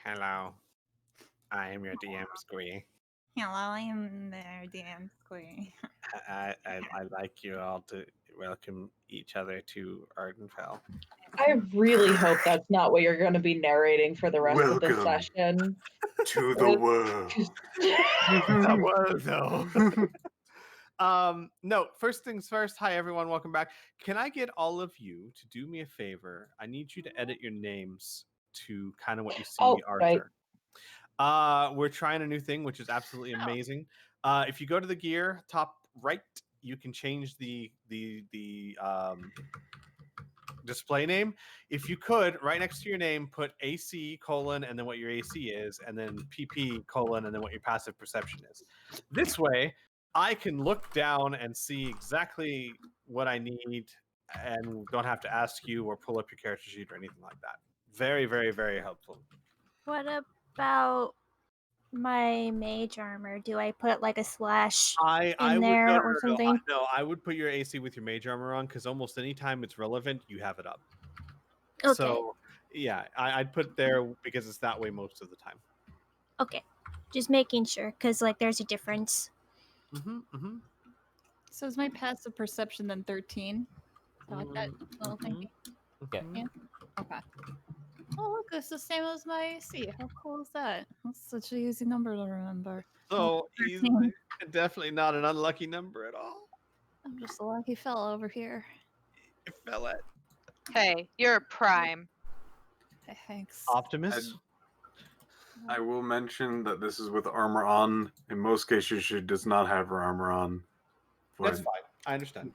Hello. I am your DM Squee. Hello, I am the DM Squee. I'd like you all to welcome each other to Ardenfell. I really hope that's not what you're going to be narrating for the rest of the Welcome. session. To the world. That was though. No, first things first. Hi everyone, welcome back. Can I get all of you to do me a favor? I need you to edit your names to kind of what you see Arthur. Right. We're trying a new thing, which is absolutely amazing. If you go to the gear top right, you can change the display name. If you could, right next to your name, put AC : and then what your AC is, and then PP : and then what your passive perception is. This way, I can look down and see exactly what I need and don't have to ask you or pull up your character sheet or anything like that. Very, very, very helpful. What about my mage armor? Do I put like a slash in there or something? No, I would put your AC with your mage armor on because almost any time it's relevant, you have it up. Okay. So, yeah, I'd put it there because it's that way most of the time. Okay, just making sure because like there's a difference. So is my passive perception then 13? So like that little thingy? Okay. Yeah. Okay. Oh look, it's the same as my AC. How cool is that? That's such an easy number to remember. So easy. Definitely not an unlucky number at all. I'm just a lucky fella over here. You fell at. Hey, you're a prime. Hey, thanks. Optimus? I will mention that this is with armor on. In most cases, she does not have her armor on. That's fine. I understand.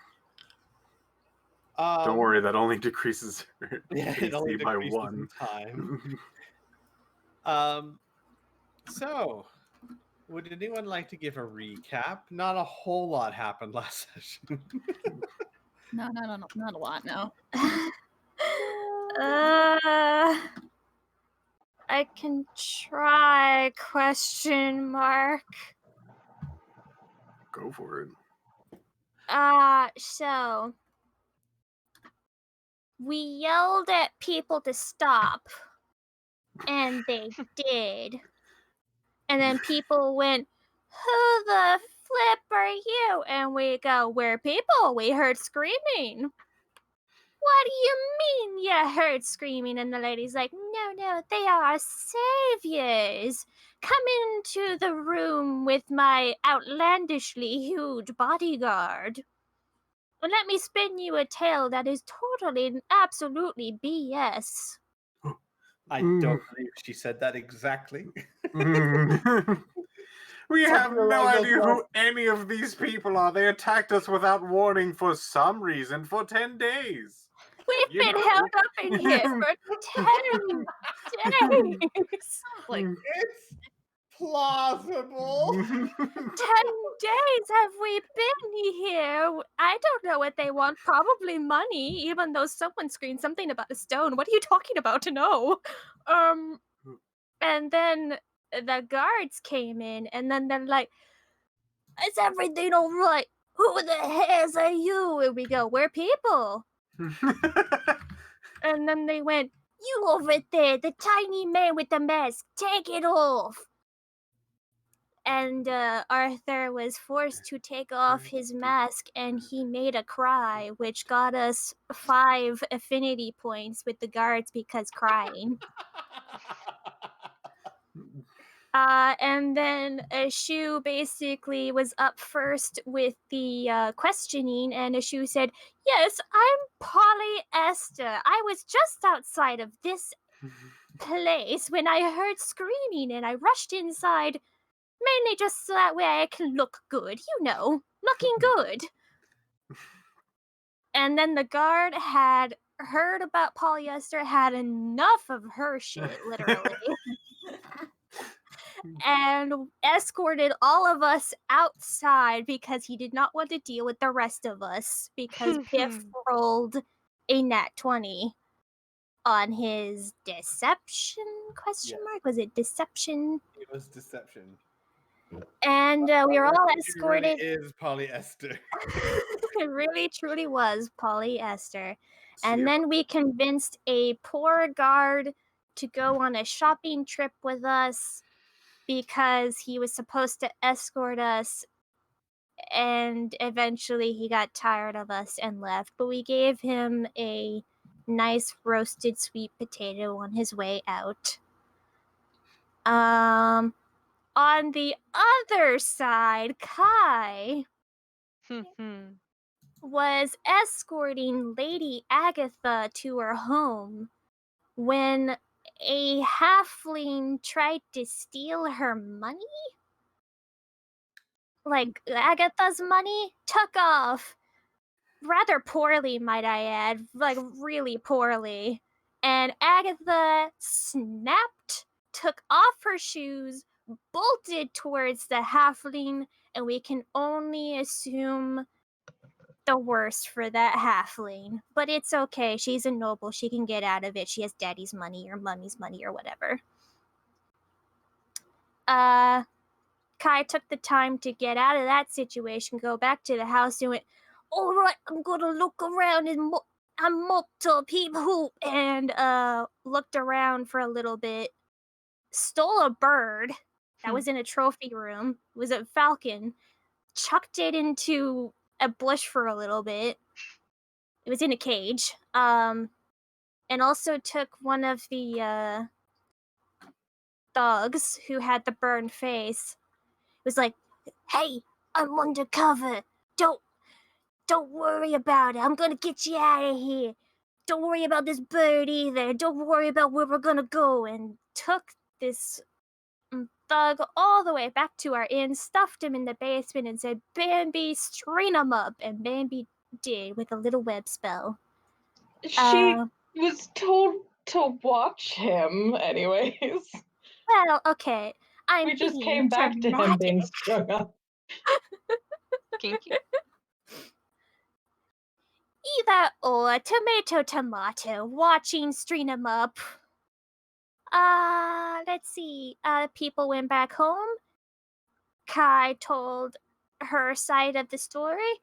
Don't worry, that only decreases her it only AC by decreases 1. Time. So, would anyone like to give a recap? Not a whole lot happened last session. No, not a lot, no. I can try ? Go for it. So we yelled at people to stop, and they did. And then people went, "Who the flip are you?" And we go, "We're people. We heard screaming." "What do you mean you heard screaming?" And the lady's like, no, they are our saviors. Come into the room with my outlandishly huge bodyguard. And let me spin you a tale that is totally and absolutely BS. I don't believe she said that exactly. We have no idea who any of these people are. They attacked us without warning for some reason for 10 days. We've been held up in here for 10 days. Like, it's plausible. 10 days have we been here. I don't know what they want. Probably money, even though someone screamed something about a stone. What are you talking about to know? And then the guards came in, and then they're like, "Is everything all right? Who the hell are you?" And we go, "We're people." And then they went, "You over there, the tiny man with the mask, take it off." And Arthur was forced to take off his mask, and he made a cry, which got us 5 affinity points with the guards because crying. And then Shu basically was up first with the questioning, and Shu said, "Yes, I'm polyester. I was just outside of this place when I heard screaming, and I rushed inside, mainly just so that way I can look good, looking good." And then the guard had heard about polyester, had enough of her shit, literally. And escorted all of us outside because he did not want to deal with the rest of us because Biff rolled a nat 20 on his deception ? Was it deception? It was deception. And we were all escorted. It really is polyester. It really truly was polyester. And then we convinced a poor guard to go on a shopping trip with us because he was supposed to escort us, and eventually he got tired of us and left. But we gave him a nice roasted sweet potato on his way out. On the other side, Kai was escorting Lady Agatha to her home when a halfling tried to steal her money. Like, Agatha's money took off. Rather poorly, might I add. Like, really poorly. And Agatha snapped, took off her shoes, bolted towards the halfling, and we can only assume the worst for that halfling. But it's okay. She's a noble. She can get out of it. She has daddy's money or mummy's money or whatever. Kai took the time to get out of that situation, go back to the house, and went, all right, I'm gonna look around and multiple people, and looked around for a little bit, stole a bird that was in a trophy room, it was a falcon, chucked it into a bush for a little bit, it was in a cage, and also took one of the thugs who had the burned face. It was like, hey, I'm undercover. Don't worry about it. I'm gonna get you out of here. Don't worry about this bird either. Don't worry about where we're gonna go. And took this thug all the way back to our inn, stuffed him in the basement, and said, Bambi, string him up. And Bambi did with a little web spell. She was told to watch him, anyways. Well, okay. We just came back to him being strung up. Kinky. Either or, tomato, watching string 'em up. Let's see. People went back home. Kai told her side of the story.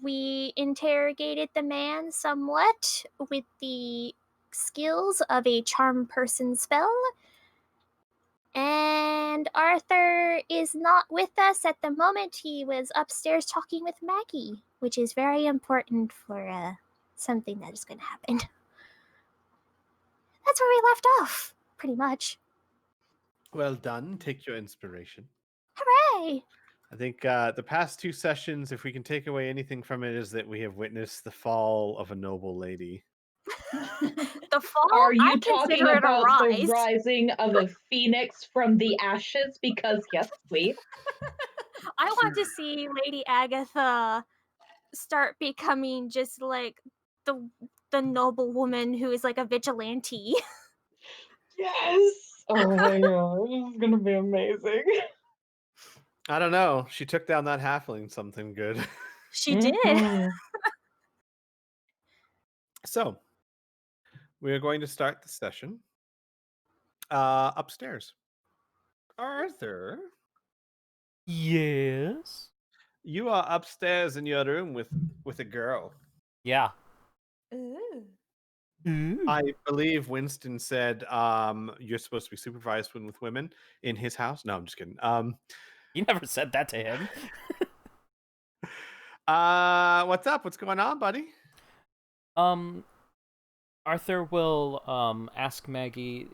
We interrogated the man somewhat with the skills of a charm person spell. And Arthur is not with us at the moment. He was upstairs talking with Maggie, which is very important for something that is going to happen. That's where we left off, pretty much. Well done. Take your inspiration. Hooray! I think the past 2 sessions, if we can take away anything from it, is that we have witnessed the fall of a noble lady. The fall? Are you I talking consider it a about rise. the rising of a phoenix from the ashes? Because yes, please. I want to see Lady Agatha start becoming just like the noble woman who is like a vigilante. Yes. Oh my god, this is gonna be amazing. I don't know. She took down that halfling something good. She did. So, we are going to start the session upstairs. Arthur, Yes. you are upstairs in your room with a girl. Yeah. Ooh. Ooh. I believe Winston said you're supposed to be supervised with women in his house. No, I'm just kidding. You never said that to him. What's up? What's going on, buddy? Arthur will ask Maggie,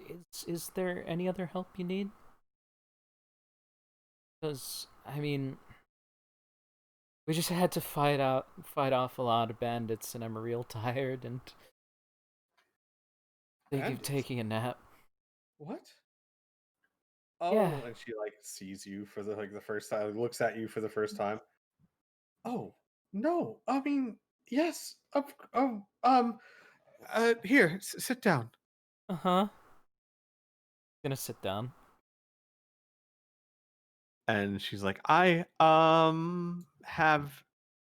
is there any other help you need? Because I mean, we just had to fight off a lot of bandits, and I'm real tired, and thinking of taking a nap. What? Oh, Yeah. and she like sees you for the first time, looks at you for the first time. Oh no! I mean, yes. Here, sit down. Gonna sit down. And she's like, I have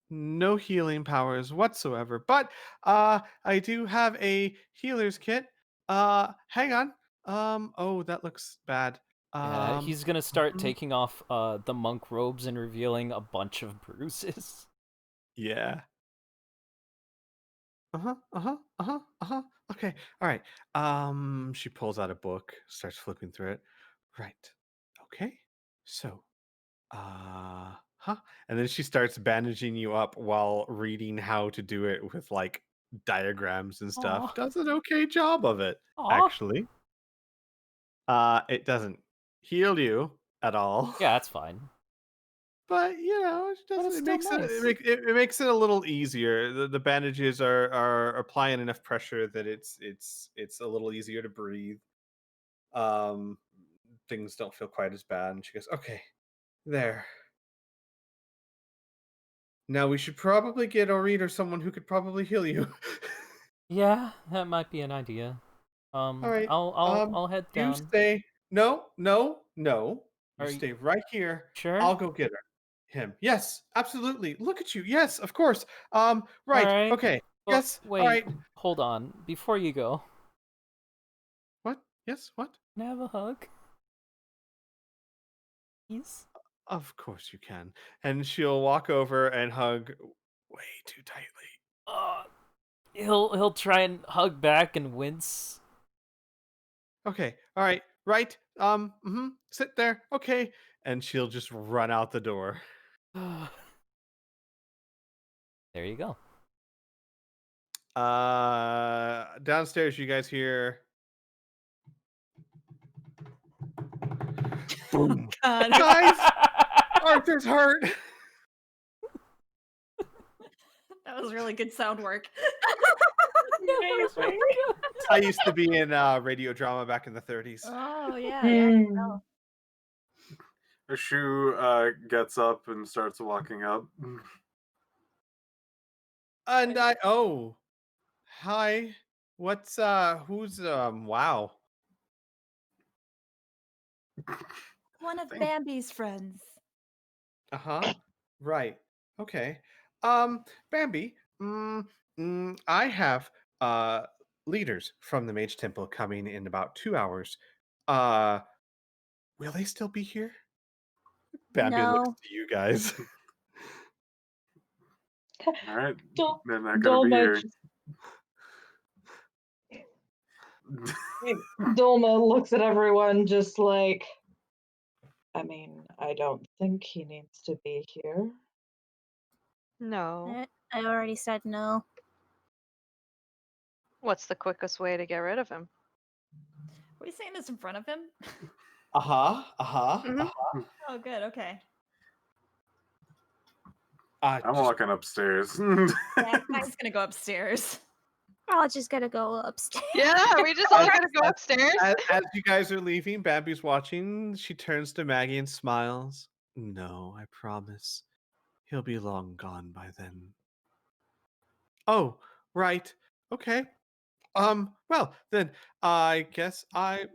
no healing powers whatsoever, but I do have a healer's kit. Hang on. Oh, that looks bad. Yeah, he's gonna start taking off the monk robes and revealing a bunch of bruises. Yeah. Okay. All right. She pulls out a book, starts flipping through it. Right. Okay. So, huh? And then she starts bandaging you up while reading how to do it with like diagrams and stuff. Aw. Does an okay job of it, Aw. actually. It doesn't heal you at all. Yeah, that's fine. But it But doesn't. it's It still makes nice. it makes it a little easier. The bandages are applying enough pressure that it's a little easier to breathe. Um, things don't feel quite as bad. And she goes, "Okay, there. Now we should probably get Orit or someone who could probably heal you." Yeah, that might be an idea. All right. I'll head You down. stay. No, no, no. You Are you stay right here. sure? I'll go get him. Yes, absolutely. Look at you. Yes, of course. All Right. right. Okay. Well, Yes. wait. All right. Hold on. Before you go, What? Yes. What? can I have a hug? Please? Of course you can. And she'll walk over and hug way too tightly. He'll try and hug back and wince. Okay. All right. Right. Sit there. Okay. And she'll just run out the door. There you go. Downstairs you guys hear boom. God. Guys, Arthur's hurt. That was really good sound work. Amazing. I used to be in radio drama back in the 30s. Oh yeah, Hmm. Ashu gets up and starts walking up. And hi. What's who's wow. One of Thank- Bambi's friends. Uh-huh. Right. Okay. Bambi, I have leaders from the Mage Temple coming in about 2 hours. Will they still be here? Bambi No. looks to you guys. All right, Dol- they're not gonna be Dolma, here. Dolma looks at everyone just like, I mean, I don't think he needs to be here. No. I already said no. What's the quickest way to get rid of him? Are we saying this in front of him? Uh-huh. Uh-huh. Mhm. Oh, good. Okay. I'm Just- walking upstairs. Yeah, I'm just gonna go upstairs. We're all just gonna go upstairs. Yeah, we just all gotta go upstairs. as you guys are leaving, Bambi's watching. She turns to Maggie and smiles. No, I promise. He'll be long gone by then. Oh, right. Okay. Well, then I guess I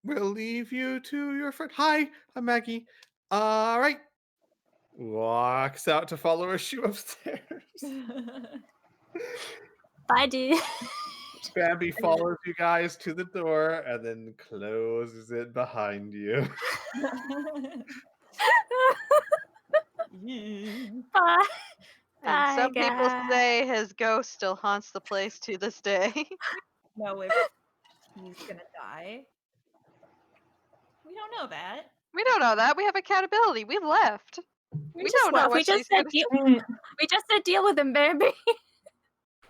will leave you to your friend. Hi, I'm Maggie. All right. Walks out to follow her shoe upstairs. Bye, dude. Bambi follows you guys to the door and then closes it behind you. Bye. And some Bye, people guys. say his ghost still haunts the place to this day. No, if he's gonna die. We don't know that. We don't know that. We have accountability. We left. We just don't know left. what We just she's said gonna deal. We just said deal with him, Bambi.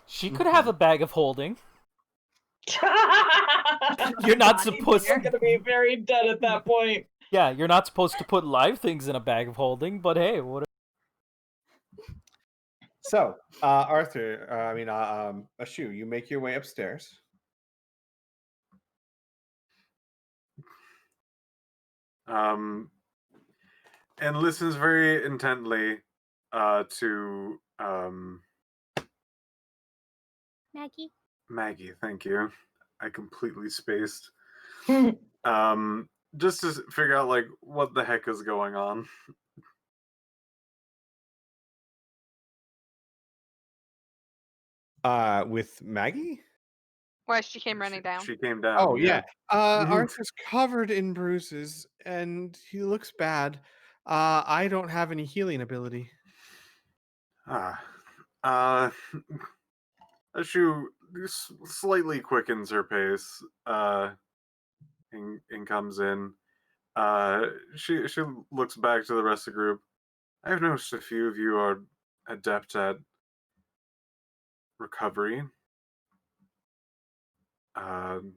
She could have a bag of holding. You're not supposed You're gonna be very dead at that point. Yeah, you're not supposed to put live things in a bag of holding, but hey, what So, Arthur, Ashu, you make your way upstairs. And listens very intently to Maggie. Maggie. Thank you. I completely spaced. Just to figure out like what the heck is going on. With Maggie? Why she came running down. She came down. Oh, yeah. Mhm. Arthur's covered in bruises and he looks bad. I don't have any healing ability. Ashu, slightly quickens her pace and comes in. She looks back to the rest of the group. I've noticed a few of you are adept at recovery. I'm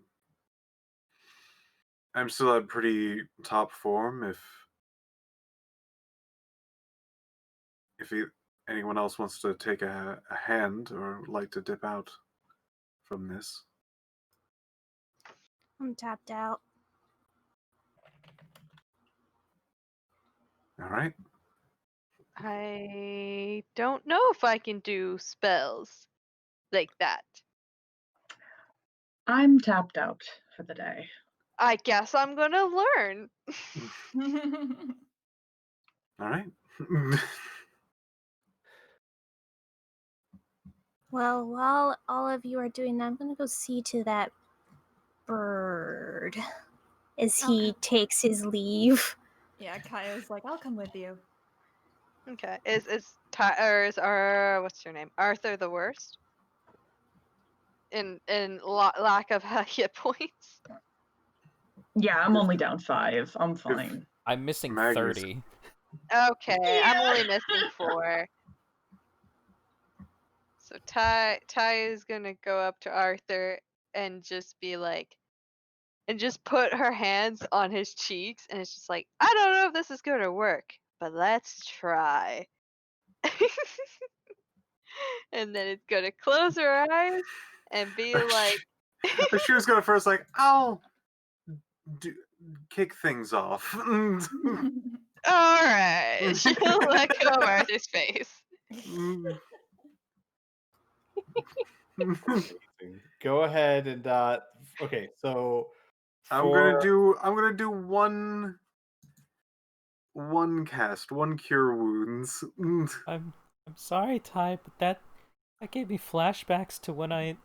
still at pretty top form. If anyone else wants to take a hand or like to dip out from this. I'm tapped out. All right. I don't know if I can do spells like that. I'm tapped out for the day. I guess I'm gonna learn. All right. Well, while all of you are doing that, I'm gonna go see to that bird as he takes his leave. Yeah, Kaya's like, I'll come with you. Okay. Is what's your name? Arthur the worst? In lack of hit points. Yeah, I'm only down 5. I'm fine. I'm missing Magnus- 30. Okay, I'm only missing 4. So Ty is gonna go up to Arthur and just be like, and just put her hands on his cheeks, and it's just like, I don't know if this is gonna work, but let's try. And then it's gonna close her eyes and be like, She was gonna first like, I'll kick things off. all right. She'll let go of Arthur's face. Go ahead and okay, so I'm gonna do one cast, one cure wounds. I'm sorry, Ty, but that gave me flashbacks to when I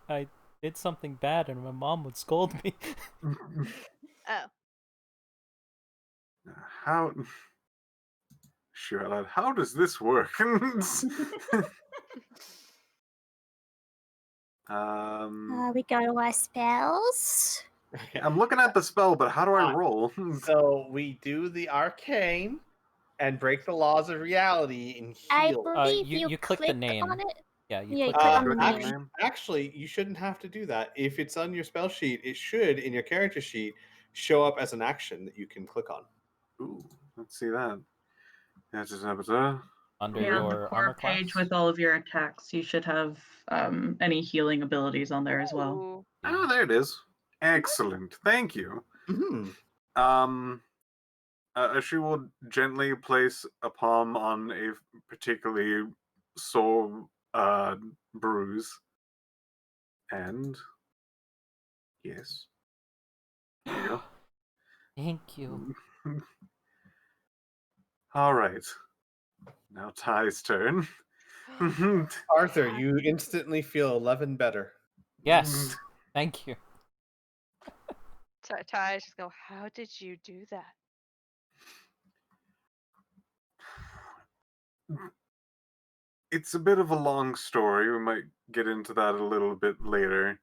did something bad and my mom would scold me. Oh. How? Sure, lad. How does this work? We go to our spells. I'm looking at the spell, but how do I roll? So we do the arcane and break the laws of reality and I heal. believe you click the name. on it. Yeah, you Yeah, you click click the on the name. name. Actually, you shouldn't have to do that. If it's on your spell sheet, it should, in your character sheet, show up as an action that you can click on. Ooh, let's see that. Yeah, just Under Yeah, your the core armor page class. with all of your attacks, you should have any healing abilities on there as well. Ooh. Oh, there it is. Excellent. Thank you. She will gently place a palm on a particularly sore bruise. And yes. There you go. Thank you. All right. Now Ty's turn. Arthur, you instantly feel 11 better. Yes. Thank you. Ty just go, how did you do that? It's a bit of a long story. We might get into that a little bit later.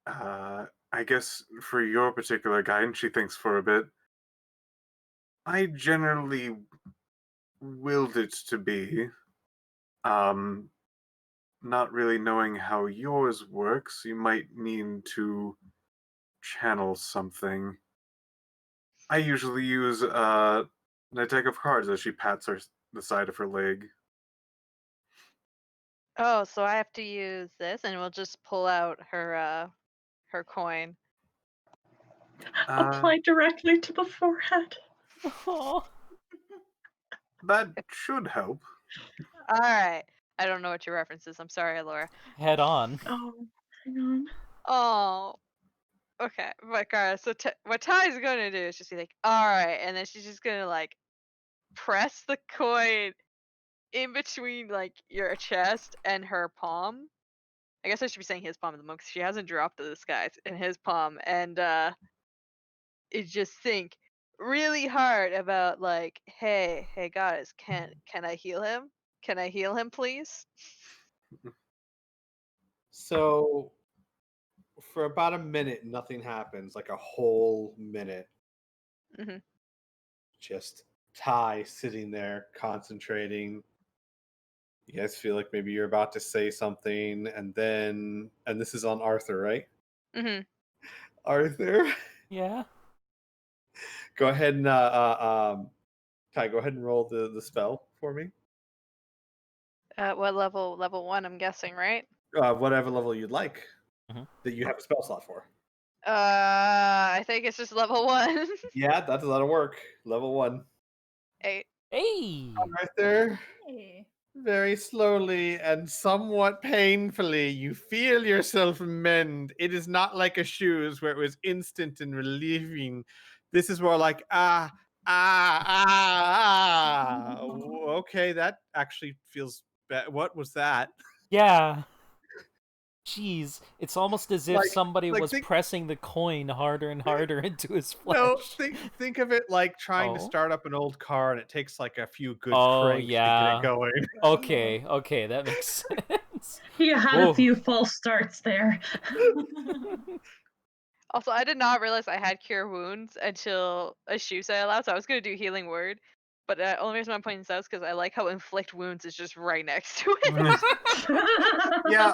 I guess for your particular guidance, she thinks for a bit. I generally willed it to be. Not really knowing how yours works, you might need to channel something. I usually use an attack of cards as she pats the side of her leg. Oh, so I have to use this, and we'll just pull out her coin. Apply directly to the forehead. Oh. That should help. All right. I don't know what your reference is. I'm sorry, Elora. Head on. Oh, hang on. Oh. Okay, but so what Ty's gonna do is just be like, all right, and then she's just gonna like press the coin in between like your chest and her palm. I guess I should be saying his palm at the moment because she hasn't dropped to the skies in his palm, and it just think really hard about like, hey goddess, can I heal him? Can I heal him, please? So for about a minute, nothing happens. Like a whole minute. Mhm. Just Ty sitting there concentrating. You guys feel like maybe you're about to say something, and this is on Arthur, right? Mhm. Arthur, Yeah. go ahead and Ty, go ahead and roll the spell for me. What level? Level 1, I'm guessing, right? Whatever level you'd like Mhm. that you have a spell slot for. I think it's just level 1. Yeah, that'll work. Level 1. 8. Hey. Arthur, Hey. very slowly and somewhat painfully, you feel yourself mend. It is not like a shoes where it was instant and relieving. This is more like Okay, that actually feels bad. What was that? Yeah. Jeez, it's almost as if Like- somebody like was think- pressing the coin harder and harder into his flesh. No, think of it like trying to Oh. start up an old car, and it takes like a few good Oh, cranks to get yeah. it going. Okay, that makes sense. You had Whoa. a few false starts there. Also, I did not realize I had Cure Wounds until a shoe said it loud, so I was going to do Healing Word. But the only reason I'm pointing this out is because I like how Inflict Wounds is just right next to it. Yeah,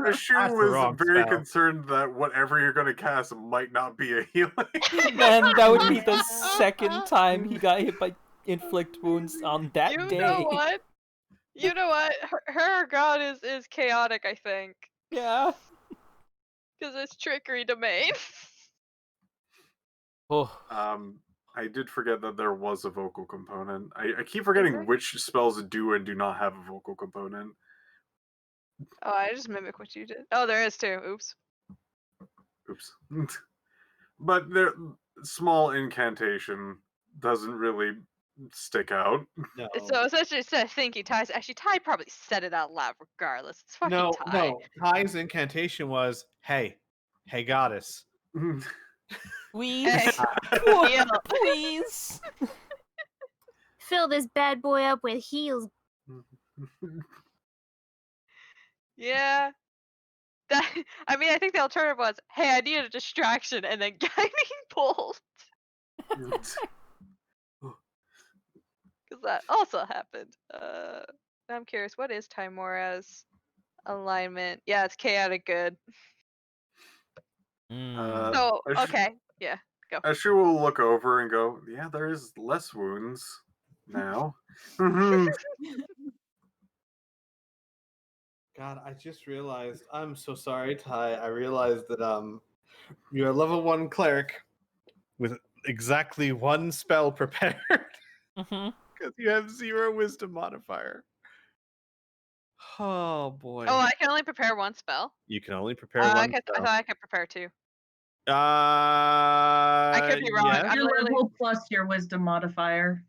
a shoe That's the was wrong very spell. concerned that whatever you're going to cast might not be a healing. Man, that would be the Yeah. second time he got hit by inflict wounds on that You day. know what? You know what? Her god is chaotic, I think. Yeah. Because it's trickery domain. Oh, I did forget that there was a vocal component. I keep forgetting there? which spells do and do not have a vocal component. Oh, I just mimic what you did. Oh, there is too. Oops. Oops. But their small incantation doesn't really stick out. No. So essentially, instead of thinking Ty's, actually Ty probably said it out loud regardless. It's fucking No, Ty. no. Ty's incantation was, hey, goddess. please, Hey, Poor- heal. please. Fill this bad boy up with heals. Yeah. That, I mean, I think the alternative was, hey, I need a distraction, and then guiding bolt. Because that also happened. I'm curious, what is Timora's alignment? Yeah, it's chaotic good. Mm. So, I sh- okay. Yeah, go. Ashu will look over and go, yeah, there is less wounds now. Mhm. God, I just realized. I'm so sorry, Ty. I realized that you're a level 1 cleric with exactly 1 spell prepared Mhm. because you have 0 wisdom modifier. Oh boy. Oh, I can only prepare one spell. You can only prepare I one thought spell. I could prepare two. I could be wrong. Yes. I'm Your literally- level plus your wisdom modifier.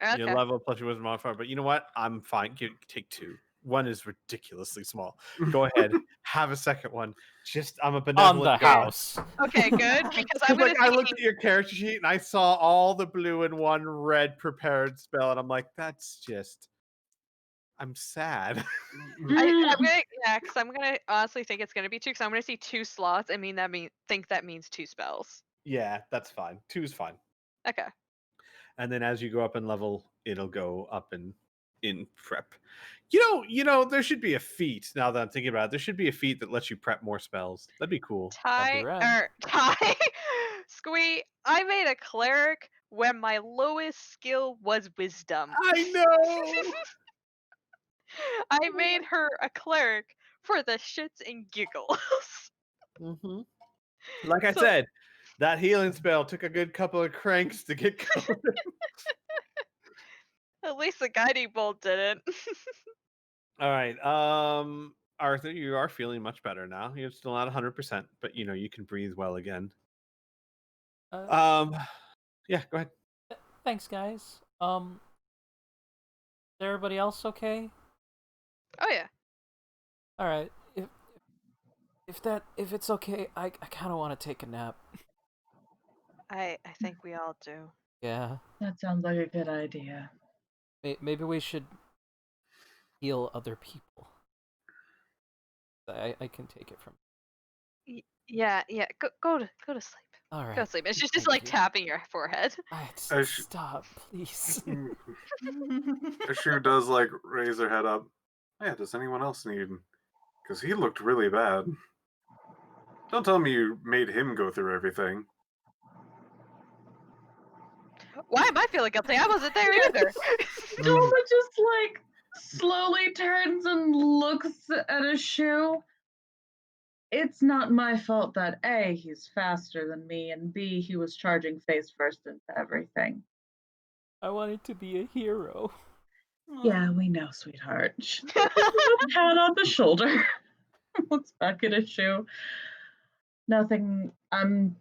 Okay. Your level plus your wisdom modifier, but you know what? I'm fine. Take 2. 1 is ridiculously small. Go ahead, have a second one. I'm a On benevolent the god. house. Okay, good. Because I'm Like gonna I looked at your character sheet and I saw all the blue and 1 red prepared spell, and I'm like, that's just. I'm sad. I'm gonna because I'm gonna honestly think it's gonna be 2 because I'm gonna see 2 slots. I mean think that means 2 spells. Yeah, that's fine. 2 is fine. Okay. And then as you go up in level, it'll go up in prep. You know, there should be a feat. Now that I'm thinking about it, there should be a feat that lets you prep more spells. That'd be cool. That'd be rad. Squee. I made a cleric when my lowest skill was wisdom. I know. I made her a cleric for the shits and giggles. Mm-hmm. Like I So- said, that healing spell took a good couple of cranks to get going. At least the guiding bolt didn't. All right. Arthur, you are feeling much better now. You're still not 100%, but you know you can breathe well again. Yeah, go ahead. Thanks, guys. Is everybody else okay? Oh yeah. All right. If it's okay, I kind of want to take a nap. I think we all do. Yeah. That sounds like a good idea. Maybe we should heal other people. I can take it from. Yeah. Go to sleep. All Go right. to sleep. And she's just Thank like you. tapping your forehead. Stop, please. Ashu does like raise her head up. Yeah, does anyone else need? Because he looked really bad. Don't tell me you made him go through everything. Why am I feeling guilty? I wasn't there either. Doma just like slowly turns and looks at a shoe. It's not my fault that A, he's faster than me, and B, he was charging face first into everything. I wanted to be a hero. Yeah, we know, sweetheart. She gives him a pat on the shoulder. Looks back at his shoe. Nothing. I'm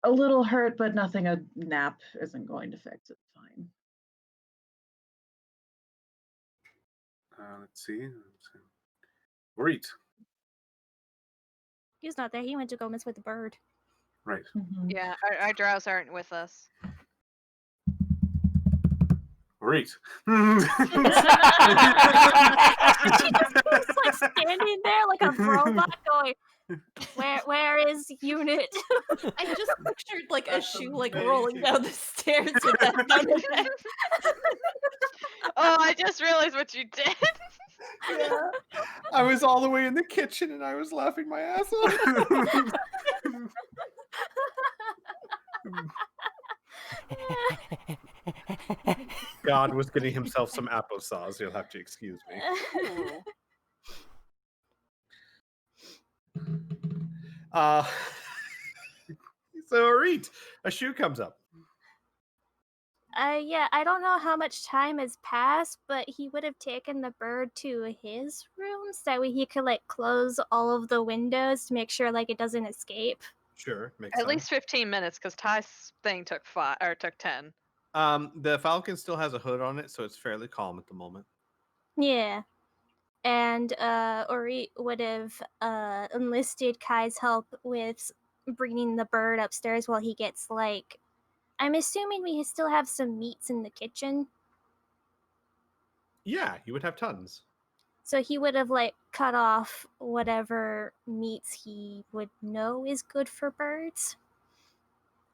a little hurt, but nothing a nap isn't going to fix. It's fine. Let's see. Reet. He's not there. He went to go mess with the bird. Right. Yeah, our drows aren't with us. Reet. She just was like standing there like a robot going, where is unit? I just pictured like a shoe like rolling down the stairs with that sound effect. Oh, I just realized what you did. Yeah. I was all the way in the kitchen and I was laughing my ass off. God was getting himself some applesauce. You'll have to excuse me. So Reet, a shoe comes up. Yeah, I don't know how much time has passed, but he would have taken the bird to his room so that way he could like close all of the windows to make sure like it doesn't escape. Sure, makes At sense. least 15 minutes, because Ty's thing took 10. The Falcon still has a hood on it, so it's fairly calm at the moment. Yeah. And Ori would have enlisted Kai's help with bringing the bird upstairs while he gets like, I'm assuming we still have some meats in the kitchen. Yeah, you would have tons. So he would have like cut off whatever meats he would know is good for birds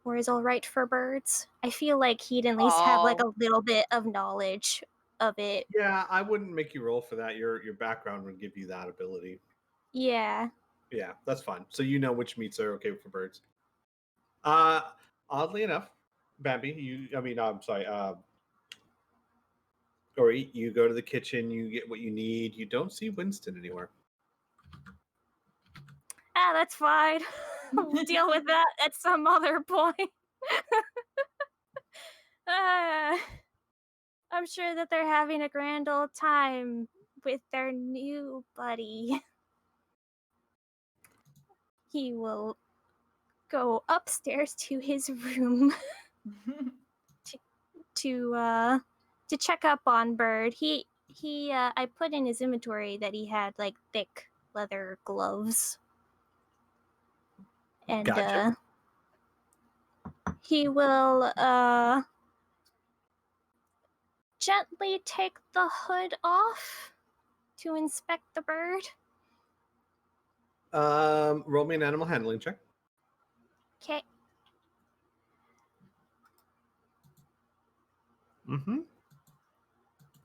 or is all right for birds. I feel like he'd at least have like a little bit of knowledge of it. Yeah, I wouldn't make you roll for that. Your background would give you that ability. Yeah. Yeah, that's fine. So you know which meats are okay for birds. Oddly enough, Bambi, Ori, you go to the kitchen, you get what you need. You don't see Winston anywhere. Ah, that's fine. We'll deal with that at some other point. I'm sure that they're having a grand old time with their new buddy. He will go upstairs to his room to check up on Bird. I put in his inventory that he had like thick leather gloves. And Gotcha. he will gently take the hood off to inspect the bird. Roll me an animal handling check. Okay. Mm-hmm.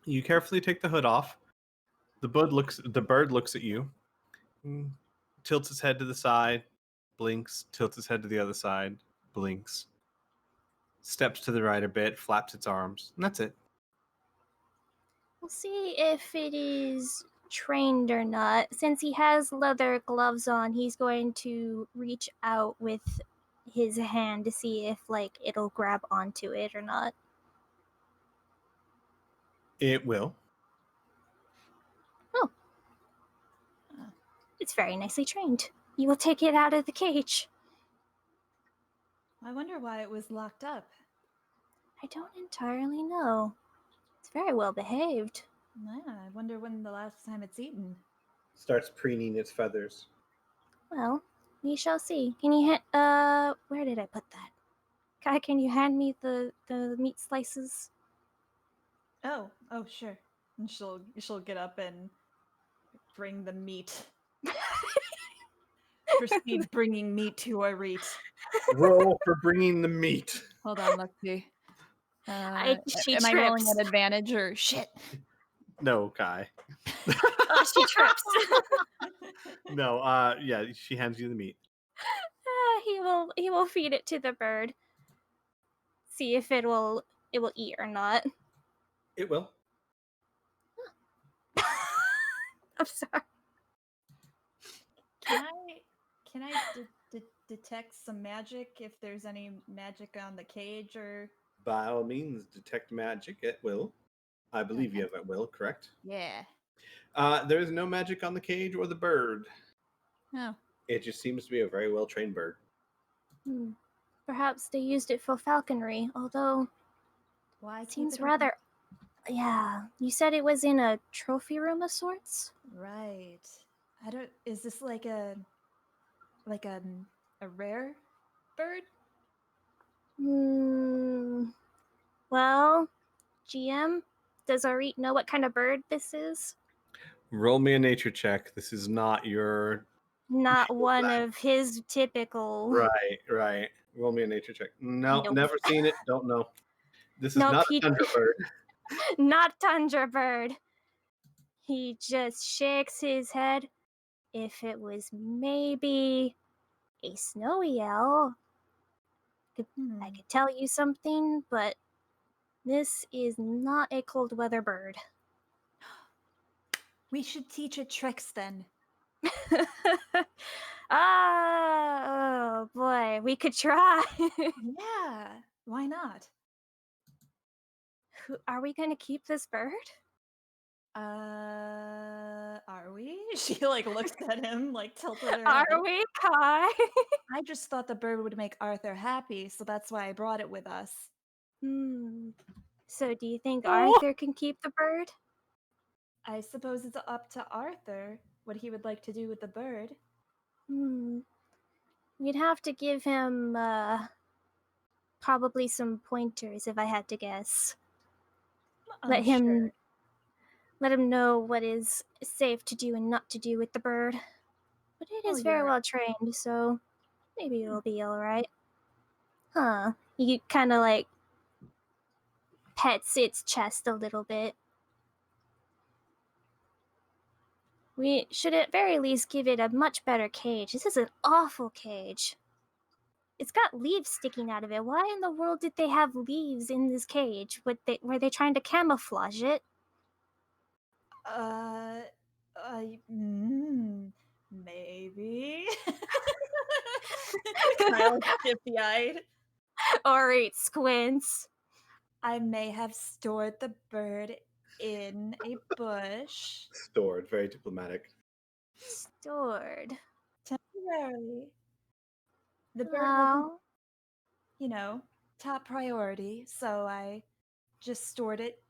You carefully take the hood off. The bird looks at you, tilts its head to the side, blinks, tilts its head to the other side, blinks, steps to the right a bit, flaps its arms, and that's it. We'll see if it is trained or not. Since he has leather gloves on, he's going to reach out with his hand to see if like it'll grab onto it or not. It will. Oh. It's very nicely trained. You will take it out of the cage. I wonder why it was locked up. I don't entirely know. It's very well behaved. Yeah, I wonder when the last time it's eaten. Starts preening its feathers. Well, we shall see. Can you where did I put that? Kai, can you hand me the meat slices? Oh, sure. And she'll get up and bring the meat Proceed bringing meat to our reach. Roll for bringing the meat. Hold on, let's see. She Am I rolling trips. at advantage or shit? No, Kai. Oh, she trips. No, yeah, she hands you the meat. He will feed it to the bird. See if it will eat or not. It will. I'm sorry. Can I detect some magic if there's any magic on the cage or? By all means, detect magic at will. I believe you have at will, correct? Yeah. There is no magic on the cage or the bird. Oh. It just seems to be a very well trained bird. Perhaps they used it for falconry, although Why? it seems rather. Yeah, you said it was in a trophy room of sorts. Right. I don't. Is this like a rare bird? Well, GM, does Arit know what kind of bird this is? Roll me a nature check. This is not your. Not one of his typical. Right. Roll me a nature check. No, Nope. never seen it. Don't know. This is Nope, not a tundra bird. Not tundra bird. He just shakes his head. If it was maybe a snowy owl, I could tell you something, but this is not a cold weather bird. We should teach it tricks then. Oh boy, we could try. Yeah. Why not? Are we gonna keep this bird? Are we? She like looks at him, like tilted her head. Are we, Kai? I just thought the bird would make Arthur happy, so that's why I brought it with us. So do you think Arthur can keep the bird? I suppose it's up to Arthur what he would like to do with the bird. We'd have to give him probably some pointers if I had to guess. Let him know what is safe to do and not to do with the bird. But it is very well trained, so maybe it'll be alright. Huh. He kind of like pets its chest a little bit. We should at very least give it a much better cage. This is an awful cage. It's got leaves sticking out of it. Why in the world did they have leaves in this cage? Were they trying to camouflage it? Maybe. Kyle shifty-eyed. Or eat squints. I may have stored the bird in a bush. Stored, very diplomatic. Stored. Temporarily. The bird wasn't, top priority, so I just stored it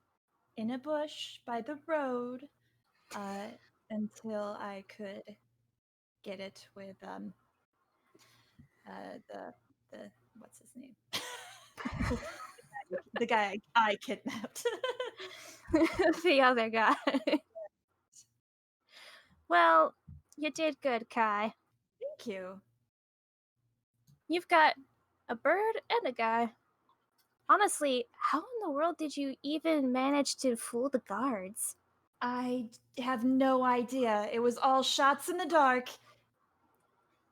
in a bush by the road until I could get it with the what's his name? The guy I kidnapped. The other guy. Well, you did good, Kai. Thank you. You've got a bird and a guy. Honestly, how in the world did you even manage to fool the guards? I have no idea. It was all shots in the dark.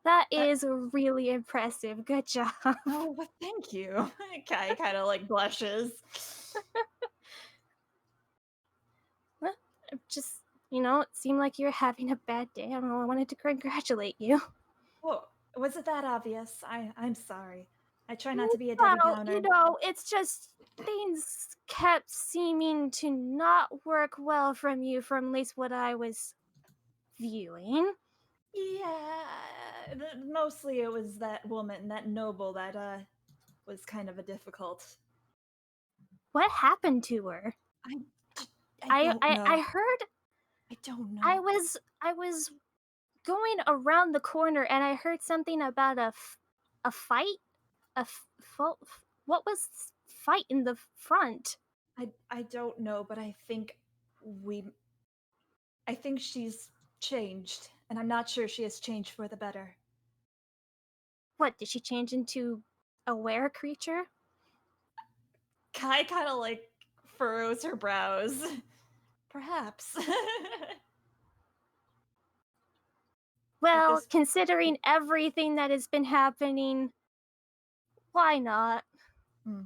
That is really impressive. Good job. Oh, well, thank you. Kai kind of like blushes. Just, it seemed like you're having a bad day. I don't know. I wanted to congratulate you. Oh, was it that obvious? I'm sorry. I try not to be a Debbie Downer. It's just things kept seeming to not work well from you, from at least what I was viewing. Yeah, mostly it was that woman, that noble, that was kind of a difficult. What happened to her? I don't know. I heard. I don't know. I was going around the corner and I heard something about a fight. What was fight in the front? I don't know, but I think she's changed and I'm not sure she has changed for the better. What, did she change into a were creature? Kai kind of like furrows her brows. Perhaps. Well, this- considering everything that has been happening, why not? Hmm.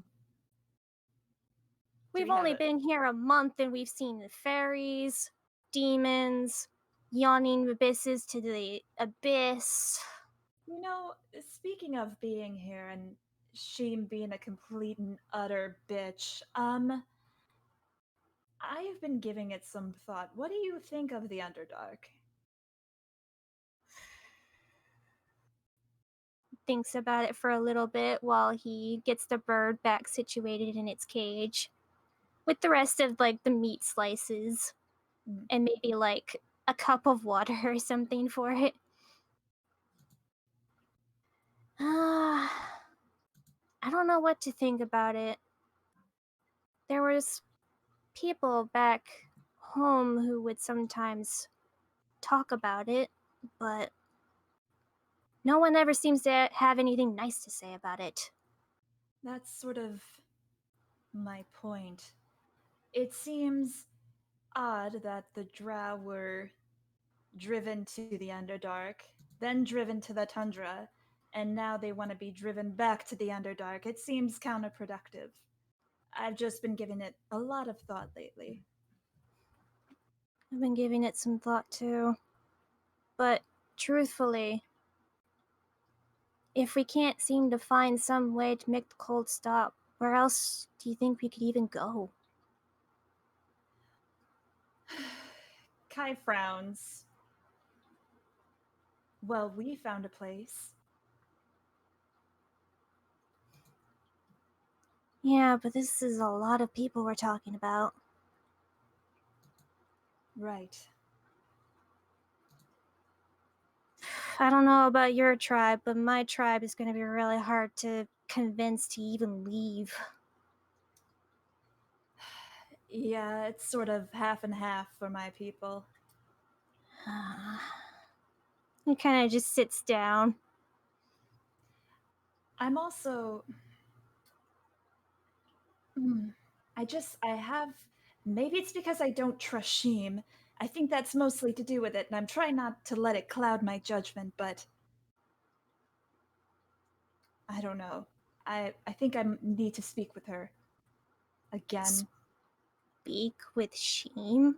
We've we have only it? been here a month and we've seen the fairies, demons, yawning abysses to the abyss. You know, speaking of being here and Sheem being a complete and utter bitch, I've been giving it some thought. What do you think of the Underdark? Thinks about it for a little bit while he gets the bird back situated in its cage with the rest of like the meat slices and maybe like a cup of water or something for it. I don't know what to think about it. There was people back home who would sometimes talk about it, but no one ever seems to have anything nice to say about it. That's sort of my point. It seems odd that the Drow were driven to the Underdark, then driven to the Tundra, and now they want to be driven back to the Underdark. It seems counterproductive. I've just been giving it a lot of thought lately. I've been giving it some thought too. But truthfully, if we can't seem to find some way to make the cold stop, where else do you think we could even go? Kai frowns. Well, we found a place. Yeah, but this is a lot of people we're talking about. Right. I don't know about your tribe, but my tribe is going to be really hard to convince to even leave. Yeah, it's sort of half and half for my people. He kind of just sits down. I'm also. I have. Maybe it's because I don't trust Sheem. I think that's mostly to do with it, and I'm trying not to let it cloud my judgment, but. I don't know. I think I need to speak with her. Again. Speak with Sheem?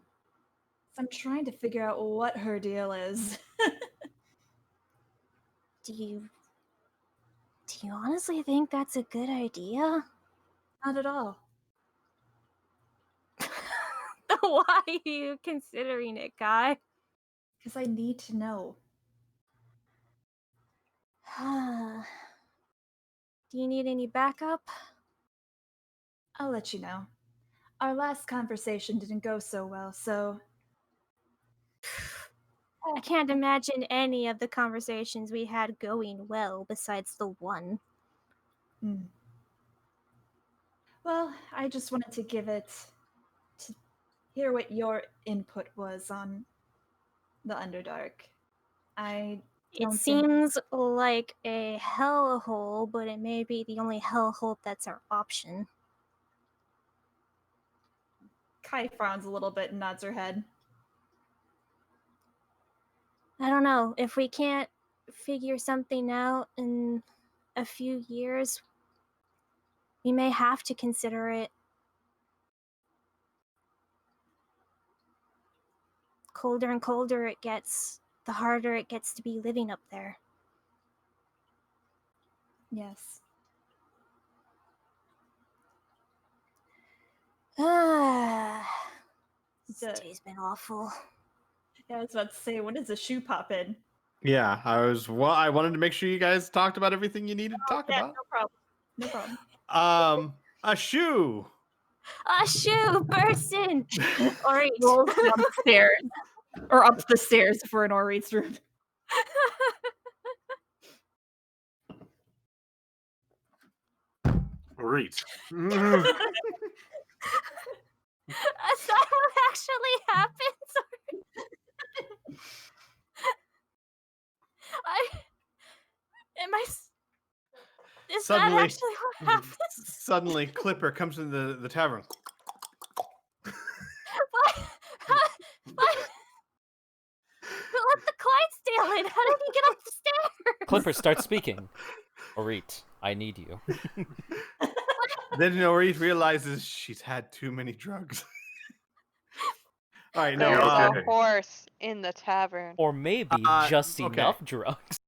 I'm trying to figure out what her deal is. Do you honestly think that's a good idea? Not at all. Why are you considering it, Guy? Because I need to know. Do you need any backup? I'll let you know. Our last conversation didn't go so well, so. I can't imagine any of the conversations we had going well besides the one. Well, I just wanted to to hear what your input was on the Underdark. It seems like a hellhole, but it may be the only hellhole that's our option. Kai frowns a little bit and nods her head. I don't know. If we can't figure something out in a few years, we may have to consider it. Colder and colder it gets, the harder it gets to be living up there. Yes. This day's been awful. Yeah, I was about to say, when does the shoe pop in? Yeah, I wanted to make sure you guys talked about everything you needed to talk about. No problem. No problem. A shoe. A shoe person. Or he rolls down the stairs. Or up the stairs for an Orit's room. Reet. Is that what actually happened? Am I? Is Suddenly- that actually what happened? Suddenly, Clipper comes into the tavern. What? What? Who let the Clydesdale in? How did he get up the stairs? Clipper starts speaking. Orit, I need you. Then Orit realizes she's had too many drugs. All right, no. There's okay. a horse in the tavern. Or maybe just okay. enough drugs.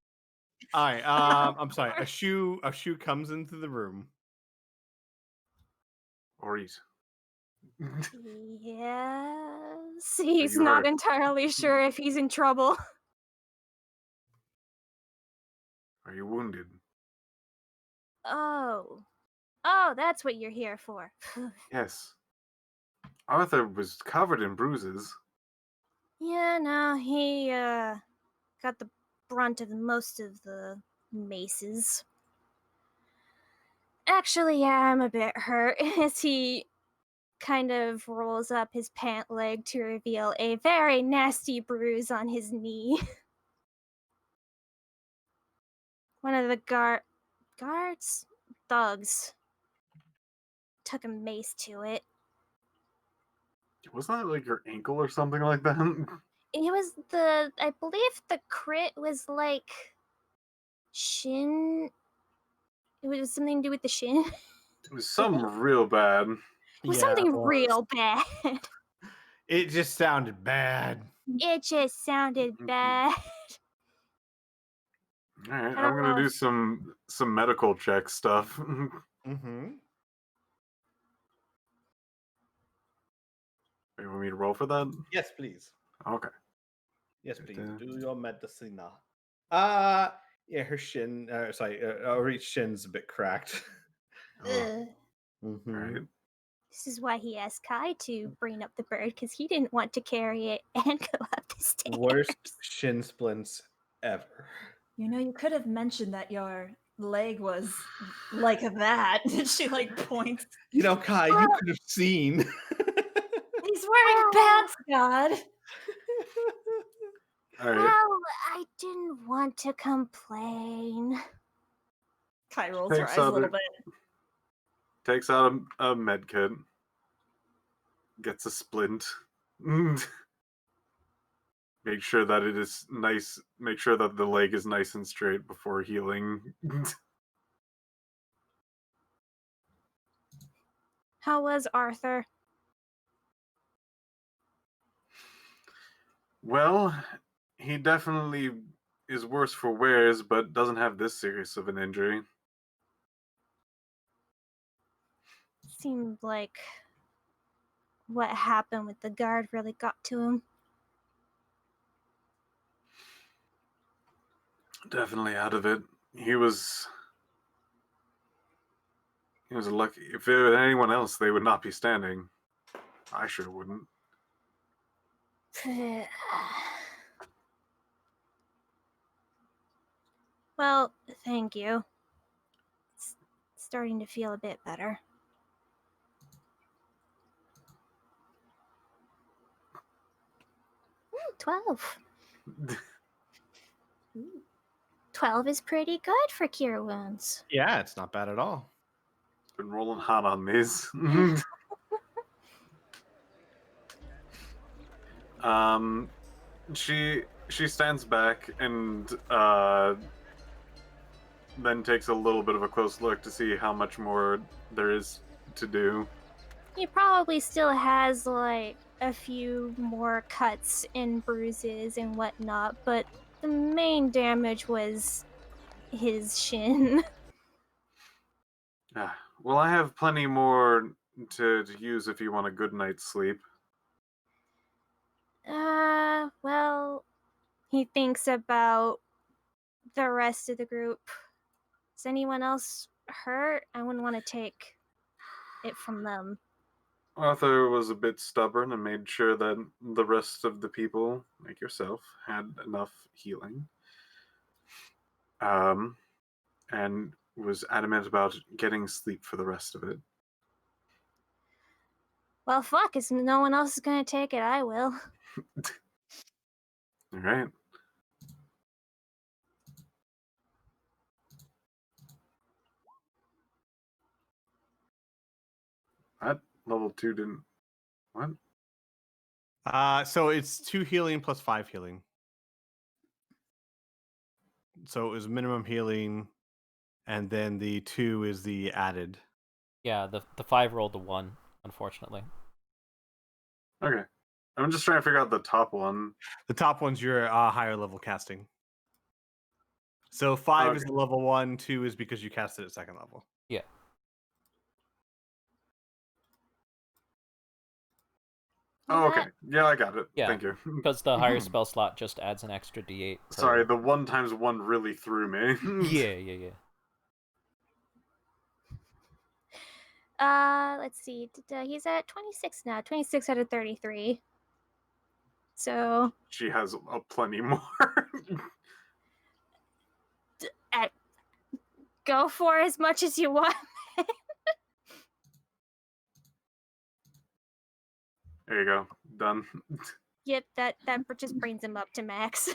All right. I'm sorry. A shoe comes into the room. Or eat. Yes. He's you not hurt? entirely sure if he's in trouble. Are you wounded? Oh, that's what you're here for. Yes. Arthur was covered in bruises. Yeah, no, he got the brunt of most of the maces. Actually, yeah, I'm a bit hurt as he kind of rolls up his pant leg to reveal a very nasty bruise on his knee. One of the thugs took a mace to it. Wasn't that like your ankle or something like that? It was I believe the crit was like shin. It was something to do with the shin. It was something real bad. It was Yeah, something it was. real bad. It just sounded bad. It just sounded bad. All right, I I'm don't gonna know do if- some medical check stuff. Mm-hmm. You want me to roll for that? Yes, please. Okay. Yes, please. Da-da. Do your medicine. Yeah, her shin. Orit's shin's a bit cracked. Oh, Ugh. Mm-hmm. all right. This is why he asked Kai to bring up the bird, because he didn't want to carry it and go up the stairs. Worst shin splints ever. You know, you could have mentioned that your leg was like that. She like points. You know, Kai, you could have seen. He's wearing pants, God. All right. Well, I didn't want to complain. Kai rolls her Takes eyes a out little her- bit. Takes out a med kit. Gets a splint. Make sure that it is nice. Make sure that the leg is nice and straight before healing. How was Arthur? Well, he definitely is worse for wears, but doesn't have this serious of an injury. Seemed like what happened with the guard really got to him. Definitely out of it. He was lucky. If it were anyone else, they would not be standing. I sure wouldn't. Well, thank you. It's starting to feel a bit better. Ooh, 12. 12 is pretty good for cure wounds. Yeah, it's not bad at all. Been rolling hot on these. She stands back and then takes a little bit of a close look to see how much more there is to do. He probably still has like a few more cuts and bruises and whatnot, but the main damage was his shin. Well, I have plenty more to use if you want a good night's sleep. Well, he thinks about the rest of the group. Is anyone else hurt? I wouldn't want to take it from them. Arthur was a bit stubborn and made sure that the rest of the people, like yourself, had enough healing. And was adamant about getting sleep for the rest of it. Well, fuck, if no one else is gonna take it, I will. All right. What? Level 2 didn't. What? So it's 2 healing plus 5 healing. So it was minimum healing, and then the 2 is the added. Yeah, the 5 rolled a 1, unfortunately. Okay. I'm just trying to figure out the top one. The top one's your higher level casting. So 5 is Okay. the level 1, 2 is because you cast it at second level. Yeah. Oh, okay. Yeah, I got it. Yeah. Thank you. Because the higher spell slot just adds an extra d8. Sorry, the 1 times 1 really threw me. Yeah. Let's see. He's at 26 now. 26 out of 33. So She has plenty more. go for as much as you want. There you go. Done. Yep, that just brings him up to max.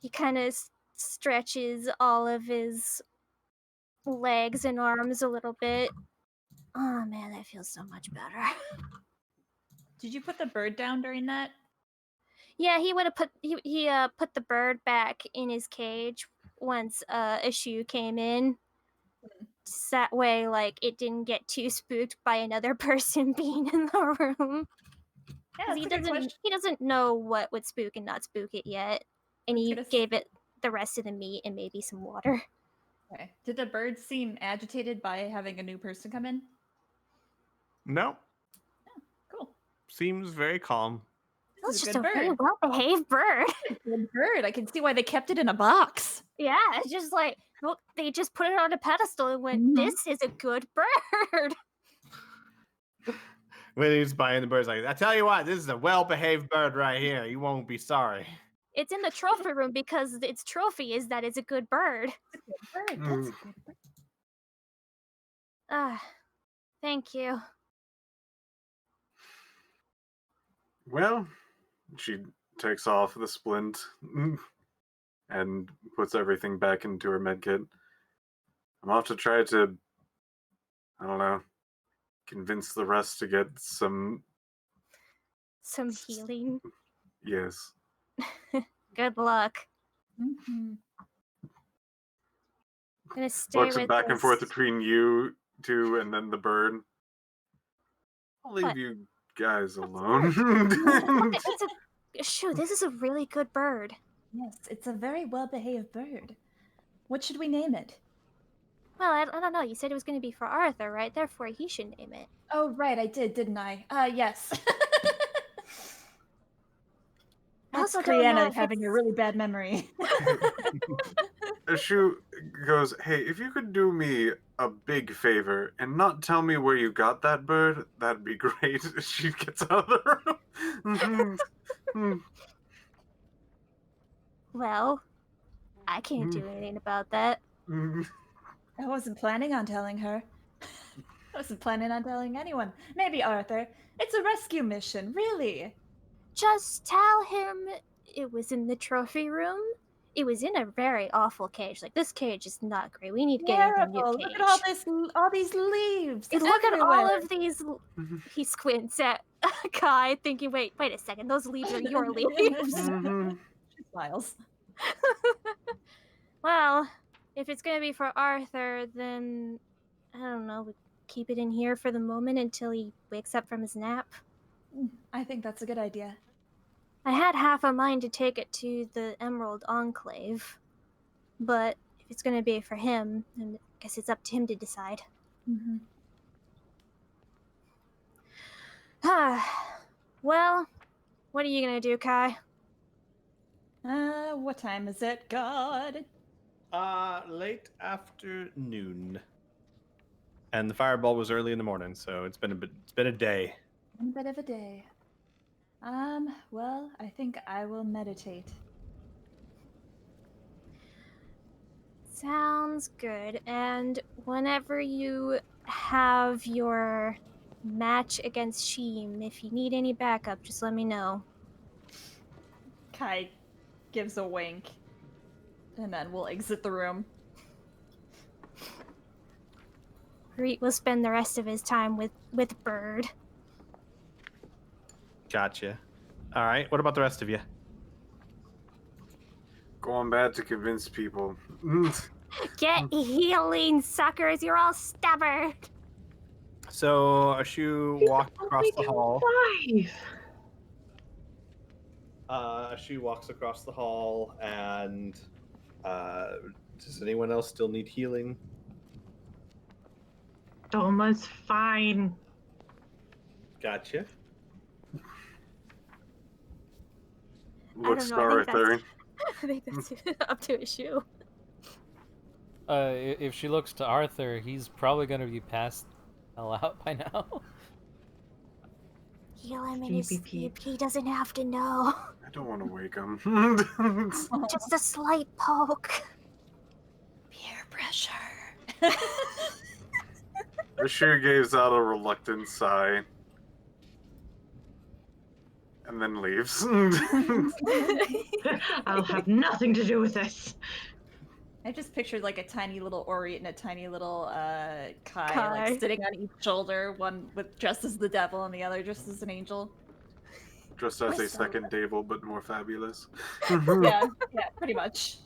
He kind of stretches all of his legs and arms a little bit. Oh man, that feels so much better. Did you put the bird down during that? Yeah, he would have put put the bird back in his cage once a shoe came in. So that way, like, it didn't get too spooked by another person being in the room. Yeah, He doesn't know what would spook and not spook it yet, and he gave it the rest of the meat and maybe some water. Okay. Did the bird seem agitated by having a new person come in? No. Oh, cool. Seems very calm. It's just a very well-behaved bird. Good bird. I can see why they kept it in a box. Yeah, it's just like, well, they just put it on a pedestal and went, this is a good bird. When he's buying the birds, like, I tell you what, this is a well-behaved bird right here. You won't be sorry. It's in the trophy room because its trophy is that it's a good bird. It's a good bird. That's a good bird. Thank you. Well, she takes off the splint and puts everything back into her medkit. I'm off to try to, I don't know, convince the rest to get some healing. Yes. Good luck. Mm-hmm. I'm gonna stay Looks with back and forth this. between you two and then the bird. I'll leave What? you guys alone. Shoot, this is a really good bird. Yes, it's a very well-behaved bird. What should we name it? Well, I don't know. You said it was going to be for Arthur, right? Therefore, he should name it. Oh, right, I did, didn't I? Yes. That's also don't know Criana if having a really bad memory. Shu goes, hey, if you could do me a big favor and not tell me where you got that bird, that'd be great. She gets out of the room. Well, I can't do anything about that. I wasn't planning on telling her. I wasn't planning on telling anyone. Maybe Arthur. It's a rescue mission, really. Just tell him it was in the trophy room. It was in a very awful cage. Like, this cage is not great. We need to get him a new Terrible. cage. Look at all these leaves. Look at all everywhere. of these. He squints at Kai, thinking, wait a second. Those leaves are your leaves. She smiles. Well, if it's gonna be for Arthur, then I don't know. We keep it in here for the moment until he wakes up from his nap. I think that's a good idea. I had half a mind to take it to the Emerald Enclave, but if it's gonna be for him, then I guess it's up to him to decide. Well, what are you gonna do, Kai? What time is it, God? Late afternoon. And the fireball was early in the morning, so it's been a day. A bit of a day. Well, I think I will meditate. Sounds good. And whenever you have your match against Sheem, if you need any backup, just let me know. Kai gives a wink, and then we'll exit the room. Reet will spend the rest of his time with Bird. Gotcha. All right. What about the rest of you? Going bad to convince people. Get healing, suckers! You're all stubborn. So Ashu walks across the hall. Ashu walks across the hall, and does anyone else still need healing? Doma's fine. Gotcha. Looks to I think Arthur. I think that's up to Issue. If she looks to Arthur, he's probably gonna be passed hell out by now. Heal him in his Sleepy sleep. He doesn't have to know. I don't want to wake him. Just a slight poke. Peer pressure. Ashir gives out a reluctant sigh. And then leaves. I'll have nothing to do with this. I just pictured like a tiny little Ori and a tiny little Kai, Kai. like sitting on each shoulder, one with dressed as the devil and the other just as an angel. Just as a second devil, but more fabulous. Yeah, pretty much.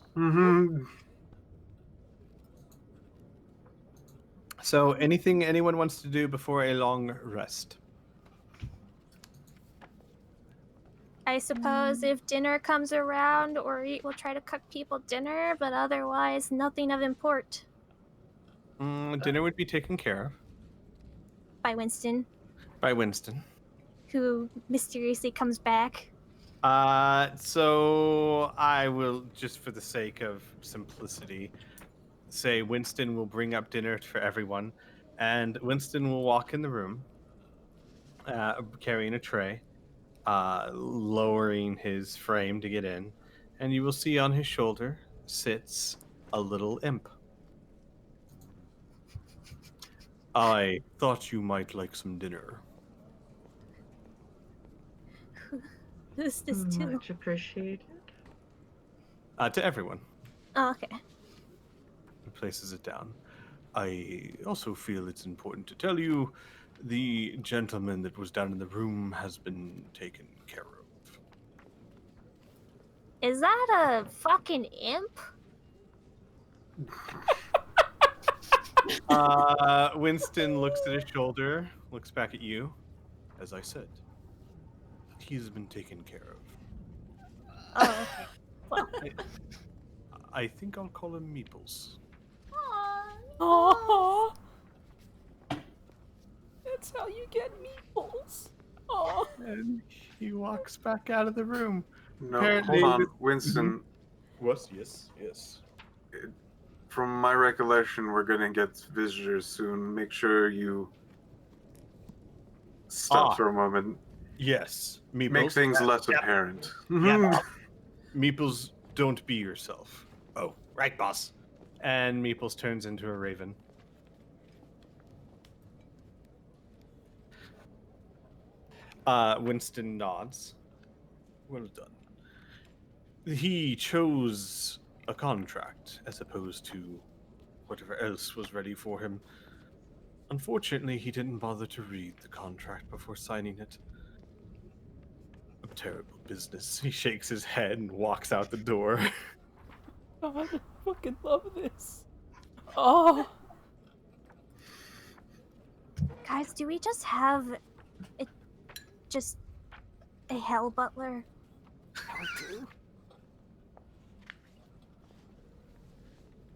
So, anything anyone wants to do before a long rest? I suppose if dinner comes around, Reet will try to cook people dinner, but otherwise, nothing of import. Dinner would be taken care of By Winston, by Winston. who mysteriously comes back. So I will, just for the sake of simplicity, say Winston will bring up dinner for everyone, and Winston will walk in the room, carrying a tray, lowering his frame to get in, and you will see on his shoulder sits a little imp. I thought you might like some dinner. Who's this to? Much appreciated. To everyone. Oh, okay. He places it down. I also feel it's important to tell you the gentleman that was down in the room has been taken care of. Is that a fucking imp? Winston looks at his shoulder, looks back at you. As I said, he's been taken care of. Oh, okay. Well. I think I'll call him Meeples. Oh, that's how you get meatballs. Oh. And he walks back out of the room. No, Apparently hold on, this- Winston. What? Yes. From my recollection, we're gonna get visitors soon. Make sure you stop for a moment. Yes. Meeples. Make things less Yep. apparent. Yeah. Meeples, don't be yourself. Oh, right, boss. And Meeples turns into a raven. Winston nods. Well done. He chose a contract as opposed to whatever else was ready for him. Unfortunately, he didn't bother to read the contract before signing it. A terrible business. He shakes his head and walks out the door. God, I fucking love this. Oh. Guys, do we just have a hell butler?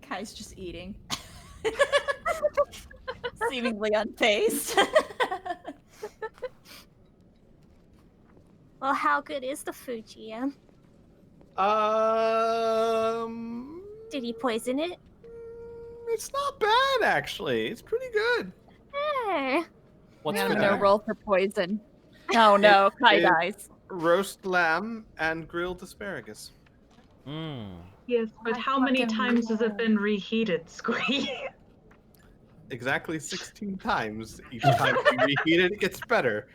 Kai's just eating. Seemingly unfazed. Well, how good is the food, GM? Did he poison it? It's not bad, actually. It's pretty good. Hey. What's I'm for gonna dinner? roll for poison. Oh no, Kai It- dies. Roast lamb and grilled asparagus. Mmm. Yes, but I how many fucking times has it love- been reheated, Squee? Exactly 16 times. Each time you reheat it, it gets better.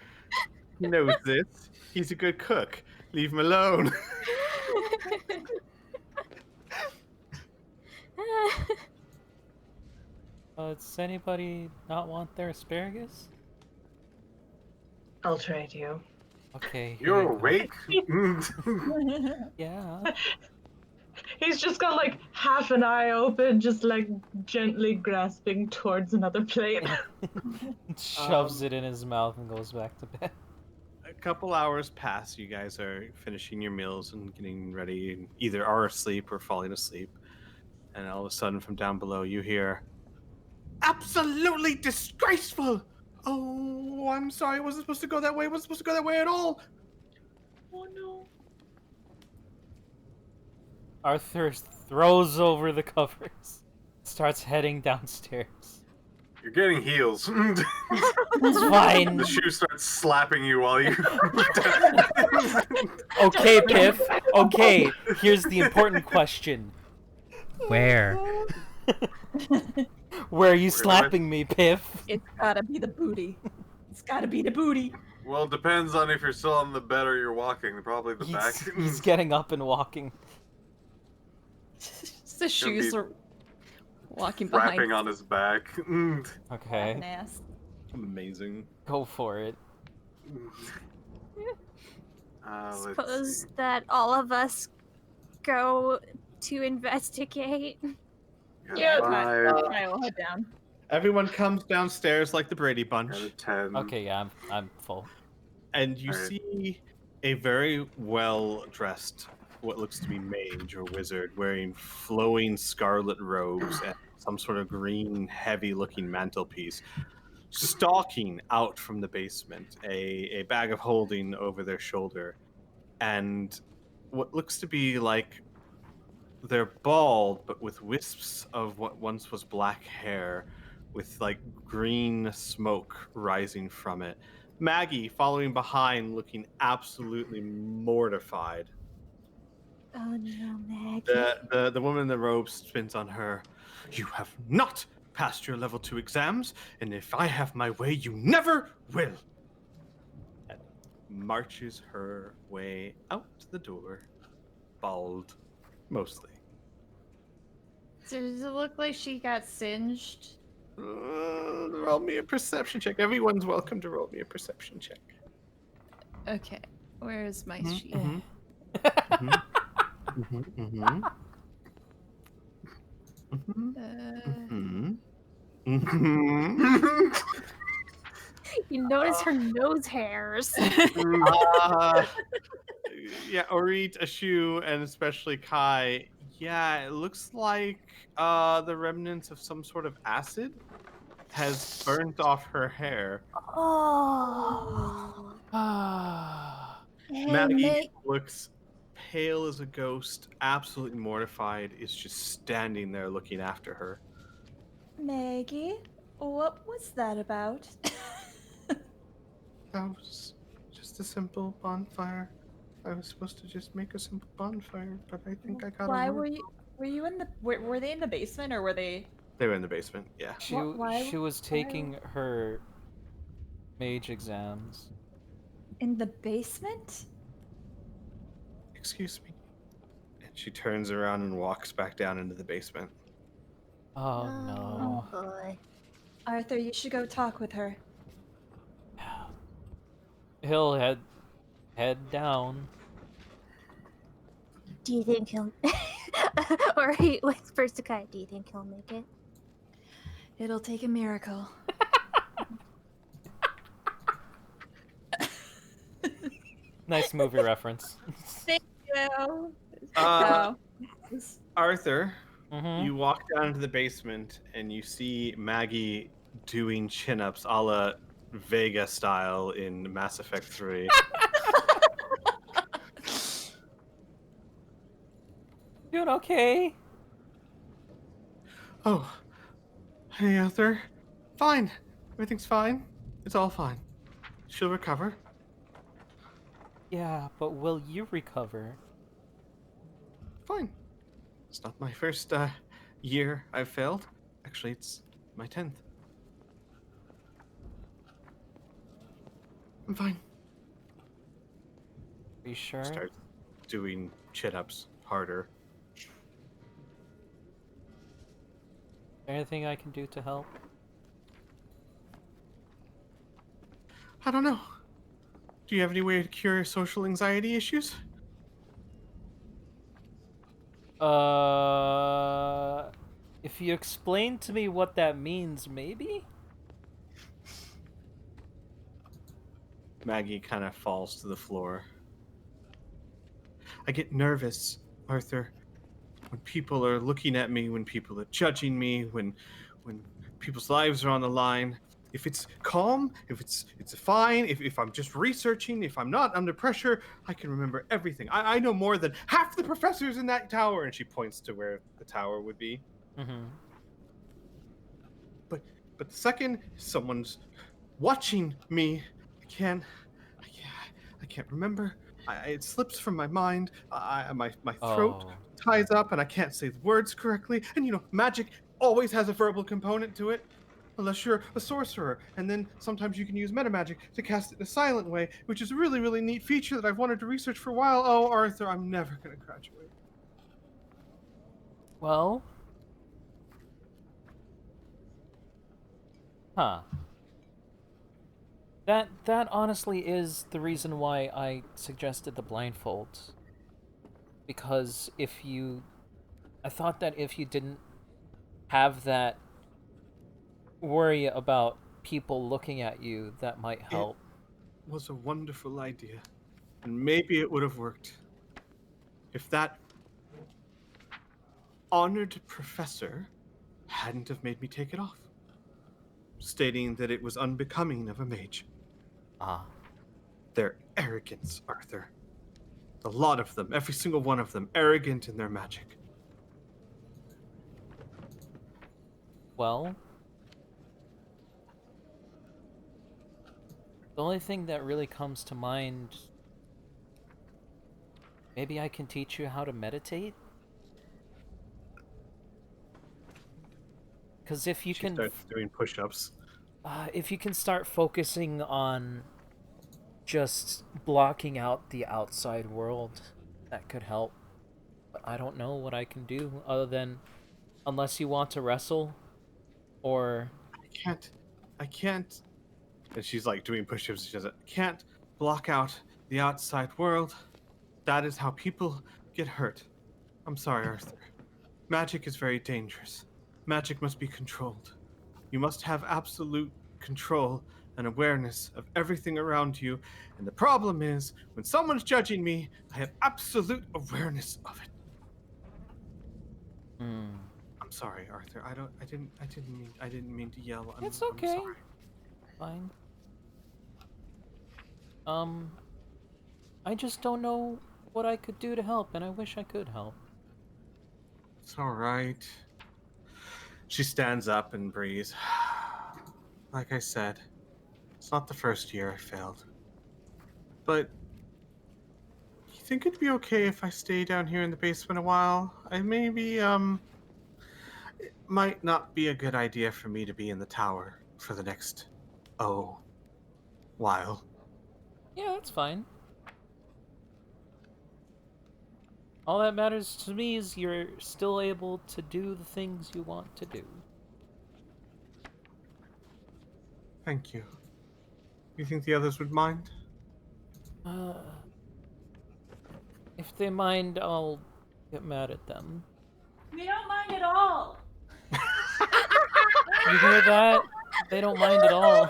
He knows this. He's a good cook. Leave him alone. Does anybody not want their asparagus? I'll trade you. Okay, here You're you go. awake? Yeah. He's just got like half an eye open, just like gently grasping towards another plate. Shoves it in his mouth and goes back to bed. A couple hours pass. You guys are finishing your meals and getting ready, and either are asleep or falling asleep. And all of a sudden, from down below, you hear, "Absolutely disgraceful! Oh, I'm sorry. I wasn't supposed to go that way. I wasn't supposed to go that way at all." Oh no. Arthur throws over the covers, starts heading downstairs. You're getting heels. It's fine. The shoe starts slapping you while you. Okay, Piff. Okay, here's the important question. Where? Where are you slapping me, Piff? It's gotta be the booty. It's gotta be the booty. Well, it depends on if you're still on the bed or you're walking. Probably the back. He's getting up and walking. The shoes be are walking behind. Rapping on his back. Okay, An ass. Amazing. go for it. Let's Suppose see. that all of us go to investigate. Yeah, I will head down. Everyone comes downstairs like the Brady Bunch, Got a 10. Okay, yeah, I'm full. and you Alright. see a very well-dressed, what looks to be mage or wizard, wearing flowing scarlet robes and some sort of green, heavy-looking mantelpiece, stalking out from the basement, a bag of holding over their shoulder, and what looks to be like they're bald, but with wisps of what once was black hair, with like green smoke rising from it. Maggie following behind, looking absolutely mortified. Oh no, Maggie. The woman in the robe spins on her. "You have not passed your level 2 exams, and if I have my way, you never will." And marches her way out the door, bald, mostly. So does it look like she got singed? Roll me a perception check. Everyone's welcome to roll me a perception check. Okay, where's my sheet? Mhm. You notice her nose hairs. Yeah, Orit, Ashu, and especially Kai. Yeah, it looks like the remnants of some sort of acid has burnt off her hair. Oh. Hey, Maggie looks pale as a ghost, absolutely mortified, is just standing there looking after her. Maggie, what was that about? That was just a simple bonfire. I was supposed to just make a simple bonfire, but I think I got Why a were you in the were they in the basement or were they They were in the basement, yeah. Why- She was taking her mage exams. in the basement? Excuse me. And she turns around and walks back down into the basement. Oh no. boy. Arthur, you should go talk with her. He'll head down. Do you think he'll or he whispers to Kai, do you think he'll make it? It'll take a miracle. Nice movie reference. Well, Arthur, Mhm. you walk down into the basement and you see Maggie doing chin-ups a la Vega style in Mass Effect 3. Doing okay. Oh, hey Arthur. Fine. Everything's fine. It's all fine. She'll recover. Yeah, but will you recover? Fine. It's not my first year I've failed. Actually, it's my 10th. I'm fine. Are you sure? Start doing chin-ups harder. Anything I can do to help? I don't know. Do you have any way to cure social anxiety issues? If you explain to me what that means, maybe? Maggie kind of falls to the floor. I get nervous, Arthur, when people are looking at me, when people are judging me, when people's lives are on the line. If it's calm, if it's fine, if I'm just researching, if I'm not under pressure, I can remember everything. I know more than half the professors in that tower, and she points to where the tower would be. Mm-hmm. But the second someone's watching me, I can't remember. It slips from my mind. My throat ties up, and I can't say the words correctly. And you know, magic always has a verbal component to it, unless you're a sorcerer. And then sometimes you can use metamagic to cast it in a silent way, which is a really, really neat feature that I've wanted to research for a while. Oh, Arthur, I'm never gonna graduate. Well. Huh. That honestly is the reason why I suggested the blindfolds. Because I thought that if you didn't have that worry about people looking at you, that might help. It was a wonderful idea, and maybe it would have worked if that honored professor hadn't have made me take it off, stating that it was unbecoming of a mage. Ah. Their arrogance, Arthur. A lot of them, every single one of them, arrogant in their magic. Well, the only thing that really comes to mind, maybe I can teach you how to meditate? Because if you can start doing push-ups. If you can start focusing on just blocking out the outside world, that could help. But I don't know what I can do other than, unless you want to wrestle, or... I can't. And she's like doing push-ups. She says, I can't block out the outside world. That is how people get hurt. I'm sorry, Arthur. Magic is very dangerous. Magic must be controlled. You must have absolute control and awareness of everything around you. And the problem is, when someone's judging me, I have absolute awareness of it. I'm sorry, Arthur. I didn't mean to yell. It's okay. I'm sorry. Fine. I just don't know what I could do to help, and I wish I could help. It's all right. She stands up and breathes. Like I said, it's not the first year I failed. But you think it'd be okay if I stay down here in the basement a while? It might not be a good idea for me to be in the tower for the next, while. Yeah, that's fine. All that matters to me is you're still able to do the things you want to do. Thank you. You think the others would mind? If they mind, I'll get mad at them. We don't mind at all. You hear that? They don't mind at all.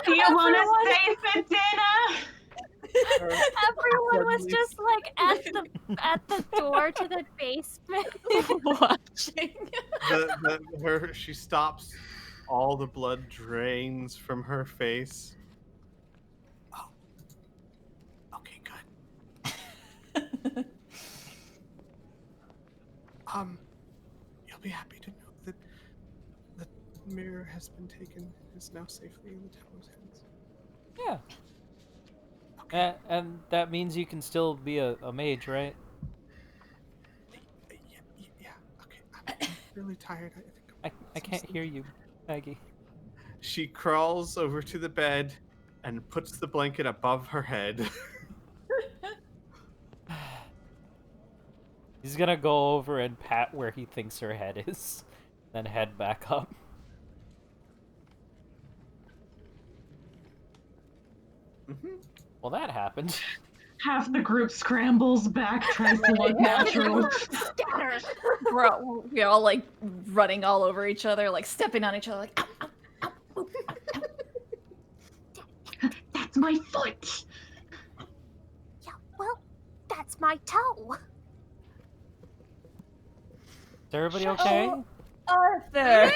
Do you want to stay for dinner? Everyone was just like at the door to the basement Watching. She stops. All the blood drains from her face. Oh. Okay, good. You'll be happy to know that the mirror has been taken, is now safely in the tower's hands. Yeah. Okay. And that means you can still be a mage, right? Yeah. Okay. I'm really tired. I can't hear you, Maggie. She crawls over to the bed and puts the blanket above her head. He's gonna go over and pat where he thinks her head is. Then head back up. Well, that happened. Half the group scrambles back, tries to look natural. Scatter. We're all like running all over each other, like stepping on each other, like. Ow, ow, ow, ow, ow, ow. That's my foot. Yeah, well, that's my toe. Is everybody okay? Arthur!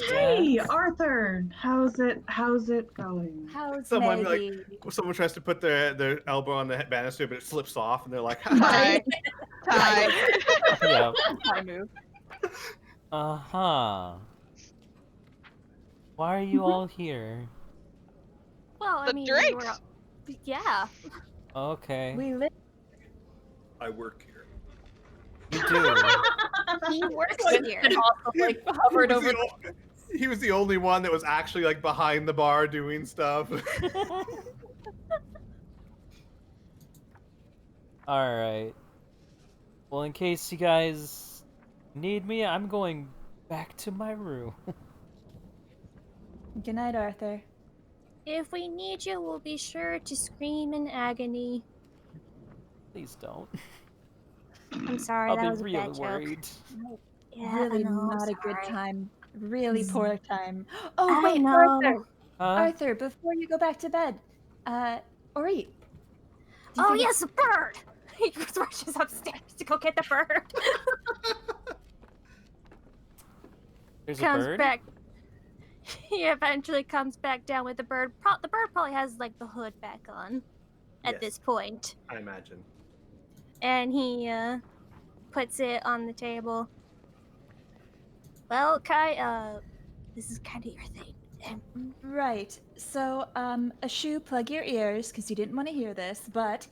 Hey, Arthur, how's it going? How's Someone Maggie? someone tries to put their elbow on the banister, but it slips off, and they're like, Tie. Tie. Yeah. I move. Uh-huh. Why are you all here? Well, I The mean, drinks. yeah. Okay. We live. I work here. You do. He works here. And also like hovered over. He was the only one that was actually like behind the bar doing stuff. Alright. Well, in case you guys need me, I'm going back to my room. Good night, Arthur. If we need you, we'll be sure to scream in agony. Please don't. I'm sorry, I'll that be was a really bad joke. worried. Yeah, Really I know, I'm not a good sorry. time. Really poor time. Oh, I wait, know. Arthur. Huh? Arthur, before you go back to bed, or eat. Do you Oh think yes, a bird! He rushes upstairs to go get the bird. There's a Comes bird? back. He eventually comes back down with the bird. The bird probably has like the hood back on at Yes. this point, I imagine. and he puts it on the table. Well, Kai, this is kind of your thing. Right. So, a shoe, plug your ears, because you didn't want to hear this, but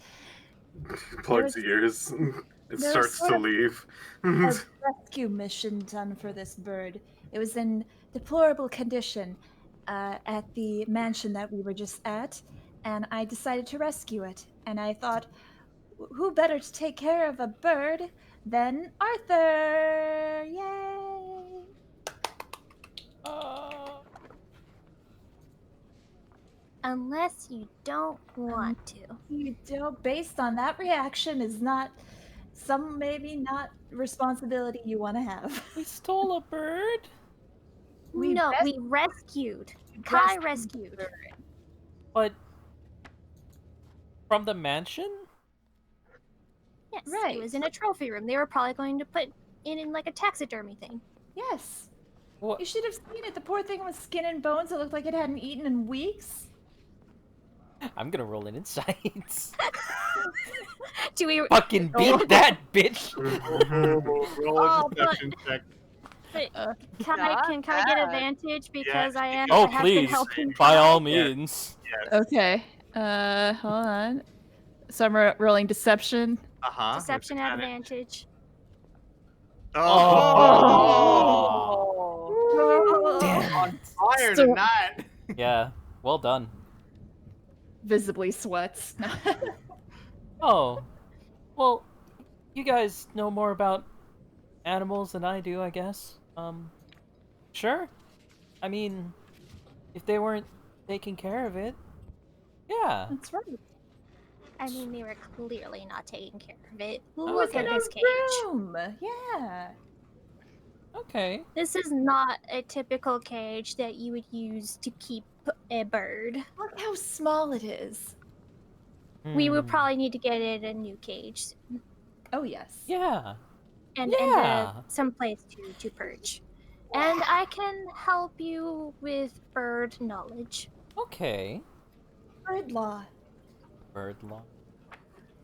Plugs was- ears. It there was starts sort to of leave. a rescue mission done for this bird. It was in deplorable condition at the mansion that we were just at, and I decided to rescue it. And I thought, who better to take care of a bird than Arthur? Yay! Unless you don't want to. You know, based on that reaction, is not maybe not responsibility you want to have. We stole a bird? No, we rescued. Kai rescued. But from the mansion? Yes, Right. it was in a trophy room. They were probably going to put in like a taxidermy thing. Yes. What? You should have seen it. The poor thing was skin and bones. It looked like it hadn't eaten in weeks. I'm gonna roll an insights. Do we? Fucking beat that bitch! Roll a Oh, deception check. But Uh, can Not I get bad. advantage because I am? Oh, I have been please. helping By Kai. all means. Okay. Hold on. So I'm rolling deception. Uh-huh. Deception advantage. Oh. Damn. Fire So- tonight. Yeah, well done. Visibly sweats. Oh, well, you guys know more about animals than I do, I guess. Sure. I mean, if they weren't taking care of it, yeah. That's right. I mean, they were clearly not taking care of it. Oh, Look okay. at this cage. Room. Yeah. Okay. This is not a typical cage that you would use to keep a bird. Look how small it is. We would Hmm. probably need to get it a new cage soon. Oh yes. Yeah. and Yeah. some place to perch. And I can help you with bird knowledge. Okay. Bird law. Bird law.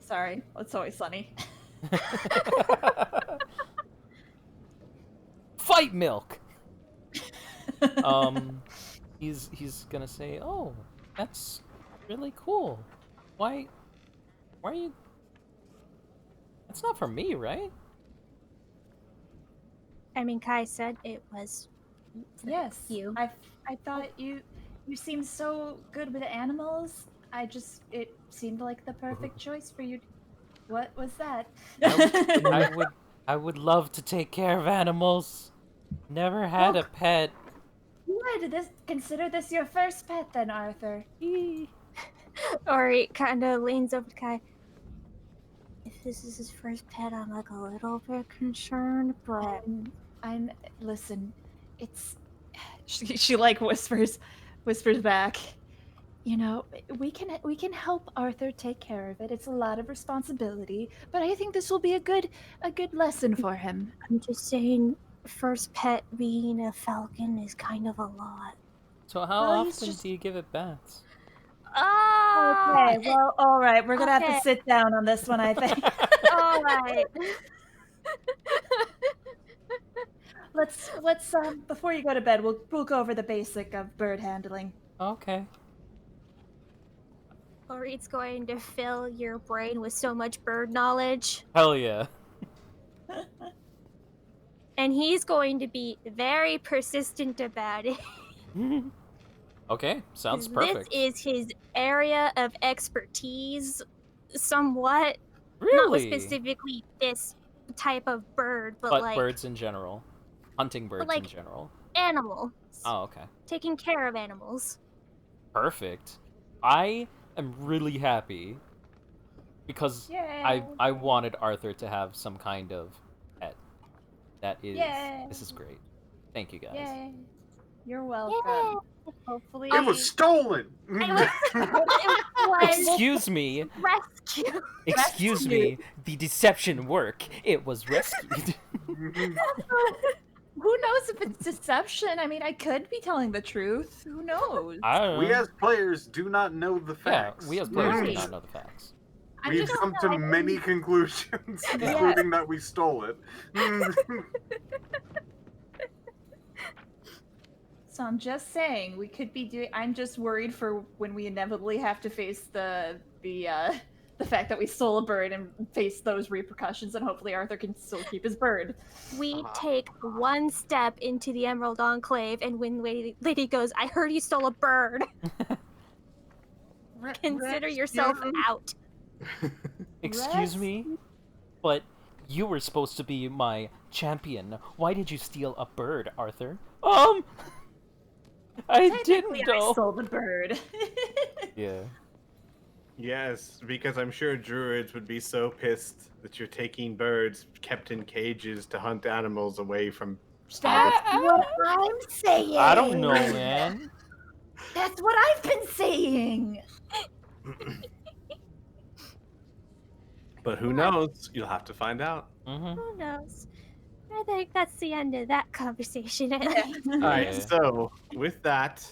Sorry, it's always sunny. Fight milk. He's gonna say, "Oh, that's really cool. Why are you? That's not for me, right?" I mean, Kai said it was Yes. you. I thought you seemed so good with animals. it seemed like the perfect choice for you. What was that? I would I would love to take care of animals. Never had a pet. Good. Consider this your first pet, then, Arthur. Ori kind of leans over to Kai. If this is his first pet, I'm like a little bit concerned, but Listen, it's she like whispers back. You know, we can help Arthur take care of it. It's a lot of responsibility, but I think this will be a good lesson for him. I'm just saying, first pet being a falcon is kind of a lot. So how Well, he's often just- do you give it baths? Okay, well, all right, we're gonna have okay. to sit down on this one, I think. All right. let's before you go to bed, we'll go over the basic of bird handling. Okay. Ori's going to fill your brain with so much bird knowledge, Hell yeah. and he's going to be very persistent about it. Okay, sounds 'Cause perfect. This is his area of expertise, somewhat. Really? Not specifically this type of bird, but, But like birds in general. Hunting birds in like- general. animals. Oh, okay. Taking care of animals. Perfect. I am really happy because I wanted Arthur to have some kind of pet. That is Yay. This is great. Thank you guys. Yay. You're welcome. Yay. Hopefully It was stolen. It was Excuse me. rescue. Excuse me. The deception work. It was rescued. Who knows if it's deception? I mean, I could be telling the truth. Who knows? I don't know. We as players do not know the facts. Yeah, we as players do Right. not know the facts. I'm We've just come to many conclusions, including that we stole it. So I'm just saying we could be doing. I'm just worried for when we inevitably have to face the fact that we stole a bird and face those repercussions, and hopefully Arthur can still keep his bird. We take one step into the Emerald Enclave, and when lady goes, I heard you stole a bird. Consider yourself out. Excuse me? But you were supposed to be my champion. Why did you steal a bird, Arthur? I didn't Technically, I know. stole the bird. Yeah. Yes, because I'm sure druids would be so pissed that you're taking birds kept in cages to hunt animals away from That's what I'm saying. I don't know, man. That's what I've been saying. But who knows? You'll have to find out. Mm-hmm. Who knows? I think that's the end of that conversation. All right, Yeah. so with that,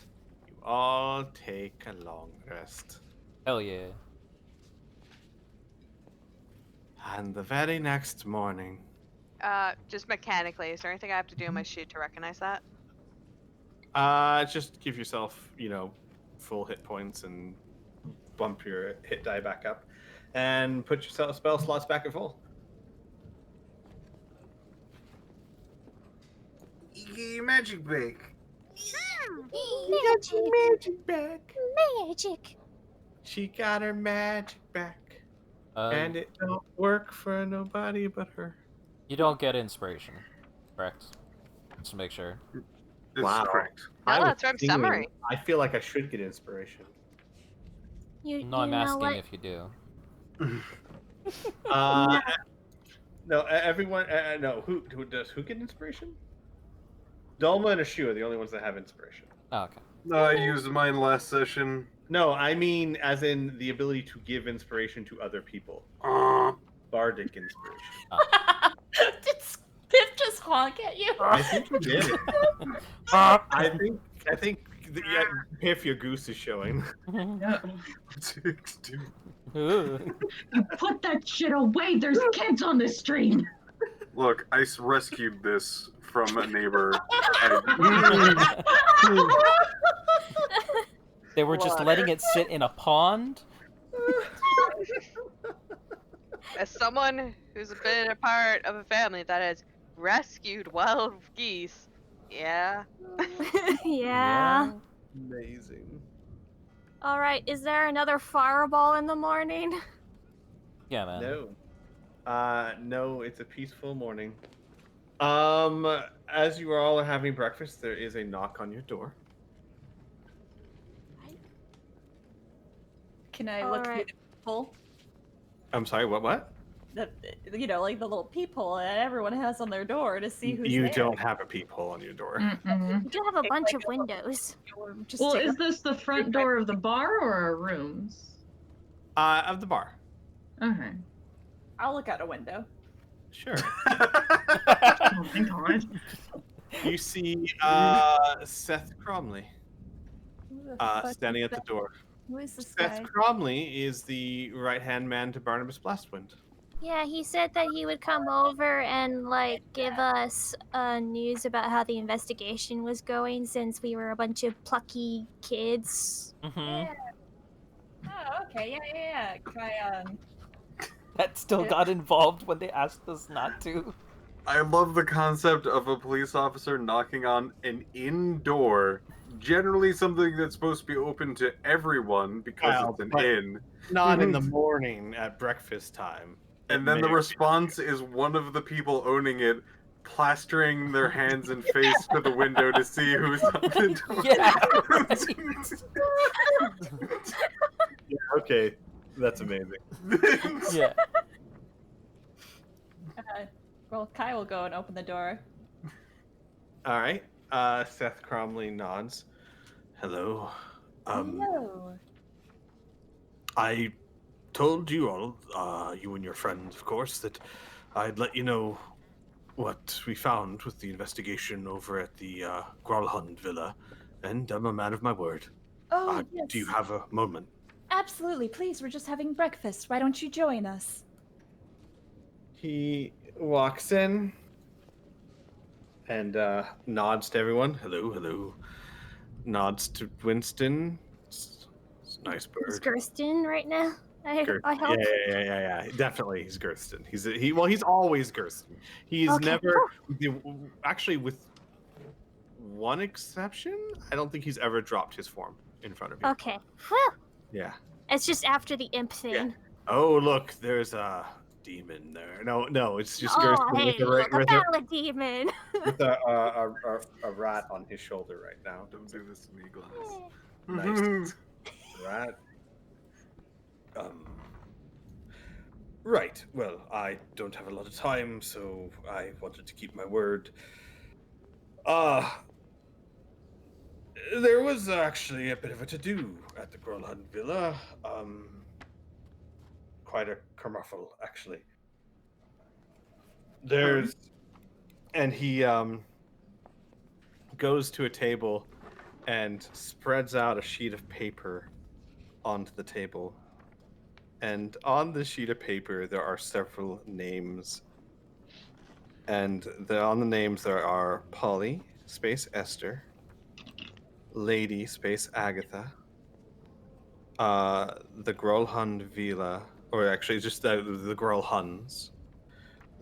you all take a long rest. Hell yeah. And the very next morning, Just mechanically, is there anything I have to do on my sheet to recognize that? just give yourself, full hit points and bump your hit die back up, and put your spell slots back at full. Magic bake. Magic. back. Magic. She got her magic back, and it don't work for nobody but her. You don't get inspiration, correct? Just to make sure. This Wow. is correct. I was that's from thinking- summary. I feel like I should get inspiration. No, I'm know asking what? if you do. No, everyone. No, who get inspiration? Dolma and Ashu are the only ones that have inspiration. Oh, okay. No, I used mine last session. No, I mean as in the ability to give inspiration to other people. Bardic inspiration. Did Spiff just honk at you? I think you did. I think if your goose is showing. Ooh. You put that shit away. There's kids on this stream. Look, I rescued this from a neighbor. They were just letting it sit in a pond? As someone who's been a part of a family that has rescued wild geese, yeah. Yeah. Amazing. All right. Is there another fireball in the morning? Yeah, man. No. No, it's a peaceful morning. As you all are having breakfast, there is a knock on your door. Can I look through Alright. the peephole? I'm sorry, what? The, like the little peephole that everyone has on their door to see who's You there. don't have a peephole on your door. Mm-mm. We do have a Take, bunch like, of windows. Or just Well, take is this the front door of the bar or our rooms? Of the bar. Okay. I'll look out a window. Sure. Oh my god. You see Seth Cromley Who the fuck standing is at the that? door. Who is this Seth guy? Cromley is the right-hand man to Barnabas Blastwind. Yeah, he said that he would come over and like give us news about how the investigation was going since we were a bunch of plucky kids. Mm-hmm. Yeah. Oh, okay. Yeah. Can I, That still got involved when they asked us not to. I love the concept of a police officer knocking on an inn-door, generally something that's supposed to be open to everyone because Well, it's an but inn. Not in the morning at breakfast time. And then the response is one of the people owning it plastering their hands and face to the window to see who's on the door. Yeah, okay. That's amazing. Yeah. well, Kai will go and open the door. All right. Seth Cromley nods. Hello. Hello. I told you all, you and your friends, of course, that I'd let you know what we found with the investigation over at the Gralhund Villa, and I'm a man of my word. Oh, yes. Do you have a moment? Absolutely. Please, we're just having breakfast. Why don't you join us? He walks in and nods to everyone. Hello, hello. Nods to Winston. It's a nice Is bird. Gersten right now? I Yeah, hope. yeah. Definitely, he's Gersten. He's always Gersten. He's Okay. never, actually, with one exception, I don't think he's ever dropped his form in front of you. Okay. Well, Yeah. it's just after the imp thing. Yeah. Oh, look, there's a demon there. No, it's just Oh, Gersten hey, look, a valid demon. with a rat on his shoulder right now. Don't do this to me, Gladys. Nice. Rat. Right. Well, I don't have a lot of time, so I wanted to keep my word. There was actually a bit of a to-do at the Grolhund Villa. Quite a kerfuffle, actually. There's, and he goes to a table and spreads out a sheet of paper onto the table. And on the sheet of paper, there are several names. And on the names, there are Polly, space Esther, Lady, space Agatha, the Grolhund Villa, or actually just the Grolhuns,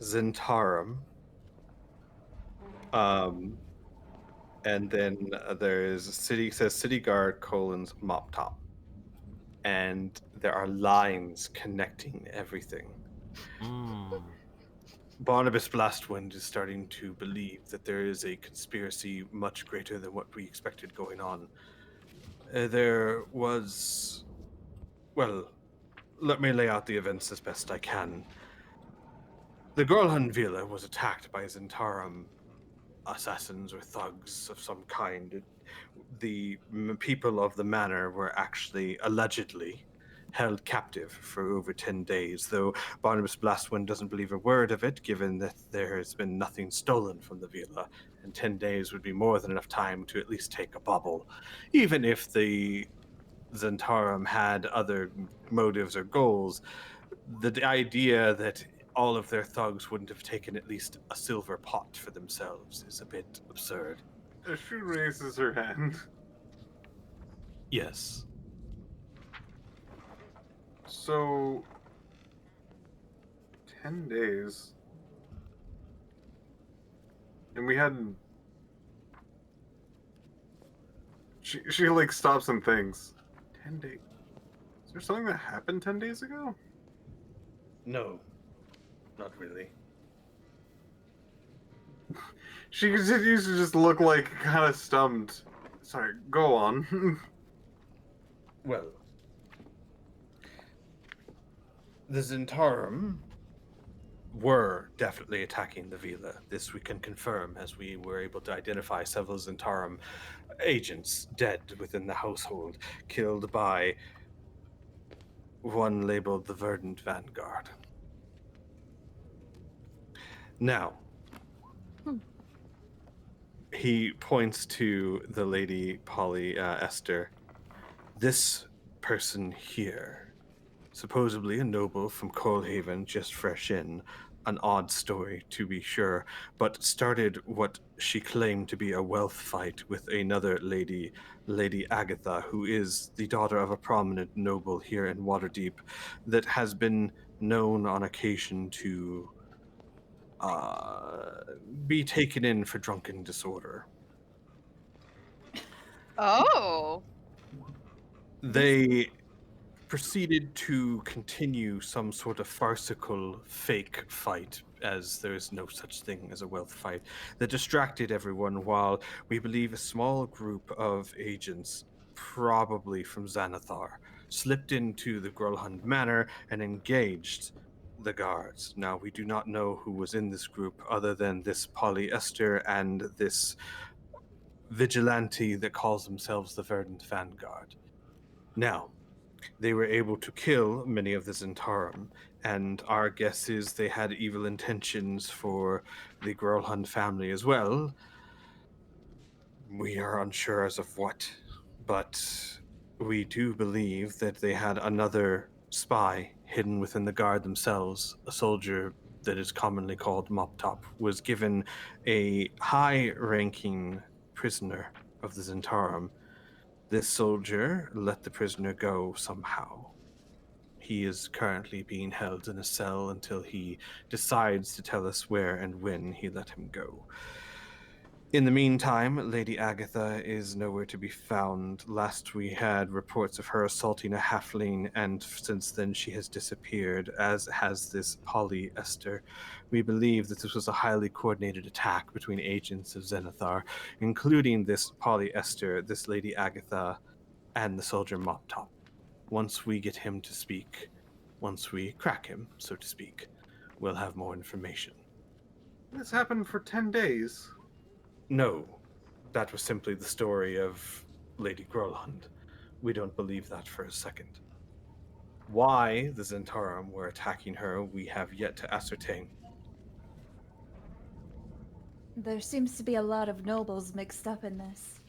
Zentarum, and then there is City Guard, Mop Top. And there are lines connecting everything. Barnabas Blastwind is starting to believe that there is a conspiracy much greater than what we expected going on. There was... Well, let me lay out the events as best I can. The Grolhund Villa was attacked by Zentarum assassins or thugs of some kind. The people of the manor were actually, allegedly, held captive for over 10 days, though Barnabas Blastwind doesn't believe a word of it, given that there has been nothing stolen from the villa, and 10 days would be more than enough time to at least take a bubble. Even if the Zentarum had other motives or goals, the idea that all of their thugs wouldn't have taken at least a silver pot for themselves is a bit absurd. She raises her hand. Yes. So, 10 days. And we had... She like stops and thinks. 10 days. Is there something that happened 10 days ago? No. Not really. She continues to just look like kind of stumped. Sorry, go on. Well, the Zentarum were definitely attacking the Vila. This we can confirm, as we were able to identify several Zentarum agents dead within the household, killed by one labeled the Verdant Vanguard. Now, he points to the Lady Polly Esther. This person here, supposedly a noble from Coalhaven, just fresh in, an odd story to be sure, but started what she claimed to be a wealth fight with another lady, Lady Agatha, who is the daughter of a prominent noble here in Waterdeep, that has been known on occasion to be taken in for drunken disorder. Oh. They proceeded to continue some sort of farcical fake fight, as there is no such thing as a wealth fight, that distracted everyone while we believe a small group of agents, probably from Xanathar, slipped into the Grolhund Manor and engaged the guards. Now, we do not know who was in this group other than this polyester and this vigilante that calls themselves the Verdant Vanguard. Now, they were able to kill many of the Zentarum, and our guess is they had evil intentions for the Grolhund family as well. We are unsure as of what, but we do believe that they had another spy hidden within the guard themselves. A soldier that is commonly called Mop Top was given a high-ranking prisoner of the Zentarum. This soldier let the prisoner go somehow. He is currently being held in a cell until he decides to tell us where and when he let him go. In the meantime, Lady Agatha is nowhere to be found. Last we had reports of her assaulting a halfling, and since then she has disappeared, as has this Polly Esther. We believe that this was a highly coordinated attack between agents of Xanathar, including this Polly Esther, this Lady Agatha, and the soldier Mop Top. Once we get him to speak, once we crack him, so to speak, we'll have more information. This happened for 10 days. No, that was simply the story of Lady Grolhund. We don't believe that for a second. Why the Zentarum were attacking her, we have yet to ascertain. There seems to be a lot of nobles mixed up in this.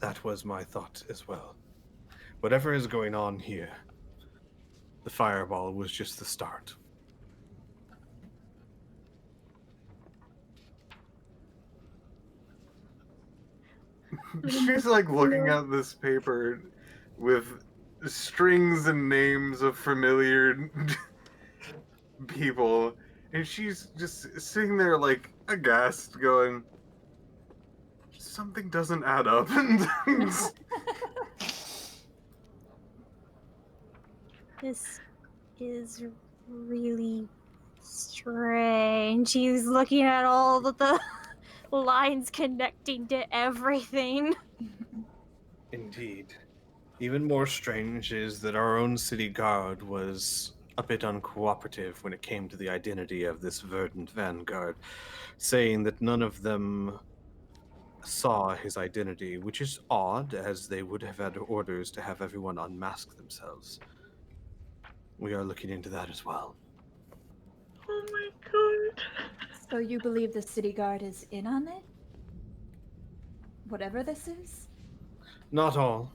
That was my thought as well. Whatever is going on here, the fireball was just the start. She's like looking at this paper with strings and names of familiar people, and she's just sitting there like aghast, going, something doesn't add up. This is really strange. He's looking at all of the lines connecting to everything. Indeed. Even more strange is that our own city guard was a bit uncooperative when it came to the identity of this Verdant Vanguard, saying that none of them saw his identity, which is odd, as they would have had orders to have everyone unmask themselves. We are looking into that as well. Oh my god. So you believe the city guard is in on it? Whatever this is? Not all.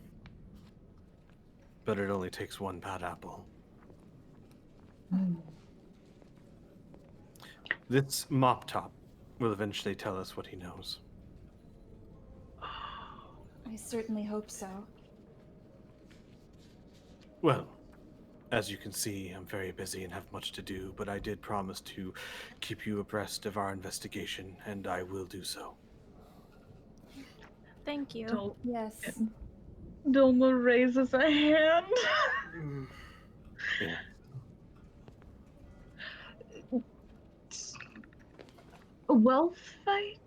But it only takes one bad apple. This Mop Top will eventually tell us what he knows. I certainly hope so. Well, as you can see, I'm very busy and have much to do, but I did promise to keep you abreast of our investigation, and I will do so. Thank you. Yes. Dilma raises a hand. Yeah. wealth fight?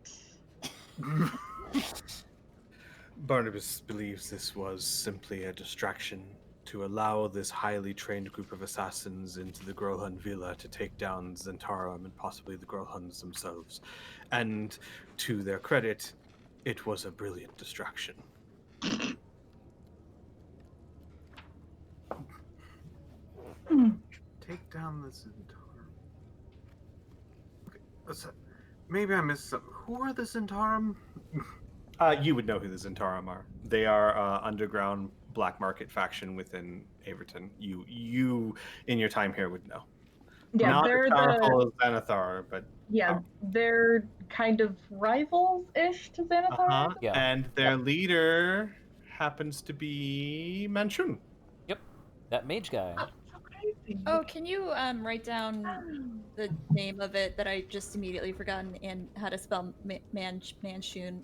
Barnabas believes this was simply a distraction to allow this highly trained group of assassins into the Grolhund Villa to take down Zentarum and possibly the Grolhunds themselves. And to their credit, it was a brilliant distraction. Take down the Zentarum. Okay, maybe I missed something. Who are the Zentarum? You would know who the Zentarum are. They are underground black market faction within Averton. You in your time here would know. Yeah, Not they're as powerful as Xanathar, but they're kind of rivals-ish to Xanathar. Yeah. And their leader happens to be Manchun. Yep. That mage guy. So crazy. Oh, can you write down the name of it that I just immediately forgotten and how to spell Manchun?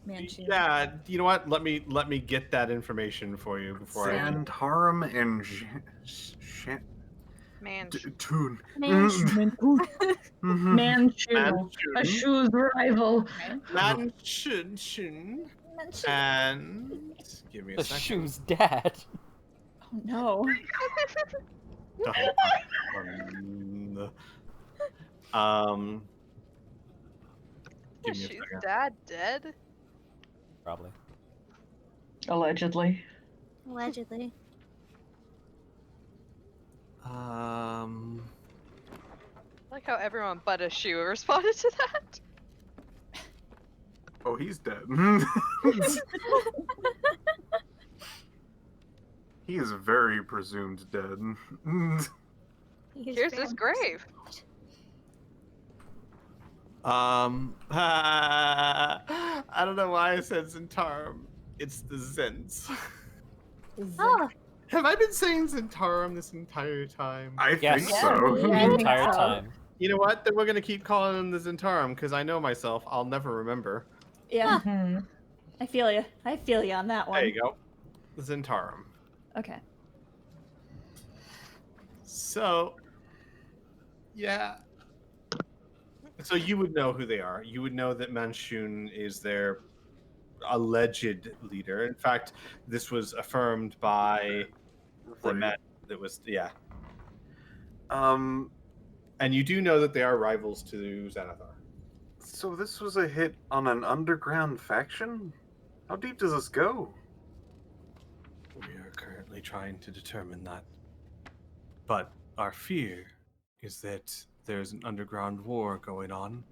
Yeah, you know what? Let me get that information for you before Zentarum and Man. Tune. Manchu, a shoe's rival. Manchun. And give me a The second. shoe's dad. Oh no. Give me a She's second. dad dead? Probably. Allegedly. Allegedly. I like how everyone but a shoe responded to that. Oh, he's dead. He is very presumed dead. Here's his grave. I don't know why I said Zentarum. It's the Zents. Oh, Have I been saying Zentarum this entire time? I Yes. think so. The Yeah, I think entire so. time. You know what? Then we're gonna keep calling them the Zentarum because I know myself. I'll never remember. Yeah, Mhm. I feel you. I feel you on that one. There you go. Zentarum. Okay. So, yeah. So you would know who they are. You would know that Manchun is their alleged leader. In fact, this was affirmed by the Right. man that was, yeah. Um, And you do know that they are rivals to Xanathar. so this was a hit on an underground faction? How deep does this go? We are currently trying to determine that. But our fear is that there's an underground war going on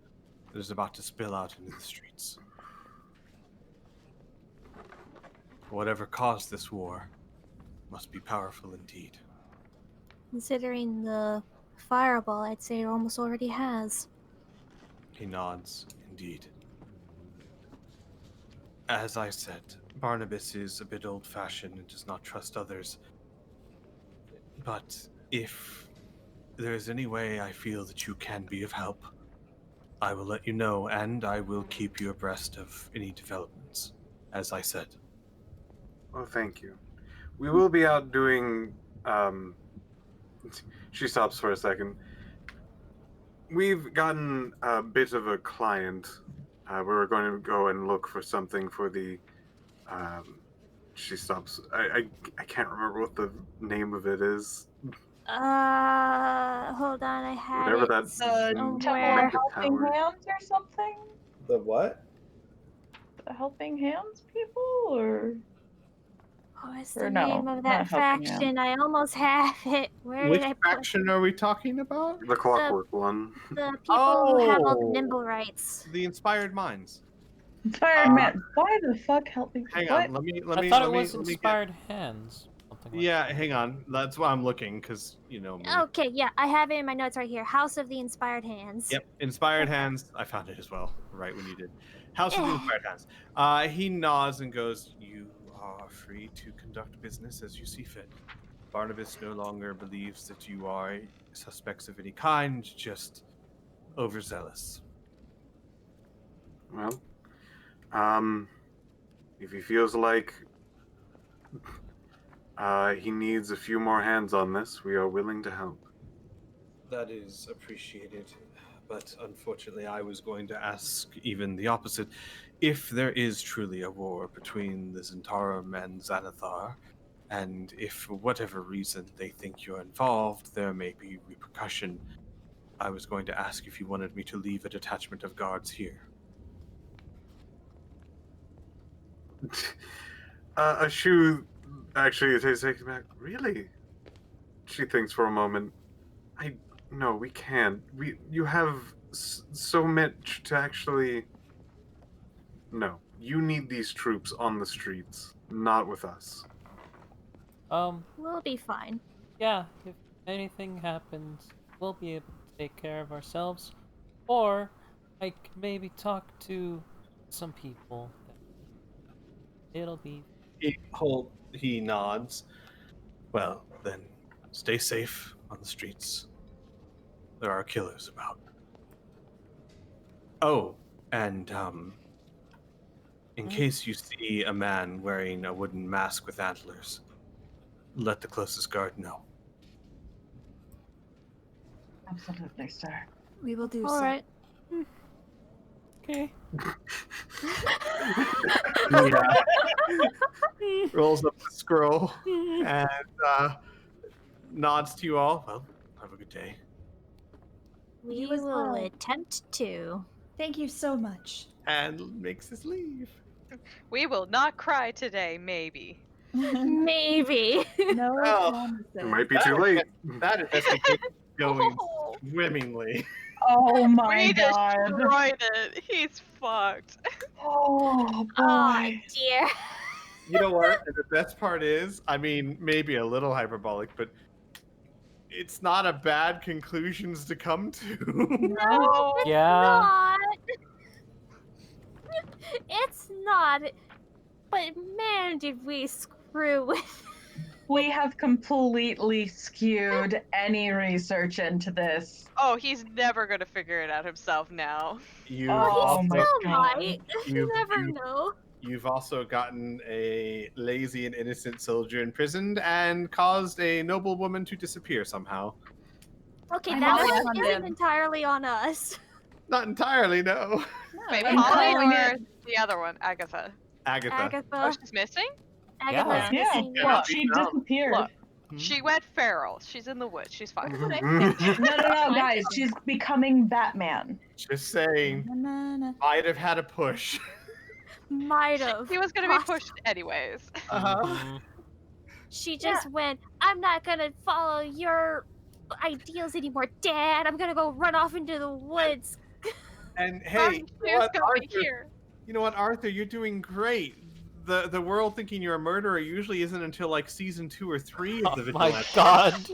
that is about to spill out into the streets. Whatever caused this war must be powerful indeed. considering the fireball, I'd say it almost already has. He nods, indeed. As I said, Barnabas is a bit old-fashioned and does not trust others. But if there is any way I feel that you can be of help, I will let you know, and I will keep you abreast of any developments, as I said. Oh, thank you. We will be out doing. She stops for a second. We've gotten a bit of a client. We were going to go and look for something for the. She stops. I can't remember what the name of it is. Hold on, I had Whatever it that Temple of somewhere. Helping tower. Hands or something? The what? The Helping Hands people, or What's Or the no, name of not that helping him. faction? I almost have it. Where Which did I put faction are we talking about? The clockwork one. the people who have all the Oh. nimble rights? The Inspired Minds. Inspired Man? Why the fuck help me? Hang what? on, let me I thought it let me- was let me get- Inspired Hands. Something like Yeah, hang on. That's why I'm looking, because you know me. Okay, yeah, I have it in my notes right here. House of the Inspired Hands. Yep, Inspired Hands. I found it as well, right when you did. House of the Inspired Hands. He nods and goes, "You are free to conduct business as you see fit. Barnabas no longer believes that you are suspects of any kind, just overzealous." Well, if he feels like he needs a few more hands on this, we are willing to help. That is appreciated. but unfortunately I was going to ask even the opposite. If there is truly a war between the Zentarum and Xanathar, and if for whatever reason they think you're involved, there may be repercussion. I was going to ask if you wanted me to leave a detachment of guards here. Ashu actually takes it back. Really? She thinks for a moment. No, we can't. You have so much to actually. No, you need these troops on the streets, not with us. We'll be fine. Yeah, if anything happens, we'll be able to take care of ourselves. Or I can maybe talk to some people. It'll be. He nods. Well, then, stay safe on the streets. There are killers about. Oh, and in case you see a man wearing a wooden mask with antlers, let the closest guard know. Absolutely, sir. We will do All so. right. Okay. Yeah. Rolls up the scroll and nods to you all. Well, have a good day. We You as will well. attempt to. Thank you so much. And makes us leave. We will not cry today, maybe. Maybe. No Well, promises. It might be too late. That investigation is going Oh, swimmingly. Oh my we god. destroyed it. He's fucked. Oh boy. Oh dear. You know what? And the best part is, I mean, maybe a little hyperbolic, but it's not a bad conclusions to come to. No. It's Yeah. not. It's not. But man, did we screw with. We have completely skewed any research into this. Oh, he's never gonna figure it out himself now. You've Oh my also, Still god. might. You You've- never you- know. you've also gotten a lazy and innocent soldier imprisoned and caused a noble woman to disappear somehow. Okay, I'm that not one on isn't him. entirely on us. Not entirely, no. Wait, I'm Polly calling or it- the other one, Agatha? Agatha. Oh, Agatha. she's missing? Agatha's Yeah, missing. Yeah. Yeah. well, she disappeared. Look, Hmm? she went feral. She's in the woods. She's fine. No, guys, she's becoming Batman. Just saying, Na-na-na. might have had a push. Might have. He was gonna be pushed anyways. Mhm. She just went, I'm not gonna follow your ideals anymore, Dad. I'm gonna go run off into the woods. And Sorry, hey, she you know was what, gonna be Arthur, here. you know what, Arthur, you're doing great. The world thinking you're a murderer usually isn't until like season 2 or 3 of the Oh my Vigilante. god.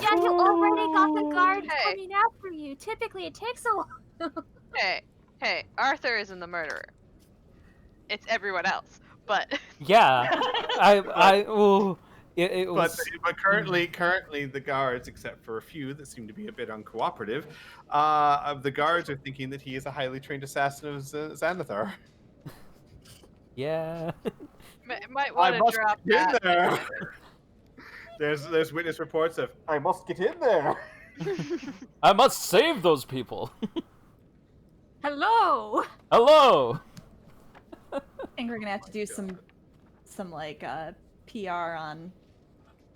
Yeah, you already got the guards Hey. coming after you. Typically, it takes a while. Hey, Arthur isn't the murderer. It's everyone else. But Yeah. Ooh. It But, was. but currently the guards, except for a few that seem to be a bit uncooperative, of the guards are thinking that he is a highly trained assassin of Xanathar. Yeah. might I want to must drop get in that. there. There's witness reports of I must get in there. I must save those people. Hello. Hello. I think we're gonna have to do some like PR on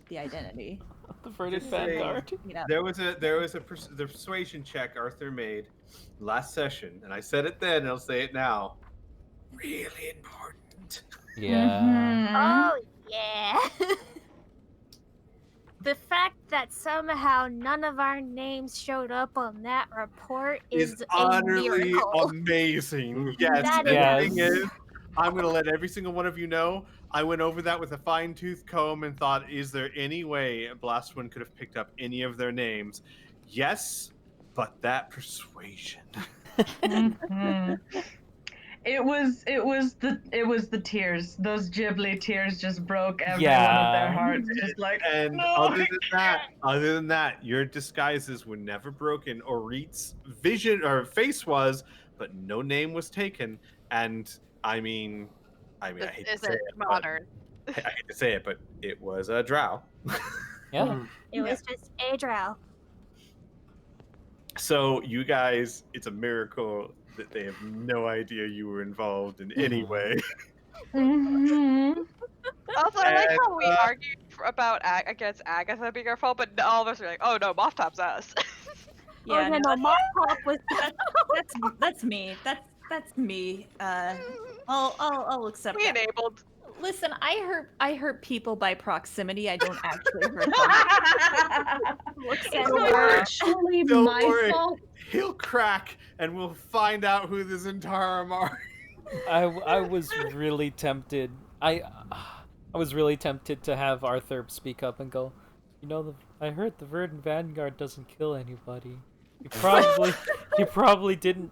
the identity. The verdant Just saying. vanguard. You know. There was the persuasion check Arthur made last session, and I said it then, and I'll say it now. Really important. Yeah. Oh, yeah. The fact that somehow none of our names showed up on that report is a utterly miracle. amazing. Yes, That and is- the thing is, I'm going to let every single one of you know, I went over that with a fine-tooth comb and thought, is there any way Blastwind could have picked up any of their names? Yes, but that persuasion. Mhm. It was the tears. Those Ghibli tears just broke every one of their Yeah. hearts. Just like And no, other than that, your disguises were never broken. Orit's vision or face was, but no name was taken. And I mean, I This hate to say isn't it, but- modern. I hate to say it, but it was a drow. Yeah. It was just a drow. So you guys, it's a miracle that they have no idea you were involved in any way. Mhm. Also, I like And, how we argued about against Agatha being our fault, but all of us are like, "Oh no, Moth Top's us." Oh yeah, no, Mop Top was That's me. That's me. I'll accept we that. enabled. Listen, I hurt people by proximity. I don't actually hurt them. looks It's and not work. actually Don't my worry. fault. He'll crack, and we'll find out who the Zentarum are. I was really tempted. I was really tempted to have Arthur speak up and go, you know, I heard the Verdant Vanguard doesn't kill anybody. He probably didn't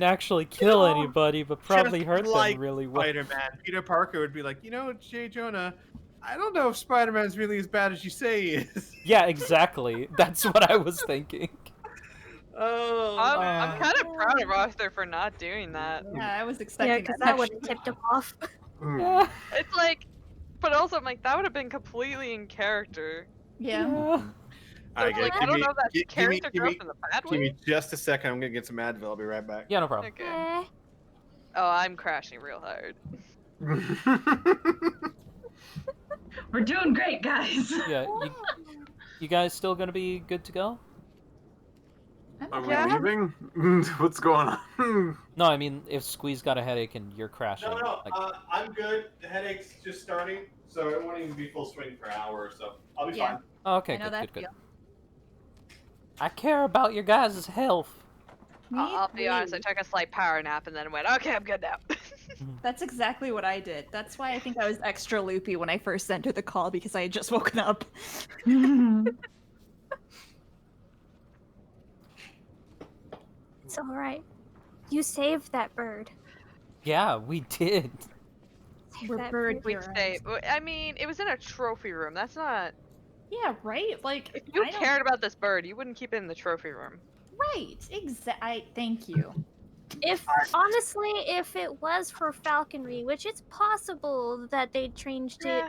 actually kill anybody, but probably Just hurt like them really well. Spider-Man. Peter Parker would be like, you know, J. Jonah, I don't know if Spider-Man's really as bad as you say he is. Yeah, exactly. That's what I was thinking. Oh, I'm kind of proud of Arthur for not doing that. Yeah, I was Yeah, expecting because that. that would have tipped him off. Hmm. It's like, but also I'm like that would have been completely in character. Yeah. All right, So it's guys, like, I don't know if that's character growth in the bad give way. me just a second. I'm gonna get some Advil. I'll be right back. Yeah, no problem. Okay. Eh. Oh, I'm crashing real hard. We're doing great, guys. Yeah, you guys still gonna be good to go? Are we Yeah. leaving? What's going on? No, I mean, if Squeeze got a headache and you're crashing. Like, I'm good. The headache's just starting, so it won't even be full swing for an hour or so. I'll be Yeah. fine. oh, okay, I know good, that good. feel. I care about your guys' health. I'll be honest, I took a slight power nap and then went, okay, I'm good now. That's exactly what I did. That's why I think I was extra loopy when I first entered the call because I had just woken up. It's all right. You saved that bird. Yeah, we did. Saved We're that bird We heroes. stay. I mean, it was in a trophy room. That's not. Yeah, right? Like, If you I don't- cared about this bird, you wouldn't keep it in the trophy room. Right, exactly. Thank you. If honestly, if it was for falconry, which it's possible that they changed it,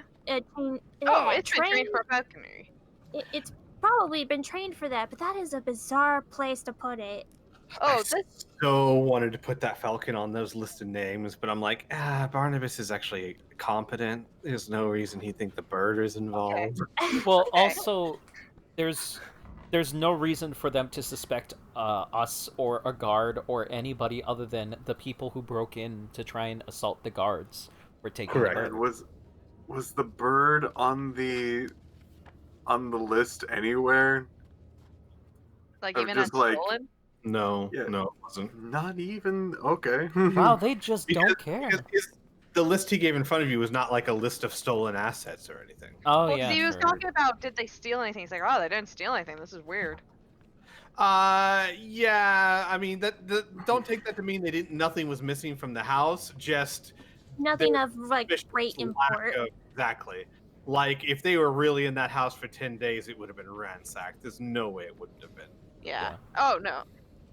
Oh, yeah, it's been trained for falconry. It's probably been trained for that, but that is a bizarre place to put it. Oh, I this. so wanted to put that falcon on those listed names, but I'm like, Barnabas is actually competent. There's no reason he'd think the bird is involved. Well, Okay. also, there's no reason for them to suspect us or a guard or anybody other than the people who broke in to try and assault the guards were taking Correct. the And bird. was the bird on the list anywhere? Like Or even just, on like- stolen? No, Yeah. no, it wasn't. Not even okay. Wow, they just don't care. Because the list he gave in front of you was not like a list of stolen assets or anything. Oh Well, yeah, he was sure. talking about did they steal anything? He's like, oh, they didn't steal anything. This is weird. Yeah. I mean, don't take that to mean nothing was missing from the house. Just Nothing of like suspicious great lack import. of- exactly. Like if they were really in that house for 10 days, it would have been ransacked. There's no way it wouldn't have been. Yeah. Yeah. Oh no.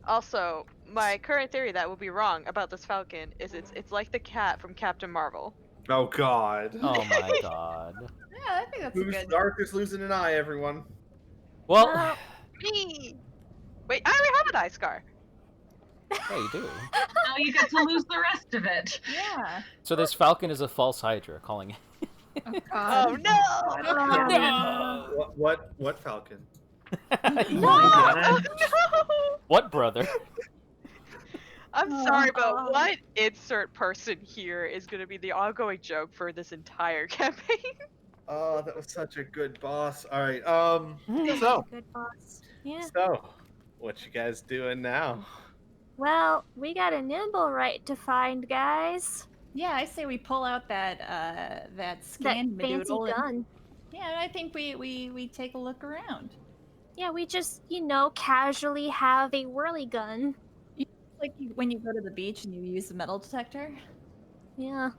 Also, my current theory that will be wrong about this falcon is it's like the cat from Captain Marvel. Oh God. Oh my god. Yeah, I think that's a good. Arthur's losing an eye, everyone. Well, No. Me. Wait, I already have an eye scar. yeah, you do. Now you get to lose the rest of it. Yeah. So this falcon is a false Hydra, calling it. Oh, Oh God. no! No! What falcon? No! What brother? I'm sorry, but what insert person here is going to be the ongoing joke for this entire campaign? Oh, that was such a good boss. All right. So good boss. Yeah. So, what you guys doing now? Well, we got a nimble right to find, guys. Yeah, I say we pull out that That scan fancy madoodle and- gun. Yeah, I think we take a look around. Yeah, we just, casually have a whirly gun. Like when you go to the beach and you use the metal detector. Yeah.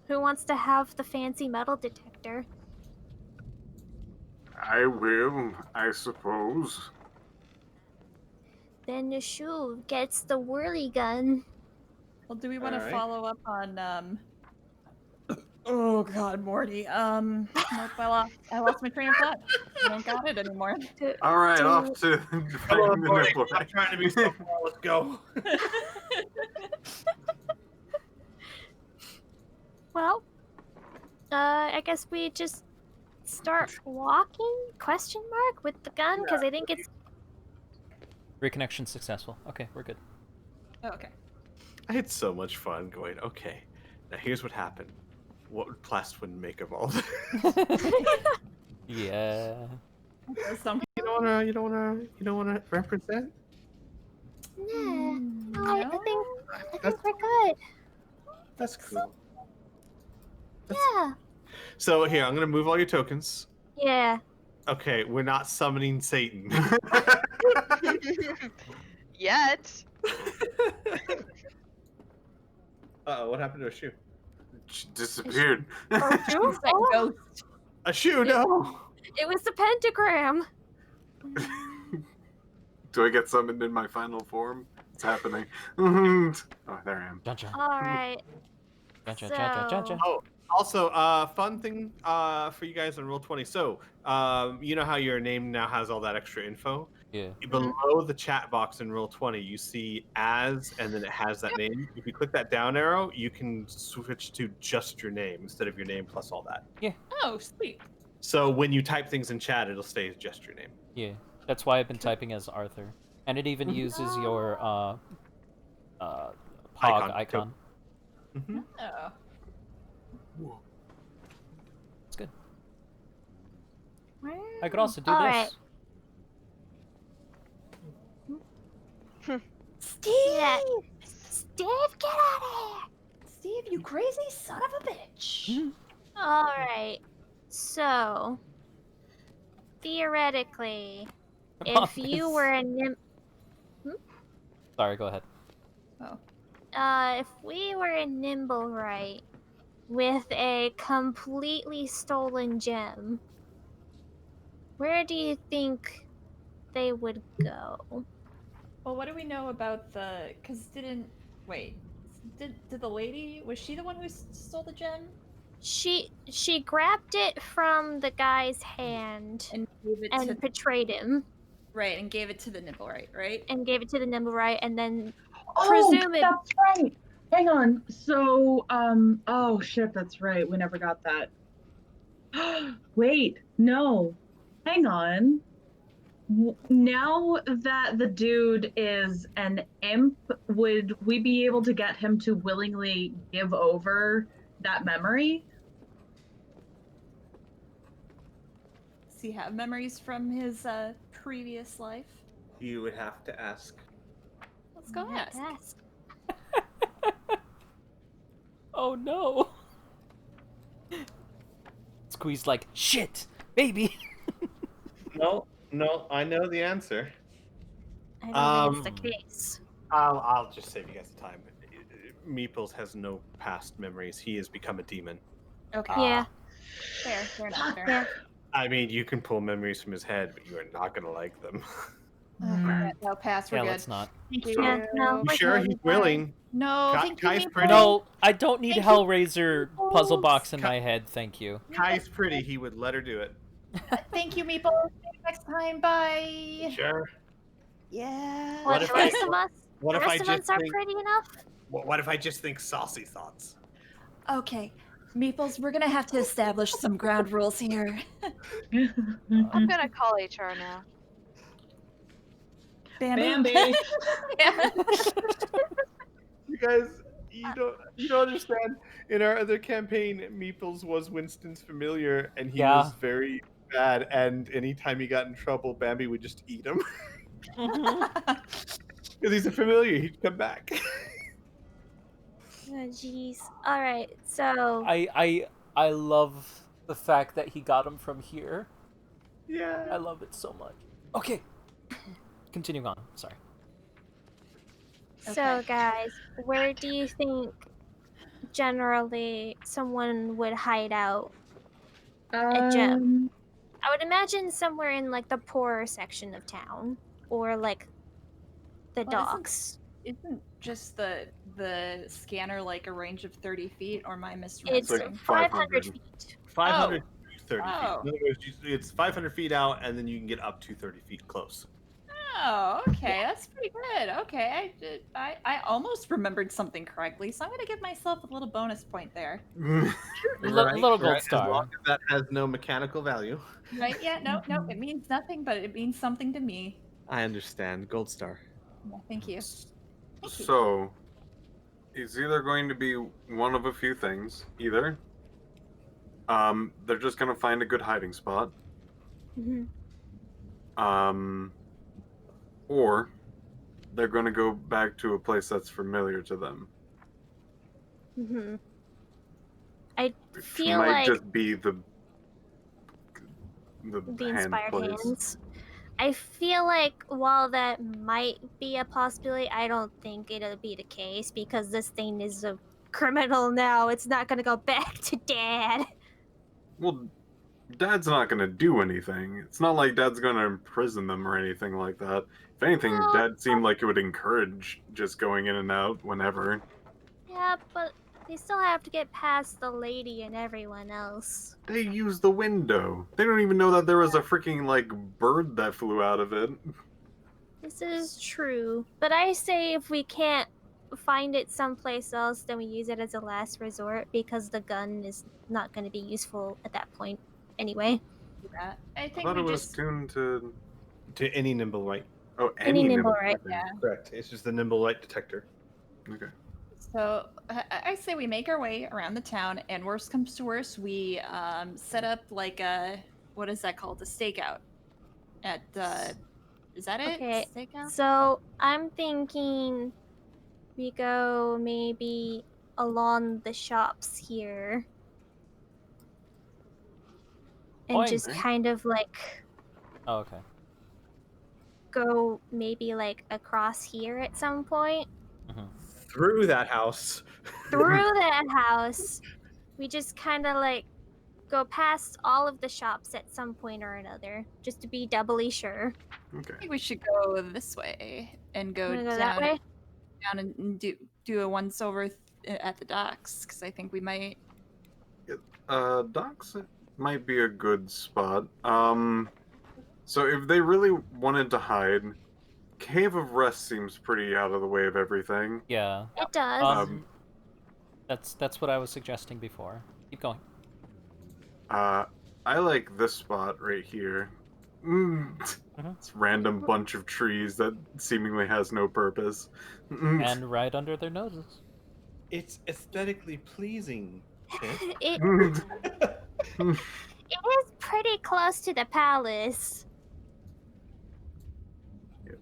Who wants to have the fancy metal detector? I will, I suppose. Then Nashuv gets the whirly gun. Well, do we want to Alright. follow up on Oh God, Morty. Nope, I lost my train of thought. I don't got it anymore. All right, Do- off to Come finding on, the boy. nipple. I'm trying to be so far. Let's go. Well, I guess we just start walking? Question mark with the gun because I think it's Reconnection successful. Okay, we're good. Okay. I had so much fun going, okay, now here's what happened. What would Plastwin make of all this? Yeah. You don't wanna represent? nah. No? I think That's, we're good. that's cool. Yeah. So here, I'm gonna move all your tokens. Yeah. Okay, we're not summoning Satan. Yet. Uh-oh, what happened to a shoe? She disappeared. Who's that ghost? A shoe, no! It was the pentagram. Do I get summoned in my final form? It's happening. Oh, there I am. Gotcha. All right. Gotcha. Oh, also, fun thing for you guys on Roll20. So, you know how your name now has all that extra info? Yeah. Below the chat box in Roll20, you see as, and then it has that name. If you click that down arrow, you can switch to just your name instead of your name plus all that. Oh, sweet. So when you type things in chat, it'll stay as just your name. Yeah. That's why I've been typing as Arthur. And it even uses your Pog icon. Mm-hmm. Oh. It's good. I could also do All this. right. Steve! Yeah. Steve, get out of here! Steve, you crazy son of a bitch. All right. So, theoretically, if you were a Sorry, go ahead. if we were a Nimblewright with a completely stolen gem, where do you think they would go? Well, what do we know about the... Wait. Did the lady... Was she the one who stole the gem? She grabbed it from the guy's hand And gave it and to... betrayed him Right, and gave it to the Nimblewright, right? and gave it to the Nimblewright and then Oh, Presume it- that's right. Hang on. So, oh shit, that's right. We never got that. Wait, no. Hang on. Now that the dude is an imp, would we be able to get him to willingly give over that memory? Does he have memories from his previous life? You would have to ask. Let's go ask. Oh no. Squeeze like shit, baby. No, I know the answer. I don't think it's the case. I'll just save you guys the time. Meeples has no past memories. He has become a demon. Okay. Yeah. Fair enough. Fair. Yeah. I mean, you can pull memories from his head, but you are not gonna like them. No, pass. We're Yeah, good. let's not. Thank you. Yeah, no, You we're sure good. he's willing? No, Kai- thank Kai's you. pretty- No, I don't need Thank you. Hellraiser puzzle box in Ka- my head, thank you. Kai's pretty. He would let her do it. Thank you, Meeple. See you next time. Bye. Sure. Yeah. What, if the I- rest of us? What The if I rest of us just are think? pretty enough? What if I just think saucy thoughts? Okay. Meeples, we're gonna have to establish some ground rules here. I'm gonna call HR now. Bambi. Bambi. Yeah. You guys, you don't understand. In our other campaign, Meeples was Winston's familiar, and he Yeah. was very bad. And anytime he got in trouble, Bambi would just eat him because he's a familiar. He'd come back. Oh, jeez. All right. So I love the fact that he got him from here. I Yeah. love it so much. Okay. Continuing on. Sorry. So, guys, where do you think generally someone would hide out? A gem. I would imagine somewhere in like the poorer section of town, or like the Well, docks. Isn't just the scanner like a range of 30 feet, or am I It's misremembering? like 500 500. feet. 500 to 30 feet. Oh. In other words, it's 500 feet out, and then you can get up to 30 feet close. Oh, okay, that's pretty good. Okay, I almost remembered something correctly, so I'm gonna give myself a little bonus point there. Little gold As star. long as that has no mechanical value. Right? Yeah, no, it means nothing, but it means something to me. I understand. Gold star. Yeah, thank you. Thank you. So, it's either going to be one of a few things. Either they're just going to find a good hiding spot. Mhm. Or they're going to go back to a place that's familiar to them. Mhm. I Which feel might like just be the the hand inspired place. hands. I feel like while that might be a possibility, I don't think it'll be the case because this thing is a criminal now. It's not gonna go back to Dad. Well, Dad's not going to do anything. It's not like Dad's going to imprison them or anything like that. If anything, Well, Dad seemed like it would encourage just going in and out whenever. yeah, but they still have to get past the lady and everyone else. They use the window. They don't even know that there was a freaking, like, bird that flew out of it. This is true, but I say if we can't find it someplace else, then we use it as a last resort because the gun is not going to be useful at that point anyway. Yeah, I I think thought we it was just tuned to... To any nimble right. Oh, Any nimble right, okay. yeah. Correct. It's just the nimble right detector. Okay. So I say we make our way around the town, and worst comes to worst, we set up like a, what is that called? A stakeout. At is that it? Okay, Stakeout. so I'm thinking we go maybe along the shops here and Point. just kind of like Oh, okay. go maybe like across here at some point Through that house. through that house. We just kind of like go past all of the shops at some point or another, just to be doubly sure. Okay. I think we should go this way and go Wanna go down, that way? down and do a once over at the docks, because I think we might. Docks might be a good spot. So if they really wanted to hide, Cave of Rest seems pretty out of the way of everything. Yeah. It does. That's what I was suggesting before. Keep going. I like this spot right here. It's random bunch of trees that seemingly has no purpose. And right under their noses. It's aesthetically pleasing. It is pretty close to the palace. Yeah.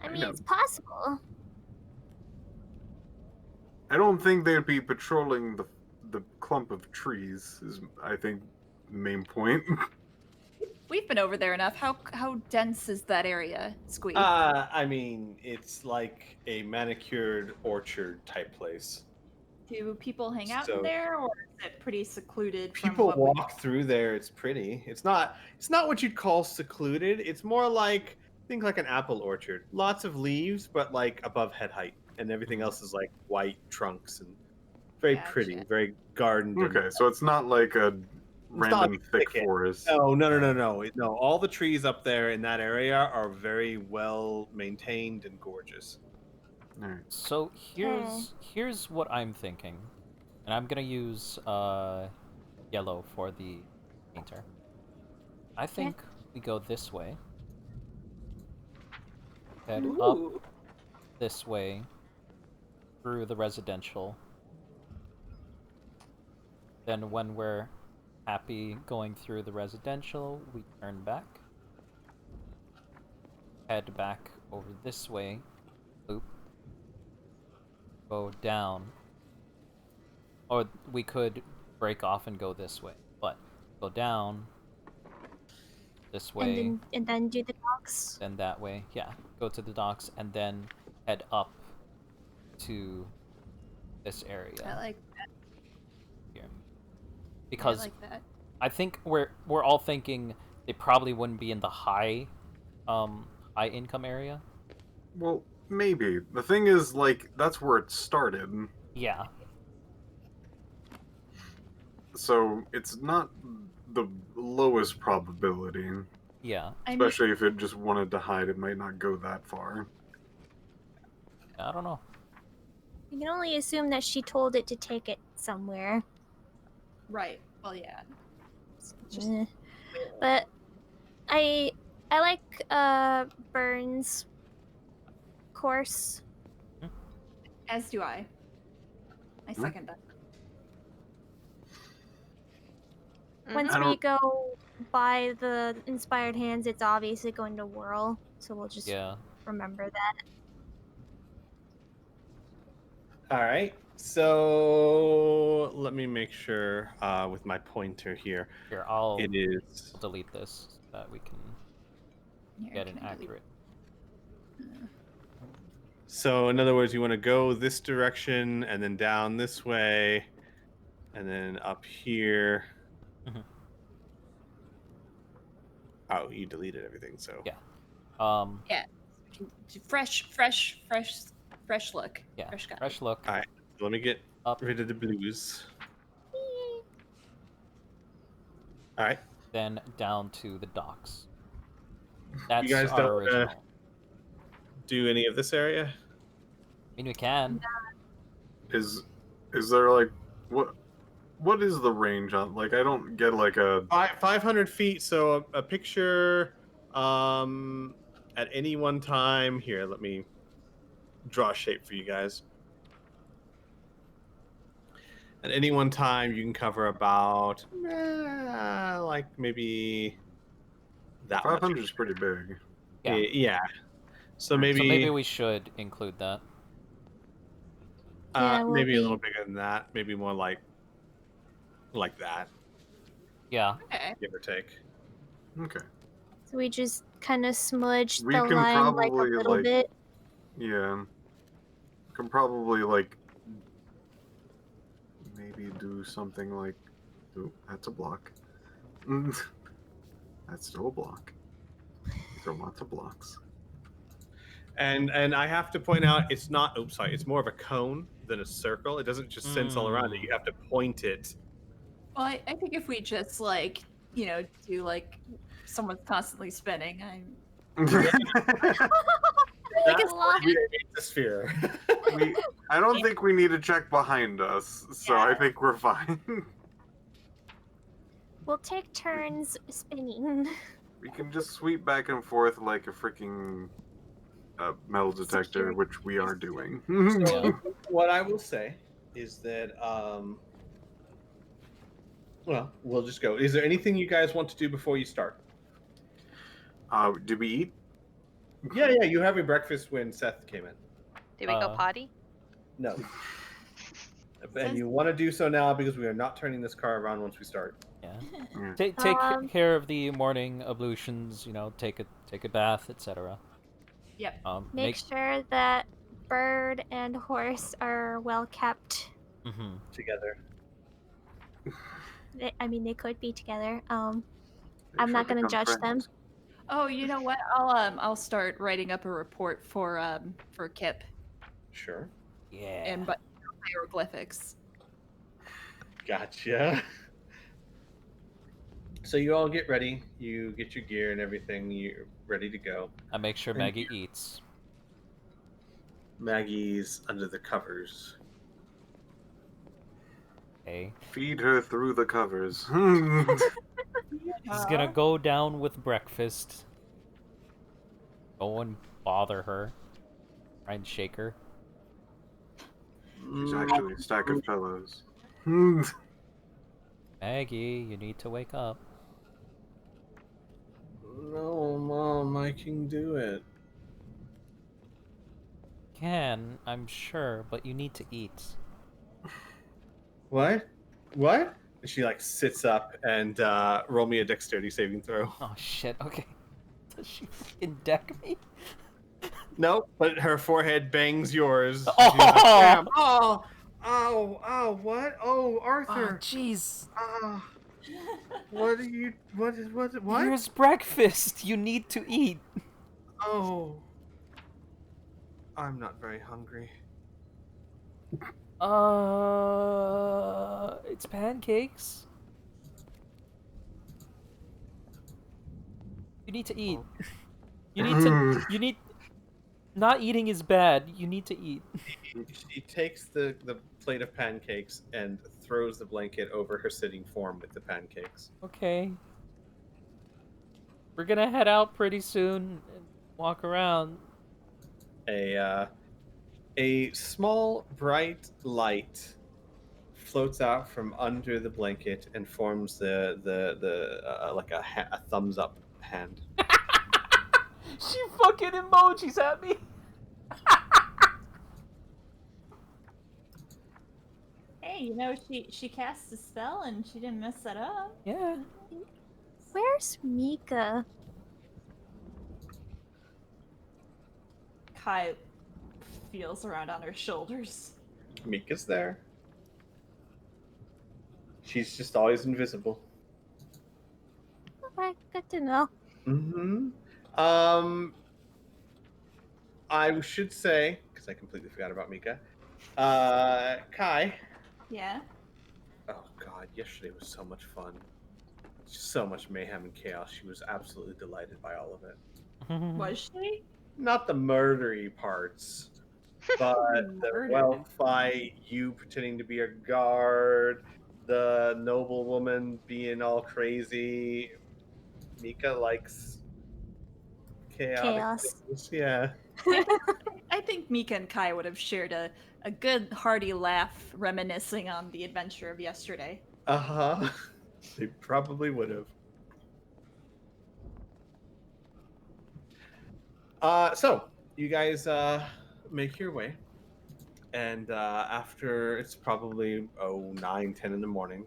I I mean, know. it's possible. I don't think they'd be patrolling the clump of trees. Is I think the main point. We've been over there enough. How dense is that area, Squee? I mean, it's like a manicured orchard type place. Do people hang out So- in there, or is it pretty secluded? from People what we- walk through there. It's pretty. It's not what you'd call secluded. It's more like, think like an apple orchard. Lots of leaves, but like above head height, and everything else is like white trunks and very pretty, Gotcha. very gardened. and- Okay, so it's not like a random thick thicket. forest. No. All the trees up there in that area are very well maintained and gorgeous. Alright. So here's what I'm thinking, and I'm gonna use yellow for the painter. I think we go this way. Head up Ooh. this way through the residential. Then when we're happy going through the residential, we turn back. Head back over this way. Loop. Go down. Or we could break off and go this way. But go down this way, And then do the docks. then that way. Yeah. Go to the docks and then head up to this area. I like Here. Because I like that. I think we're all thinking they probably wouldn't be in the high income area. Well, Maybe. The thing is, like, that's where it started. Yeah. So it's not the lowest probability. Yeah. Especially if it just wanted to hide, it might not go that far. I don't know. You can only assume that she told it to take it somewhere. Right. Well, yeah. Just... But I like Burns' course. As do I. I second that. Once we go by the inspired hands, it's obviously going to whirl, so we'll just remember that. All right. So let me make sure with my pointer here. Here, I'll I'll delete this so that we can get an accurate. So in other words, you want to go this direction and then down this way and then up here. Oh, you deleted everything, so. Yeah. Yeah. Fresh look. Yeah. Fresh guy. Fresh look. All right. Let me get up rid of the blues. All right. Then down to the docks. That's you guys our don't original. Do any of this area? I mean, we can. Is there like what is the range on? Like, I don't get like a 500 feet. So a picture at any one time. Here, let me draw a shape for you guys. At any one time, you can cover about like maybe that 500 is pretty big. Yeah. So maybe we should include that. maybe a little bigger than that. Maybe more like that. Yeah. Okay. Give or take. Okay. So we just kind of smudge We the can line like a probably, little bit. Yeah. Can probably like maybe do something like, oh, that's a block. That's still a block. There are lots of blocks. And I have to point out, it's not. Oops, sorry. It's more of a cone than a circle. It doesn't just sense all around it. You have to point it. Well, I think if we just do like someone's constantly spinning, That's why we made the sphere. I don't think we need to check behind us, so I think we're fine. We'll take turns spinning. We can just sweep back and forth like a freaking metal detector, which we are doing. So what I will say is that, well, we'll just go. Is there anything you guys want to do before you start? Did we eat? Yeah, you have your breakfast when Seth came in. Did we go potty? No. And you want to do so now because we are not turning this car around once we start. Yeah. Take care of the morning ablutions. Take a bath, etc. Yep. Make sure that bird and horse are well kept together. They could be together. I'm not gonna judge them. Oh, you know what? I'll start writing up a report for Kip. Sure. Yeah. And but hieroglyphics. Gotcha. So you all get ready. You get your gear and everything. You're ready to go. I make sure Maggie eats. Maggie's under the covers. Hey. Feed her through the covers. He's gonna go down with breakfast. Go and bother her. Try and shake her. She's actually a stack of pillows. Maggie, you need to wake up. No, Mom, I can do it. Can, I'm sure, but you need to eat. What? What? She sits up and roll me a dexterity saving throw. Oh shit, okay. Does she fucking deck me? Nope, but her forehead bangs yours. Oh! Damn. Oh, what? Oh, Arthur. Oh, jeez. What are you, what? Here's breakfast. You need to eat. Oh. I'm not very hungry. It's pancakes. You need to eat. You need. Not eating is bad. You need to eat. She takes the plate of pancakes and throws the blanket over her sitting form with the pancakes. Okay. We're gonna head out pretty soon and walk around. A small bright light floats out from under the blanket and forms the like a thumbs up hand. She fucking emojis at me. Hey, she cast a spell and she didn't mess that up. Yeah. Where's Mika? Kai feels around on her shoulders. Mika's there. She's just always invisible. Okay, good to know. Mm-hmm. I should say, because I completely forgot about Mika. Kai. Yeah. Oh God, yesterday was so much fun. So much mayhem and chaos. She was absolutely delighted by all of it. Was she? Not the murdery parts, but the Murdered. wealth fight, you pretending to be a guard, the noble woman being all crazy. Mika likes chaos. Things. Yeah. I think Mika and Kai would have shared a good hearty laugh reminiscing on the adventure of yesterday. Uh-huh. They probably would have. So you guys make your way, and after it's probably 9-10 in the morning,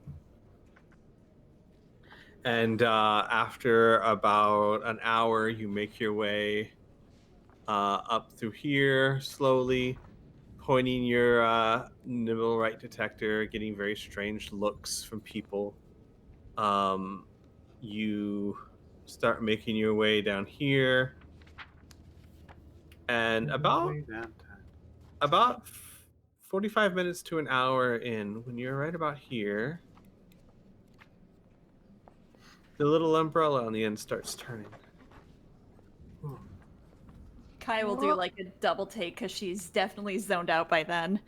and after about an hour, you make your way up through here slowly, pointing your nimble right detector, getting very strange looks from people. You start making your way down here. And about 45 minutes to an hour in, when you're right about here, the little umbrella on the end starts turning. Kai will do like a double take because she's definitely zoned out by then.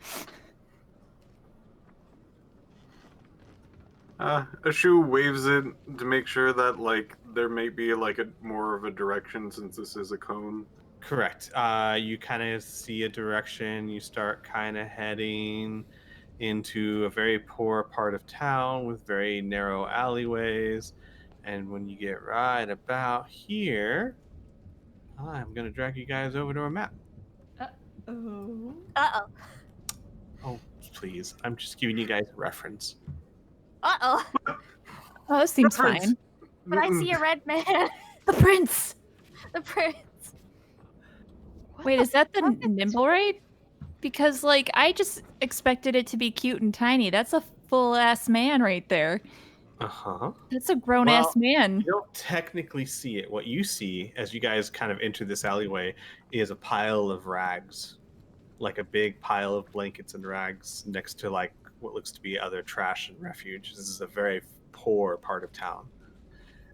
Ashu waves it to make sure that like there may be like a more of a direction since this is a cone. Correct. You kind of see a direction. You start kind of heading into a very poor part of town with very narrow alleyways. And when you get right about here, I'm going to drag you guys over to a map. Oh. Uh-oh. Oh, please. I'm just giving you guys a reference. Uh-oh. Oh, this seems Reference. fine. But I see a red man. The prince! The prince. Wait, is that the nimble raid? Because, like, I just expected it to be cute and tiny. That's a full-ass man right there. Uh-huh. That's a grown-ass man. You don't technically see it. What you see as you guys kind of enter this alleyway is a pile of rags. Like a big pile of blankets and rags next to like what looks to be other trash and refuge. This is a very poor part of town.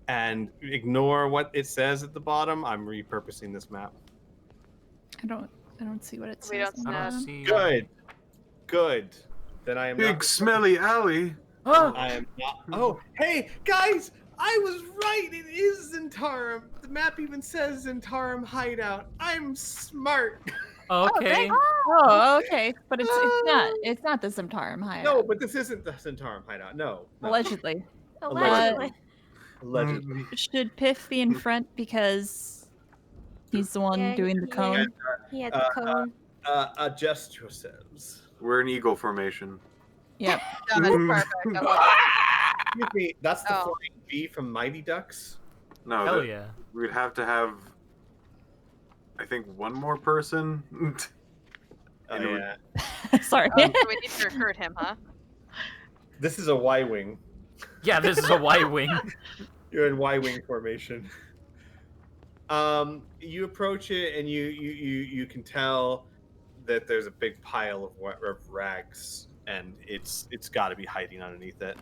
And ignore what it says at the bottom. I'm repurposing this map. I don't see what it says. We don't on the I don't bottom. see. Good. Then I am Big not. smelly alley. I am not. Oh, hey guys! I was right. It is Zentarum. The map even says Zentarum hideout. I'm smart. Okay. Oh, okay. But it's not the Zentarum hideout. No, but this isn't the Zentarum hideout. No. Allegedly. Allegedly. Allegedly. Should Piff be in front because he's the one Yeah, doing the he cone? is. He had the cone. Adjust yourselves. We're an eagle formation. Yep. No, that's perfect. I love it. Excuse me. That's the Oh. flying V from Mighty Ducks. No, Hell yeah. we'd have to have, I think, one more person. Oh, Anyway. yeah. Sorry. So we need to recruit him, huh? This is a Y-wing. Yeah, this is a Y-wing. You're in Y-wing formation. You approach it, and you can tell that there's a big pile of rags, and it's got to be hiding underneath it.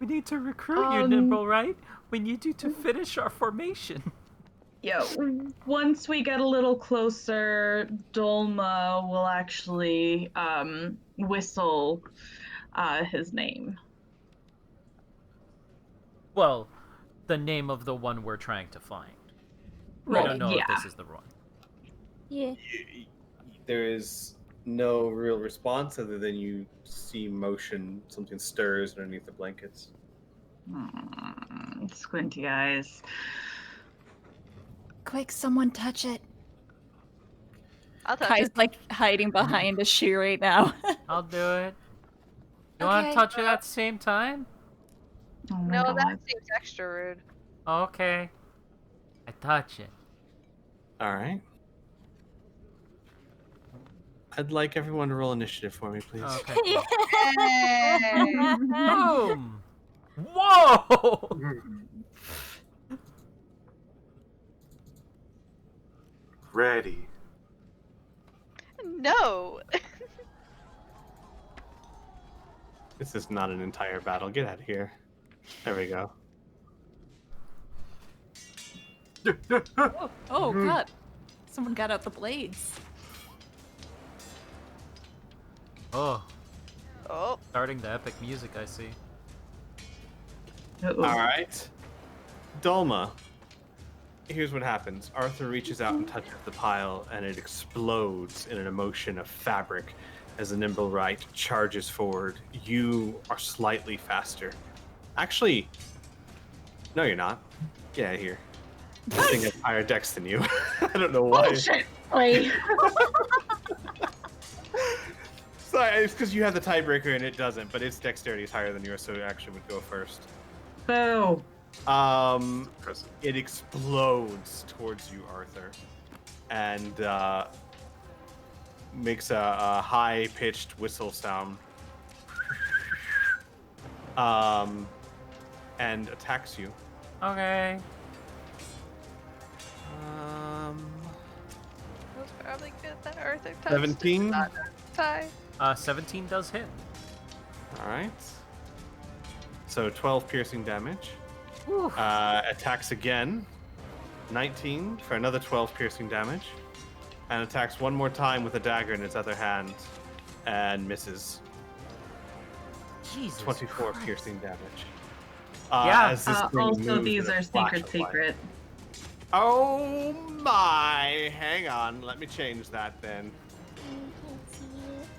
We need to recruit you, Nimble, right? We need you to finish our formation. Yeah, once we get a little closer, Dolma will actually whistle his name. Well, the name of the one we're trying to find. We Right, don't know yeah. if this is the one. Yeah. There is no real response other than you see motion. Something stirs underneath the blankets. Squinty eyes. Quick, someone touch it. I'll touch Kai's it. like hiding behind a shoe right now. I'll do it. You want to Okay. touch it at the same time? Oh my No, God. that seems extra rude. Okay. I touch it. All right. I'd like everyone to roll initiative for me, please. Okay. Hey! Boom! Whoa! Ready. No. This is not an entire battle. Get out of here. There we go. Oh, God. Someone got out the blades. Oh, Oh. starting the epic music, I see. Uh-oh. All right. Dolma. Here's what happens. Arthur reaches out and touches the pile, and it explodes in an emotion of fabric as the nimble right charges forward. You are slightly faster. Actually, no, you're not. Get out of here. This thing has higher dex than you. I don't know why. Bullshit. Wait. Sorry, it's because you have the tiebreaker and it doesn't, but its dexterity is higher than yours, so it actually would go first. Boo. It explodes towards you, Arthur, and makes a high-pitched whistle sound, and attacks you. Okay. That was probably good that Arthur touched 17? it, not tie. 17 does hit. All right. So 12 piercing damage. Attacks again. 19 for another 12 piercing damage. And attacks one more time with a dagger in its other hand. And misses. Jesus 24 Christ. piercing damage. Yeah. As this thing Also, moves these in a are flash secret of light. secret. Oh my! Hang on. Let me change that then.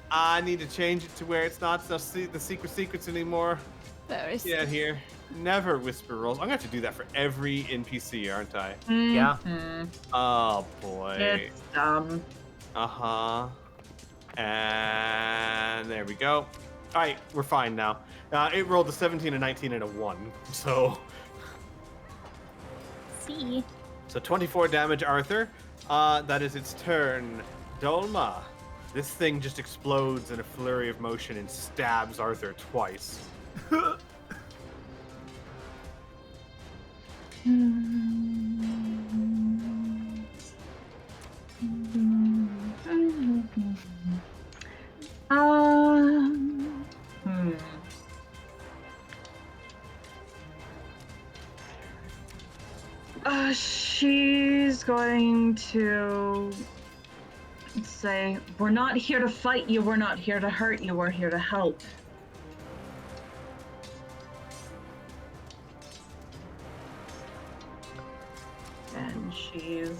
I need to change it to where it's not the secrets anymore. Very Get out here. Never whisper rolls. I'm gonna have to do that for every NPC, aren't I? Yeah. Mhm. Oh boy. It's dumb. Uh-huh. And there we go. Alright, we're fine now. It rolled a 17, a 19, and a 1. So See. 24 damage, Arthur. That is its turn. Dolma. This thing just explodes in a flurry of motion and stabs Arthur twice. She's going to say, "We're not here to fight you, we're not here to hurt you, we're here to help." And she's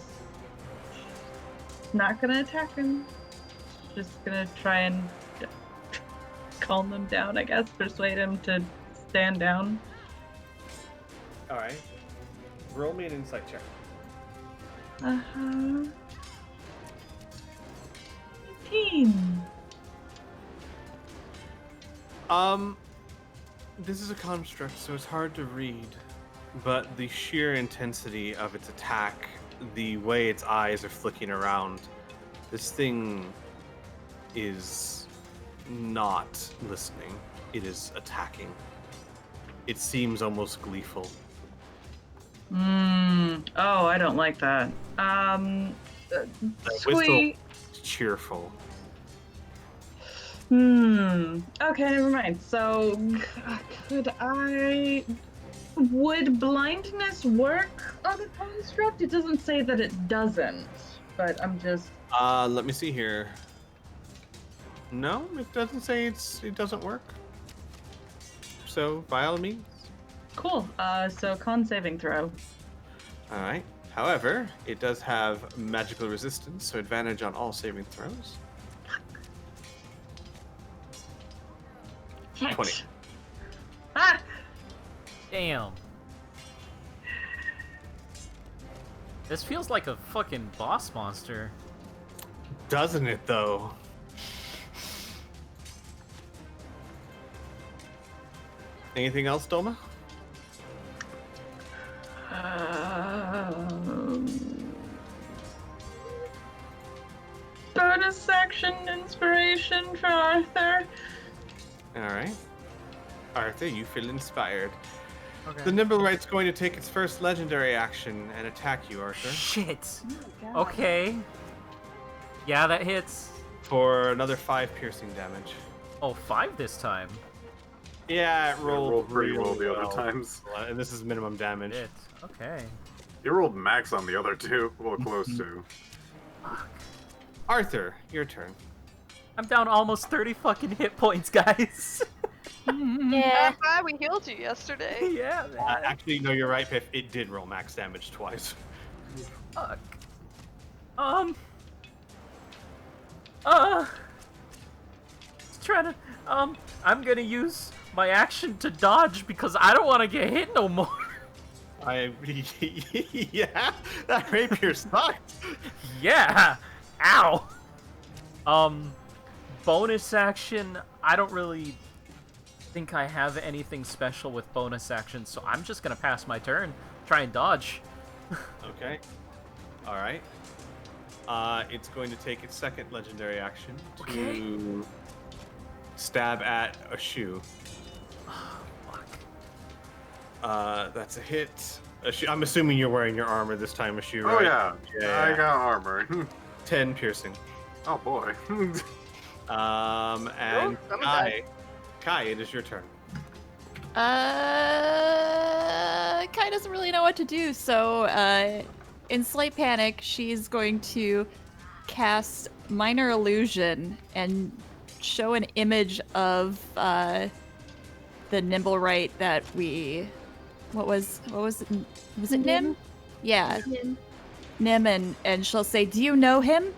not gonna attack him. She's just gonna try and calm him down, I guess, persuade him to stand down. Alright. Roll me an insight check. Uh-huh. 18. This is a construct, so it's hard to read. But the sheer intensity of its attack, the way its eyes are flicking around, this thing is not listening. It is attacking. It seems almost gleeful. Oh, I don't like that. The whistle Sweet. is cheerful. Okay, never mind. So, would blindness work on a construct? It doesn't say that it doesn't, but I'm just. Let me see here. No, it doesn't say it doesn't work. So, by all means. Cool. So con saving throw. All right. However, it does have magical resistance, so advantage on all saving throws. 20. Ah! Damn. This feels like a fucking boss monster. Doesn't it, though? Anything else, Doma? Bonus action inspiration for Arthur. All right. Arthur, you feel inspired. Okay. The Nimblewright's going to take its first legendary action and attack you, Arthur, Shit. Oh my God. Okay. Yeah, that hits. for another 5 piercing damage. Oh, 5 this time. Yeah, it rolled pretty well really the other well. times. And this is minimum damage. Shit. Okay. You rolled max on the other two. Well, close to. Arthur, your turn. I'm down almost 30 fucking hit points, guys. Yeah. I'm glad we healed you yesterday. Yeah, man. Actually, no, you're right, Piff. It did roll max damage twice. Fuck. Trying to, I'm gonna use my action to dodge because I don't want to get hit no more. Yeah, that rapier sucked. Yeah. Ow. Bonus action, I don't really think I have anything special with bonus action, so I'm just gonna pass my turn, try and dodge. Okay. All right. It's going to take its second legendary action to stab at a shoe. Fuck. That's a hit. I'm assuming you're wearing your armor this time, a shoe, Oh right? yeah. Yeah. I got armor. 10 piercing. Oh boy. And I'm dead. Kai, it is your turn. Kai doesn't really know what to do, so in slight panic, she's going to cast Minor Illusion and show an image of the Nimblewright that we. What was it? Was it Nim? Yeah, Nim, and she'll say, "Do you know him?"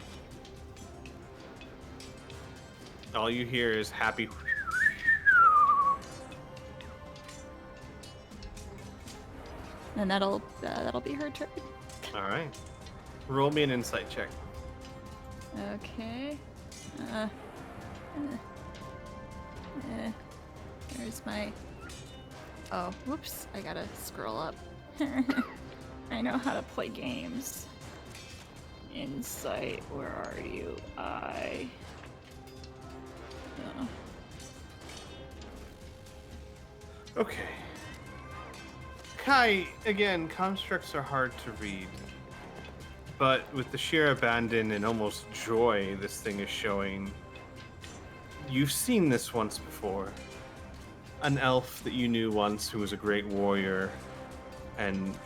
All you hear is happy. And that'll be her turn. All right. Roll me an insight check. Okay. There's my. Oh, whoops! I gotta scroll up. I know how to play games. Insight, where are you? Oh. Okay. Kai, again, constructs are hard to read. But with the sheer abandon and almost joy this thing is showing, you've seen this once before. An elf that you knew once who was a great warrior and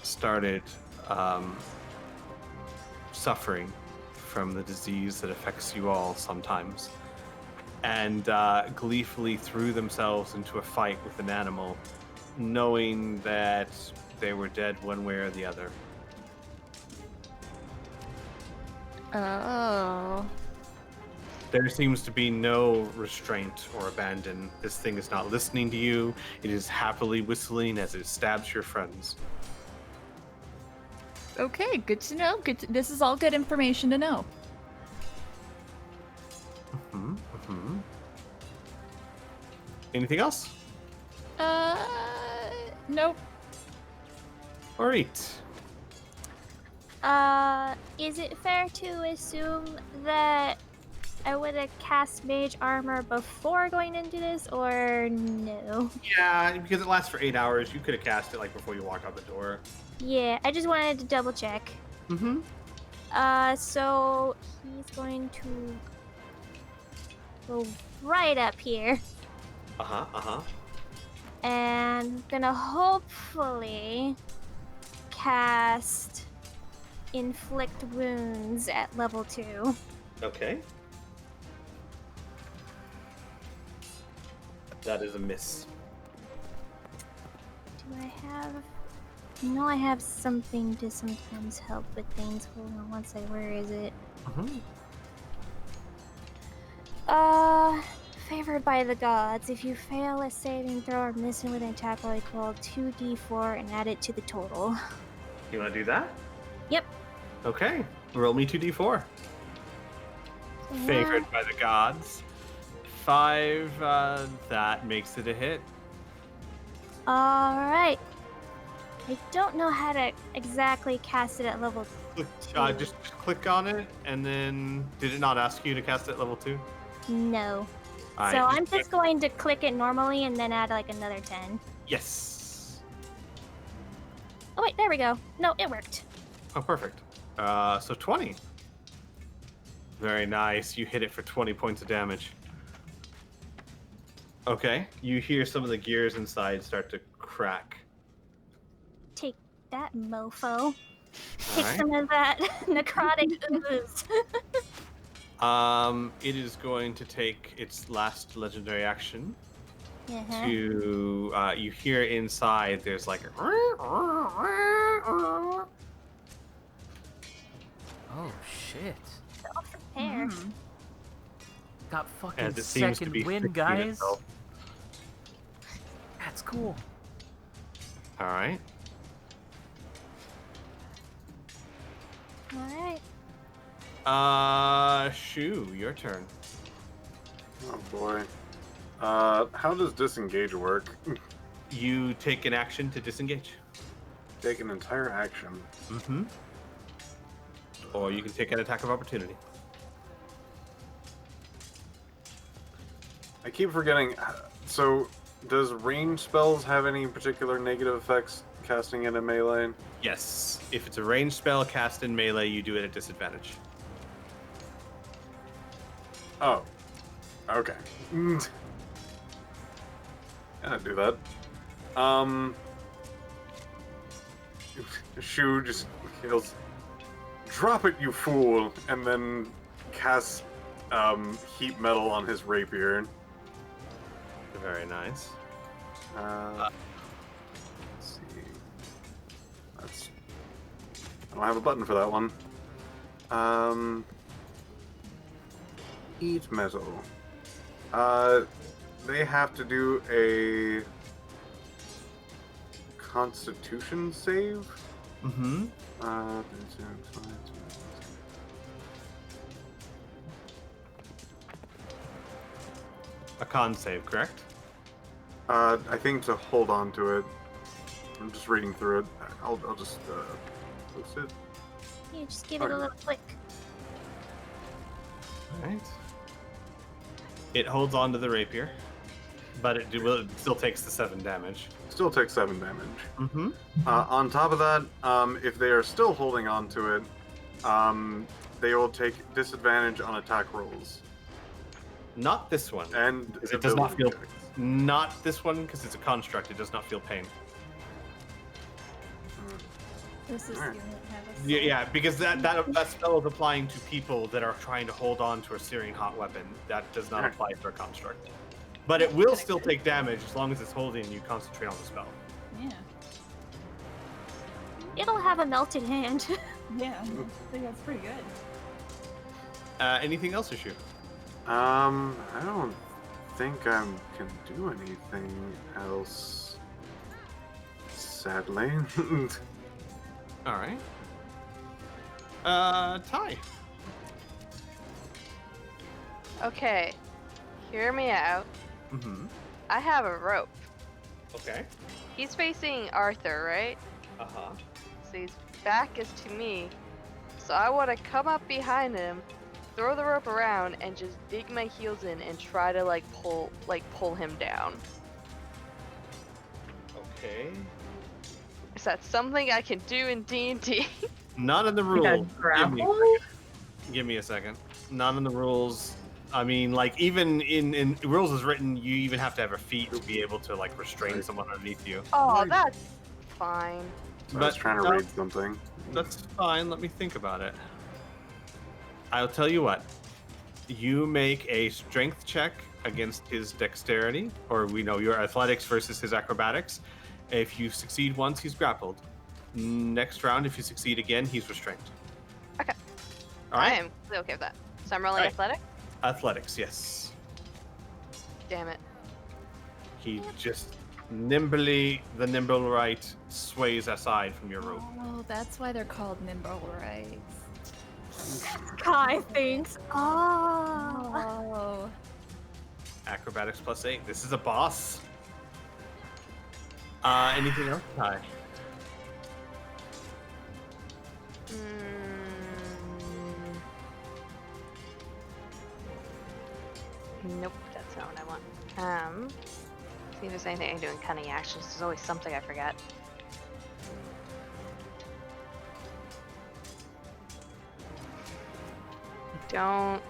started suffering from the disease that affects you all sometimes, and gleefully threw themselves into a fight with an animal, knowing that they were dead one way or the other. Oh. There seems to be no restraint or abandon. This thing is not listening to you. It is happily whistling as it stabs your friends. Okay, good to know. This is all good information to know. Anything else? Nope. Alright. Is it fair to assume that I would have cast mage armor before going into this, or no? Yeah, because it lasts for 8 hours. You could have cast it like before you walk out the door. Yeah, I just wanted to double check. Mm-hmm. So he's going to go right up here. And gonna hopefully cast Inflict Wounds at level 2. Okay. That is a miss. Do I have... No, I have something to sometimes help with things. Hold on one second, where is it? Favored by the gods. If you fail a saving throw or miss with an attack roll, roll 2d4 and add it to the total. You want to do that? Yep. Okay. Roll me 2d4. Favored by the gods. 5, that makes it a hit. Alright. I don't know how to exactly cast it at level 2. Just click on it, and then... Did it not ask you to cast it at level 2? No. All So right, I'm just going to click it normally and then add like another 10. Yes. Oh wait, there we go. No, it worked. Oh, perfect. So 20. Very nice. You hit it for 20 points of damage. Okay. You hear some of the gears inside start to crack. Take that, mofo. Take Alright. some of that necrotic ooze. It is going to take its last legendary action Uh-huh. to, you hear inside there's like a... Oh shit! Off the hair. Got fucking As it seems to second be win, fixing guys. itself. That's cool. Alright. Alright. Shu, your turn. Oh boy. How does disengage work? You take an action to disengage. Take an entire action. Mm-hmm. Or you can take an attack of opportunity. I keep forgetting. So, does range spells have any particular negative effects casting it in melee? Yes. If it's a ranged spell cast in melee, you do it at disadvantage. Oh. Okay. Yeah, do that. Shu just yells, "Drop it, you fool!" and then casts heat metal on his rapier. Very nice. Let's see. I don't have a button for that one. Eat metal. They have to do a Constitution save. Mm-hmm. A con save, correct? I think to hold on to it. I'm just reading through it. I'll just post it. You just give it a little click. Alright. It holds on to the rapier, but it still takes the 7 damage. Still takes 7 damage. Mm-hmm. On top of that, if they are still holding on to it, they will take disadvantage on attack rolls. Not this one. And it does not feel... ability checks. Not this one, because it's a construct. It does not feel pain. This is Alright. going to have a Yeah, because that spell is applying to people that are trying to hold on to a searing hot weapon. That does not Alright. apply for a construct. But it will still take damage as long as it's holding and you concentrate on the spell. Yeah. It'll have a melted hand. Yeah. I think that's pretty good. Anything else, Issue? I don't think I can do anything else. Sadly. All right. Ty. Okay, hear me out. Mm-hmm. I have a rope. Okay. He's facing Arthur, right? Uh-huh. So his back is to me. So I want to come up behind him, throw the rope around, and just dig my heels in and try to pull him down. Okay. Is that something I can do in D&D? Not in the Yeah, rules. grapple? Give me a second. Not in the rules. I mean, like, even in rules as written, you even have to have a feat to be able to, like, restrain someone underneath you. Oh, that's fine. So I was trying to no, read something. That's fine. Let me think about it. I'll tell you what. You make a strength check against his dexterity, or we know your athletics versus his acrobatics. If you succeed once, he's grappled. Next round, if you succeed again, he's restrained. Okay. All right. I am completely okay with that. So I'm rolling Alright. athletic? Athletics, yes. Damn it. He just the nimble right sways aside from your rope. Oh, that's why they're called nimble rights. Kai thinks. Oh. Oh. Acrobatics +8. This is a boss. Anything else, Ty? Nope, that's not what I want. See if there's anything I can do in cunning actions. There's always something I forget. Don't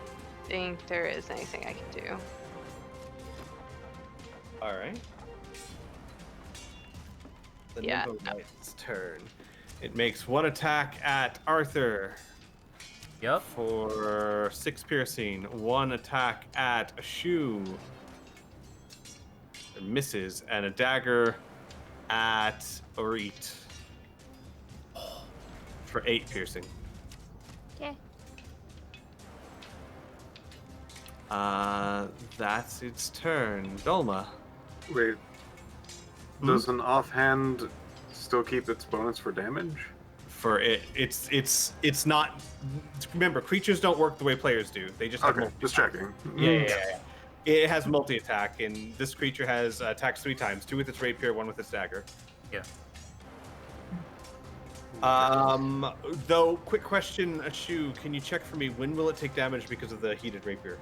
think there is anything I can do. All right. The Yeah, nimble no. right's turn. It makes one attack at Arthur. Yep. For 6 piercing. One attack at Ashu. It misses. And a dagger at Orit. For 8 piercing. Okay. That's its turn. Dolma. Wait. Does an offhand still keep its bonus for damage? For it, it's not. Remember, creatures don't work the way players do. They just have Okay, multi. just checking. Yeah. It has multi attack, and this creature has attacks 3 times: 2 with its rapier, 1 with its dagger. Yeah. Though, quick question, Ashu, can you check for me? When will it take damage because of the heated rapier?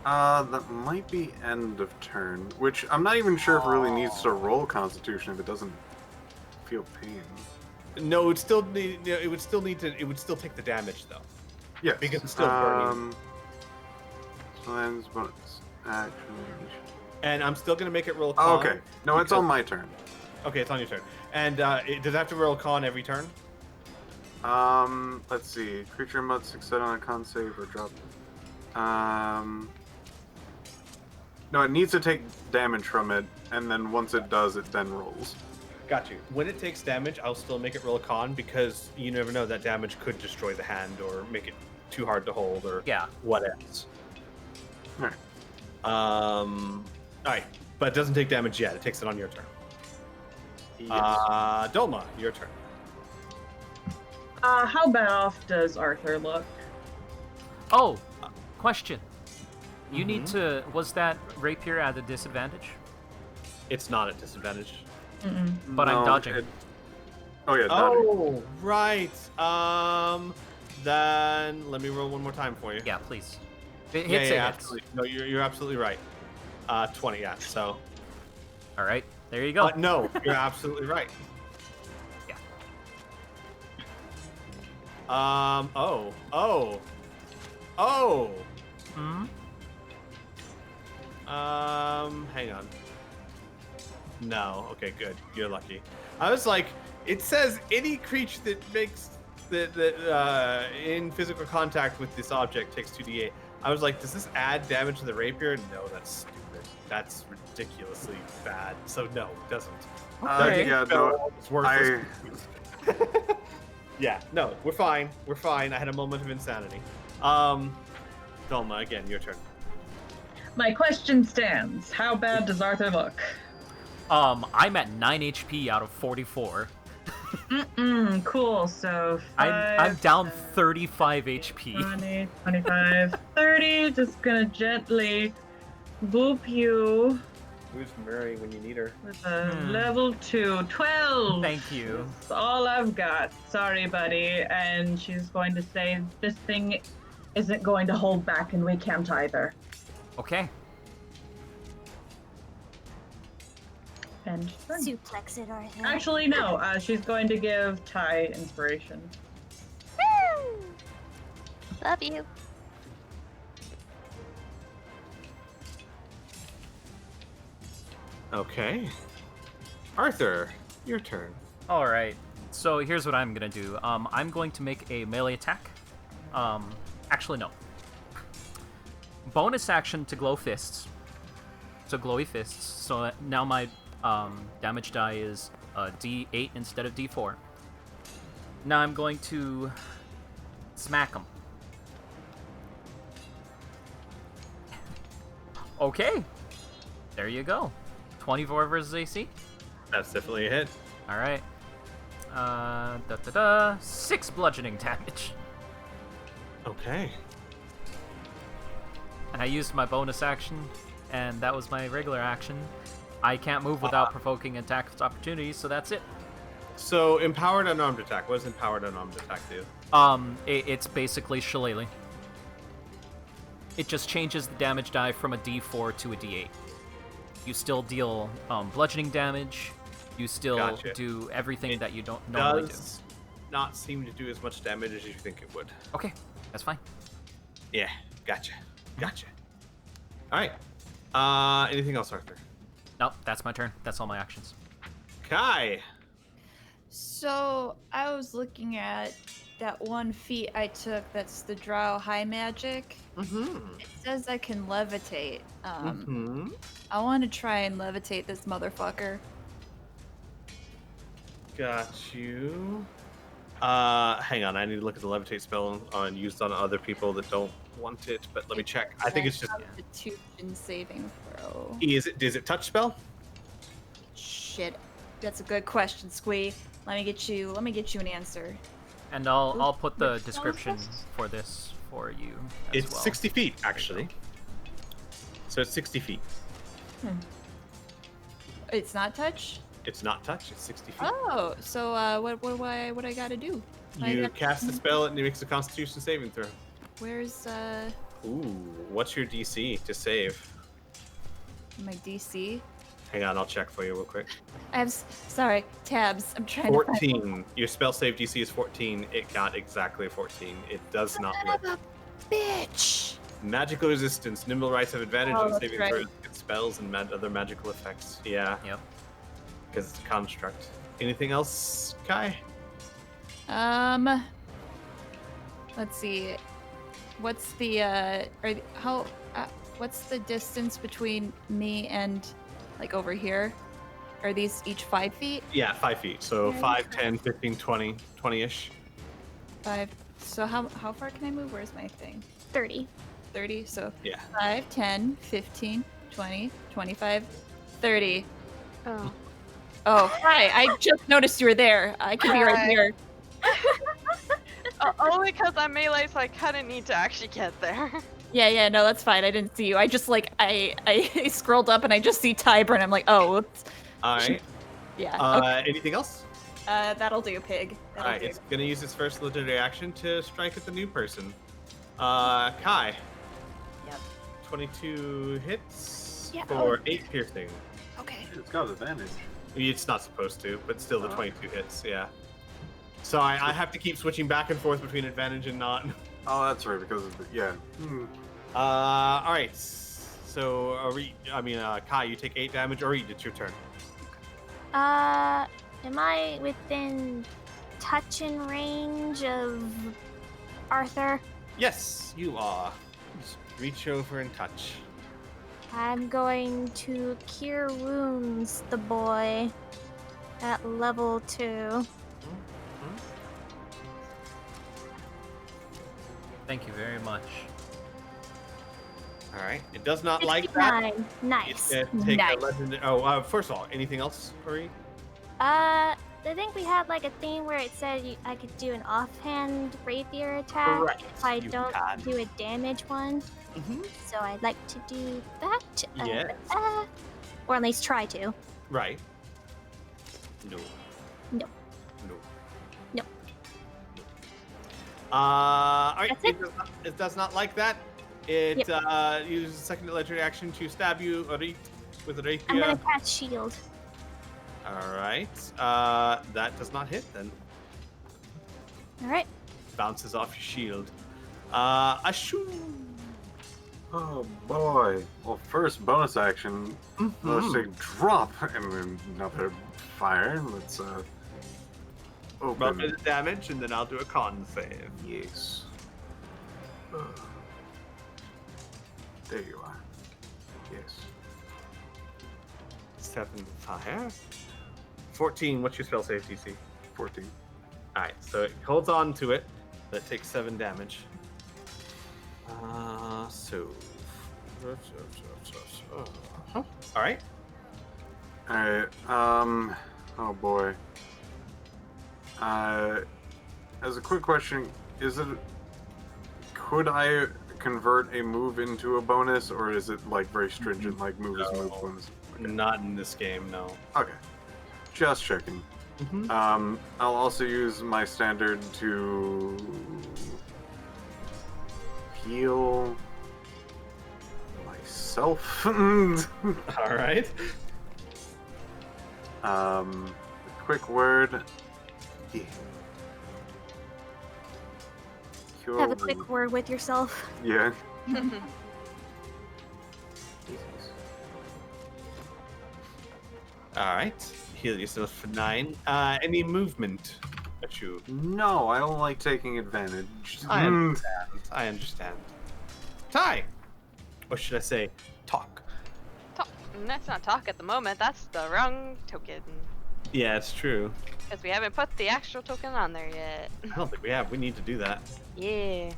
That might be end of turn, which I'm not even sure if it really needs to roll Constitution if it doesn't feel pain. No, it would still need. It would still need to. It would still take the damage though. Yeah, Because it's still burning. Plans, bonus, action. And I'm still gonna make it roll. Oh, Con okay. No, it's on my turn. Okay, it's on your turn. And does it have to roll con every turn? Let's see. Creature must succeed on a con save or drop. No, it needs to take damage from it, and then once it does, it then rolls. Got you. When it takes damage, I'll still make it roll a con because you never know, that damage could destroy the hand or make it too hard to hold or what else. Alright. Alright, but it doesn't take damage yet. It takes it on your turn. Yes. Dolma, your turn. How bad off does Arthur look? Oh, question. You need to. Was that rapier at a disadvantage? It's not at disadvantage. But I'm dodging. Oh yeah, dodging. Oh, right. Then let me roll one more time for you. Yeah, please. It hits. It hits. Absolutely. No, you're absolutely right. 20, yeah. So. All right, there you go. No, you're absolutely right. Yeah. Oh. Hmm. Hang on. No. Okay, good. You're lucky. I was like, it says any creature that makes that in physical contact with this object takes 2d8. I was like, does this add damage to the rapier? No, that's stupid. That's ridiculously bad. So no, it doesn't. Yeah, no, It's worthless. Yeah, no, we're fine. We're fine. I had a moment of insanity. Dolma, again, your turn. My question stands. How bad does Arthur look? I'm at 9 HP out of 44. Cool. So I'm down 35 HP. 20, 25, 30. Just gonna gently boop you Who's Murray when you need her? with a level 2. 12. Thank you. That's all I've got. Sorry, buddy. And she's going to say this thing isn't going to hold back, and we can't either. Okay. And turn. Suplex it, Arthur. Actually, no. She's going to give Ty inspiration. Woo! Love you. Okay. Arthur, your turn. All right. So here's what I'm gonna do. I'm going to make a melee attack. Actually, no. Bonus action to glow fists. So glowy fists. So now my damage die is D8 instead of D4. Now I'm going to smack him. Okay. There you go. 24 versus AC. That's definitely a hit. All right. 6 bludgeoning damage. Okay. And I used my bonus action, and that was my regular action. I can't move without provoking attack of opportunity, so that's it. So, empowered unarmed attack. What does empowered unarmed attack do? It's basically Shillelagh. It just changes the damage die from a D4 to a D8. You still deal bludgeoning damage. You still do everything that you don't normally do. Does not seem to do as much damage as you think it would. Okay, that's fine. Yeah, gotcha. All right. Anything else, Arthur? Nope, that's my turn. That's all my actions. Kai. So I was looking at that one feat I took. That's the Drow High Magic. Mm-hmm. It says I can levitate. Mm-hmm. I want to try and levitate this motherfucker. Got you. Hang on. I need to look at the levitate spell used on other people that don't want it, but let me check. I think it's just Constitution saving throw. Is it touch spell? Shit, that's a good question, Squee. Let me get you an answer. And I'll put the description for this for you as It's well. 60 feet, actually. So it's 60 feet. It's not touch? It's not touch. It's 60 feet. Oh, so what I gotta do? You cast the spell and it makes a Constitution saving throw. Where's Ooh, what's your DC to save? my DC? Hang on, I'll check for you real quick. Sorry, tabs. I'm trying to find 14. Your spell save DC is 14. It got exactly 14. It does not Son live. of a bitch. Magical resistance. Nimble rights have advantage Oh, on that's saving right. throws against spells and other magical effects. Yeah, Yep. because it's a construct. Anything else, Kai? Let's see. What's the what's the distance between me and like over here? Are these each 5 feet? Yeah, 5 feet. So Yeah, 5, 10, 15, 20, 20-ish. 5. So how far can I move? Where's my thing? 30. 30. So Yeah. 5, 10, 15, 20, 25, 30. Oh. Oh, hi. I just noticed you were there. I could be right Hi. here. Only because I'm melee, so I kind of need to actually get there. Yeah, no, that's fine. I didn't see you. I just like I scrolled up and I just see Tiber and I'm like, oh, whoops. All right. Yeah. Okay. Anything else? That'll do, pig. All That'll right. do. It's gonna use its first legendary action to strike at the new person. Kai. Yep. 22 hits Yeah, for 8 piercing. Okay. It's got advantage. It's not supposed to, but still the 22 hits. Yeah. So I have to keep switching back and forth between advantage and not. Oh, that's right, because of the, yeah. All right. So Kai, you take 8 damage. Or it's your turn. Am I within touching range of Arthur? Yes, you are. Just reach over and touch. I'm going to cure wounds the boy at level 2. Thank you very much. All right. It does not like that. 59. Nice. It's gonna take a Nice. legendary. First of all, anything else, Ori? I think we had like a thing where it said I could do an offhand rapier attack Correct, if I you don't can. do a damage one. Mm-hmm. So I'd like to do that. Yes. Or at least try to. Right. No. No. No. No. All right. That's it. It does not like that. It uses a second legendary action to stab you, Ori, with a rapier. I'm gonna cast shield. All right. That does not hit then. All right. Bounces off your shield. Ashoo. Oh boy. Well, first bonus action. Let's take drop and then another fire. Let's Roll open. me the damage, and then I'll do a con save. Yes. There you are. Yes. 7 fire. 14. What's your spell save DC? 14. All right, so it holds on to it. That takes 7 damage. So. All right. Alright, oh boy. As a quick question, could I convert a move into a bonus, or is it like very stringent, like move is move, No. bonus? Okay. Not in this game, no. Okay. Just checking. I'll also use my standard to heal myself. All right. A quick word. Yeah. Have a quick word with yourself. Yeah. All right. Heal yourself for 9. Any movement at you? No, I don't like taking advantage. I understand. I understand. Ty! Or should I say, talk? Talk. That's not talk at the moment. That's the wrong token. Yeah, it's true. Because we haven't put the actual token on there yet. I don't think we have. We need to do that. Yeah.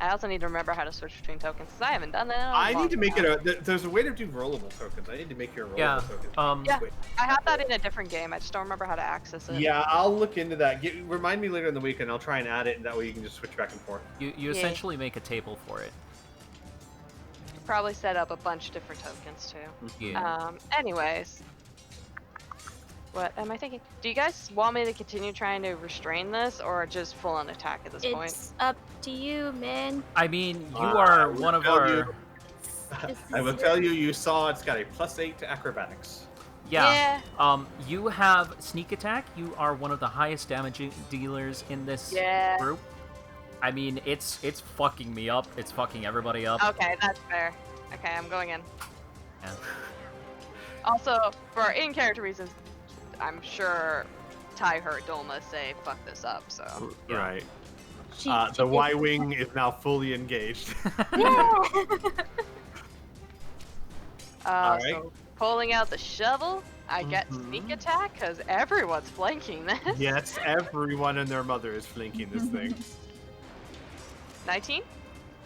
I also need to remember how to switch between tokens because I haven't done that. In a I long need to make time. it there's a way to do rollable tokens. I need to make your rollable Yeah. token. Yeah. Wait. I have that in a different game. I just don't remember how to access it. Yeah, I'll look into that. Remind me later in the week, and I'll try and add it, and that way you can just switch back and forth. You Yeah. essentially make a table for it. Probably set up a bunch of different tokens too. Yeah. Anyways. What am I thinking? Do you guys want me to continue trying to restrain this or just full on attack at this point? It's up to you, man. I mean, you I are will one of tell our. you- This I will is- tell you, you saw it's got a +8 to acrobatics. Yeah. You have sneak attack. You are one of the highest damage dealers in this Yeah. group. I mean, it's fucking me up. It's fucking everybody up. Okay, that's fair. Okay, I'm going in. Yeah. Also, for in-character reasons, I'm sure Ty heard Dolma say, fuck this up, so. Yeah. Right. She The did- Y-wing is now fully engaged. Yeah. Alright. So, pulling out the shovel, I get sneak attack, because everyone's flanking this. Yes, everyone and their mother is flanking this thing. 19?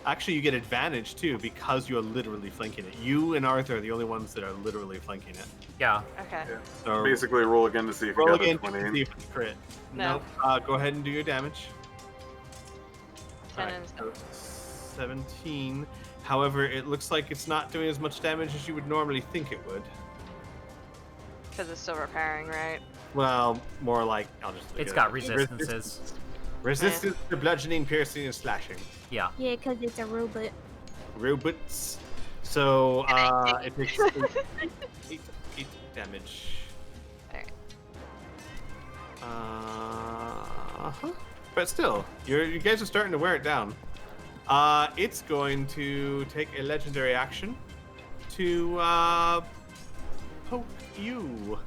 Actually, you get advantage too because you are literally flanking it. You and Arthur are the only ones that are literally flanking it. Yeah. Okay. So Basically, roll again to see if you roll got a again to 20. see if it's crit. No. Go ahead and do your damage. 10 Alright, and so 17. However, it looks like it's not doing as much damage as you would normally think it would. because it's still repairing, right? Well, more like I'll just. look It's it got up. resistances. Resistance to bludgeoning, piercing, and slashing. Yeah. Yeah, because it's a robot. Robots. So And I it take takes eight damage. Alright. But still, you guys are starting to wear it down. It's going to take a legendary action to poke you,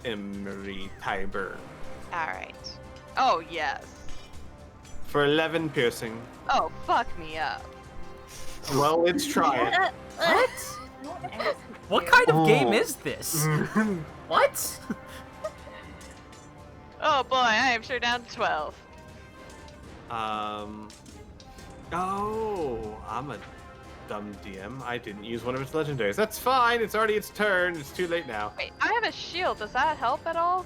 Emery Tyburn, Alright. Oh, yes. for 11 piercing. Oh, fuck me up. Well, let's try it. What? What kind of game Oh. is this? What? Oh boy, I am sure down to 12. Oh, I'm a dumb DM. I didn't use one of its legendaries. That's fine. It's already its turn. It's too late now. Wait, I have a shield. Does that help at all?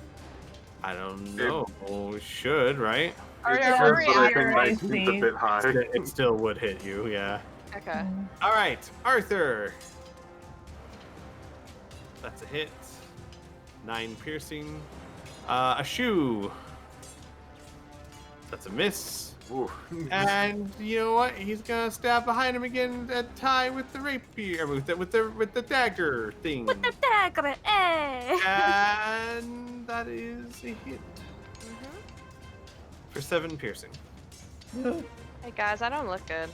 I don't know. We should, right? Or It are should, we but I at- think my I speed's a see. bit high. It still would hit you, yeah. Okay. All right, Arthur. That's a hit. 9 piercing. A shoe. That's a miss. Ooh. And you know what? He's gonna stab behind him again at Ty with the rapier, with the dagger thing. With the dagger, eh? And that is a hit for 7 piercing. Hey guys, I don't look good.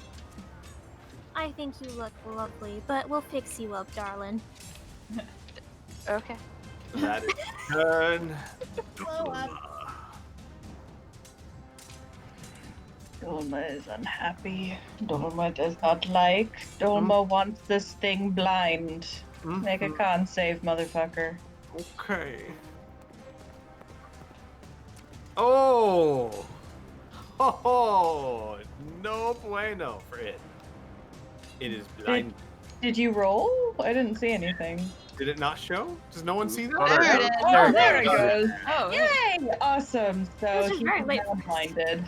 I think you look lovely, but we'll fix you up, darling. Okay. That is turn. Blow up. Dolma is unhappy. Dolma does not like. Dolma wants this thing blind. Make a con save, motherfucker. Okay. Oh! Oh! No bueno for it. It is blind. Did you roll? I didn't see anything. Did it not show? Does no one see that? There it is. Oh, there it goes. Oh, Yay! Awesome. So This is he's very late. now blinded.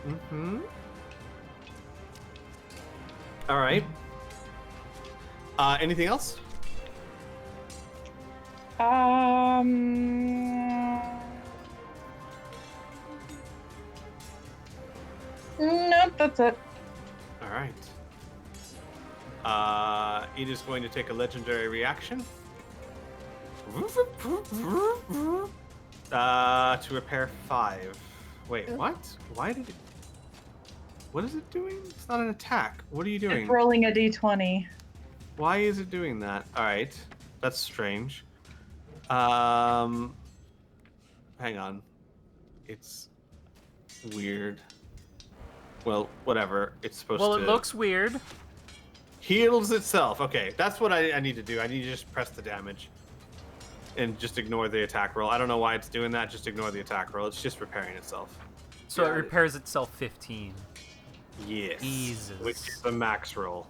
Mm-hmm. All right. Anything else? Nope, that's it. All right. It is going to take a legendary reaction. To repair 5. Wait, what? Why did it... What is it doing? It's not an attack. What are you doing? It's rolling a d20. Why is it doing that? All right. That's strange. Hang on. It's weird. Well, whatever. It's supposed to... Well, it looks weird. Heals itself. Okay, that's what I need to do. I need to just press the damage. And just ignore the attack roll. I don't know why it's doing that. Just ignore the attack roll. It's just repairing itself. So it repairs itself 15. Yes. Jesus. Which is the max roll.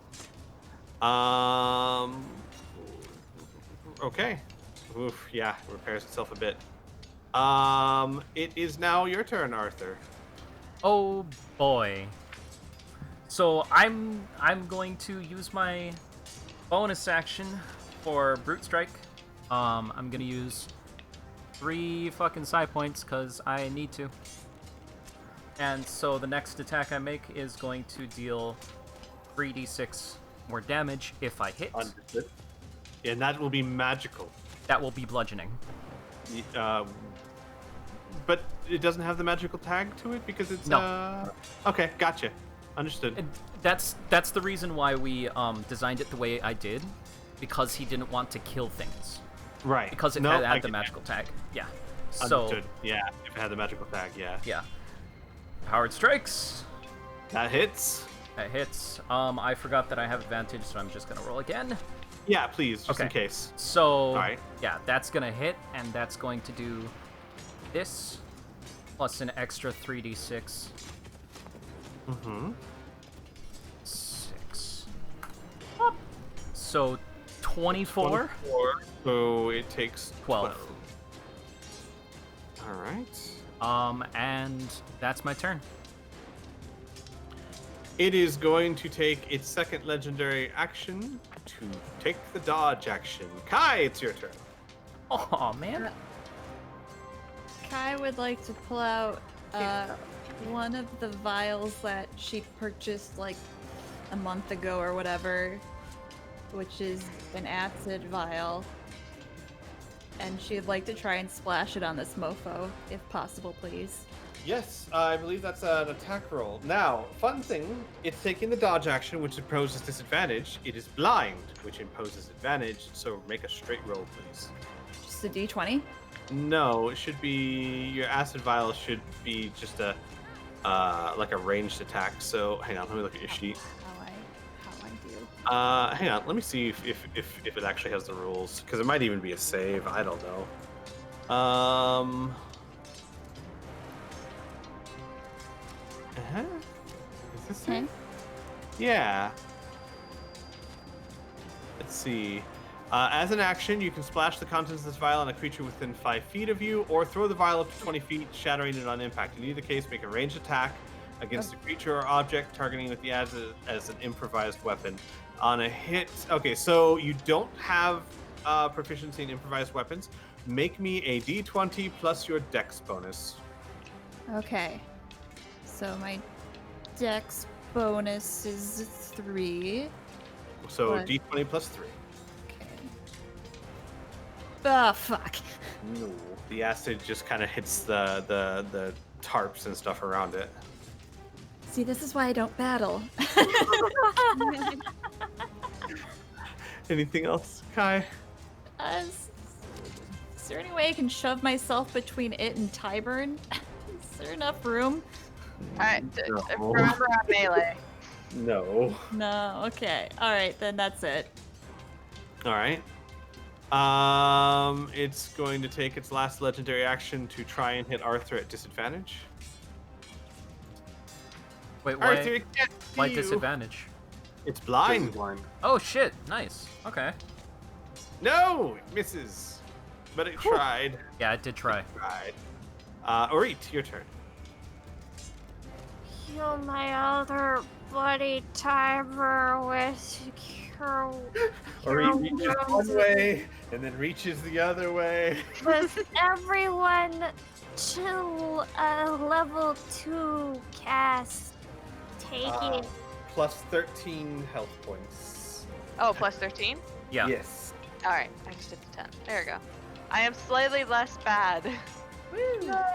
Okay. Oof, yeah, repairs itself a bit. It is now your turn, Arthur. Oh boy. So I'm going to use my bonus action for Brute Strike. I'm gonna use 3 fucking side points because I need to. And so the next attack I make is going to deal 3d6 more damage if I hit. Understood. And that will be magical. That will be bludgeoning. But it doesn't have the magical tag to it because it's No. Okay, gotcha. Understood. And that's the reason why we designed it the way I did, because he didn't want to kill things. Right. Because it No, I had get the that. magical tag. Yeah. So Understood. Yeah, if it had the magical tag, yeah. yeah. Powered strikes. That hits. That hits. I forgot that I have advantage, so I'm just gonna roll again. Yeah, please, just in Okay. case. So Alright. yeah, that's gonna hit, and that's going to do this plus an extra 3d6. Mm-hmm. 6. So 24. So it takes 12. All right. And that's my turn. It is going to take its second legendary action to take the dodge action. Kai, it's your turn. Oh man. Kai would like to pull out one of the vials that she purchased like a month ago or whatever, which is an acid vial. And she'd like to try and splash it on this mofo, if possible, please. Yes, I believe that's an attack roll. Now, fun thing, it's taking the dodge action, which imposes disadvantage. It is blind, which imposes advantage. So make a straight roll, please. Just a d20? No, it should be your acid vial should be just a like a ranged attack. So hang on, let me look at your sheet. How I do. Hang on, let me see if it actually has the rules, because it might even be a save. I don't know. Is this it? Yeah. Let's see. As an action, you can splash the contents of this vial on a creature within 5 feet of you, or throw the vial up to 20 feet, shattering it on impact. In either case, make a ranged attack against a creature or object, targeting with the as an improvised weapon. On a hit, okay, so you don't have proficiency in improvised weapons. Make me a d20 plus your dex bonus. Okay. So my dex bonus is 3. So What? d20 plus 3. Okay. Oh, fuck. No. The acid just kind of hits the tarps and stuff around it. See, this is why I don't battle. Anything else, Kai? Is there any way I can shove myself between it and Tyburn? Is there enough room? Alright, No. remember I'm melee. No. No, okay. Alright, then that's it. All right. It's going to take its last legendary action to try and hit Arthur at disadvantage. Wait, Arthur, it can't why see you. disadvantage? It's He's blind. blind. Oh shit! Nice. Okay. No, it misses. But it tried. Yeah, it did try. Tried. Orit, your turn. Heal my other buddy Tiber with cure. Orit reaches one way and then reaches the other way. With everyone to level 2 cast. Take it. Plus 13 health points. Oh, plus 13? Yeah. Yes. Alright, I just did the 10. There we go. I am slightly less bad.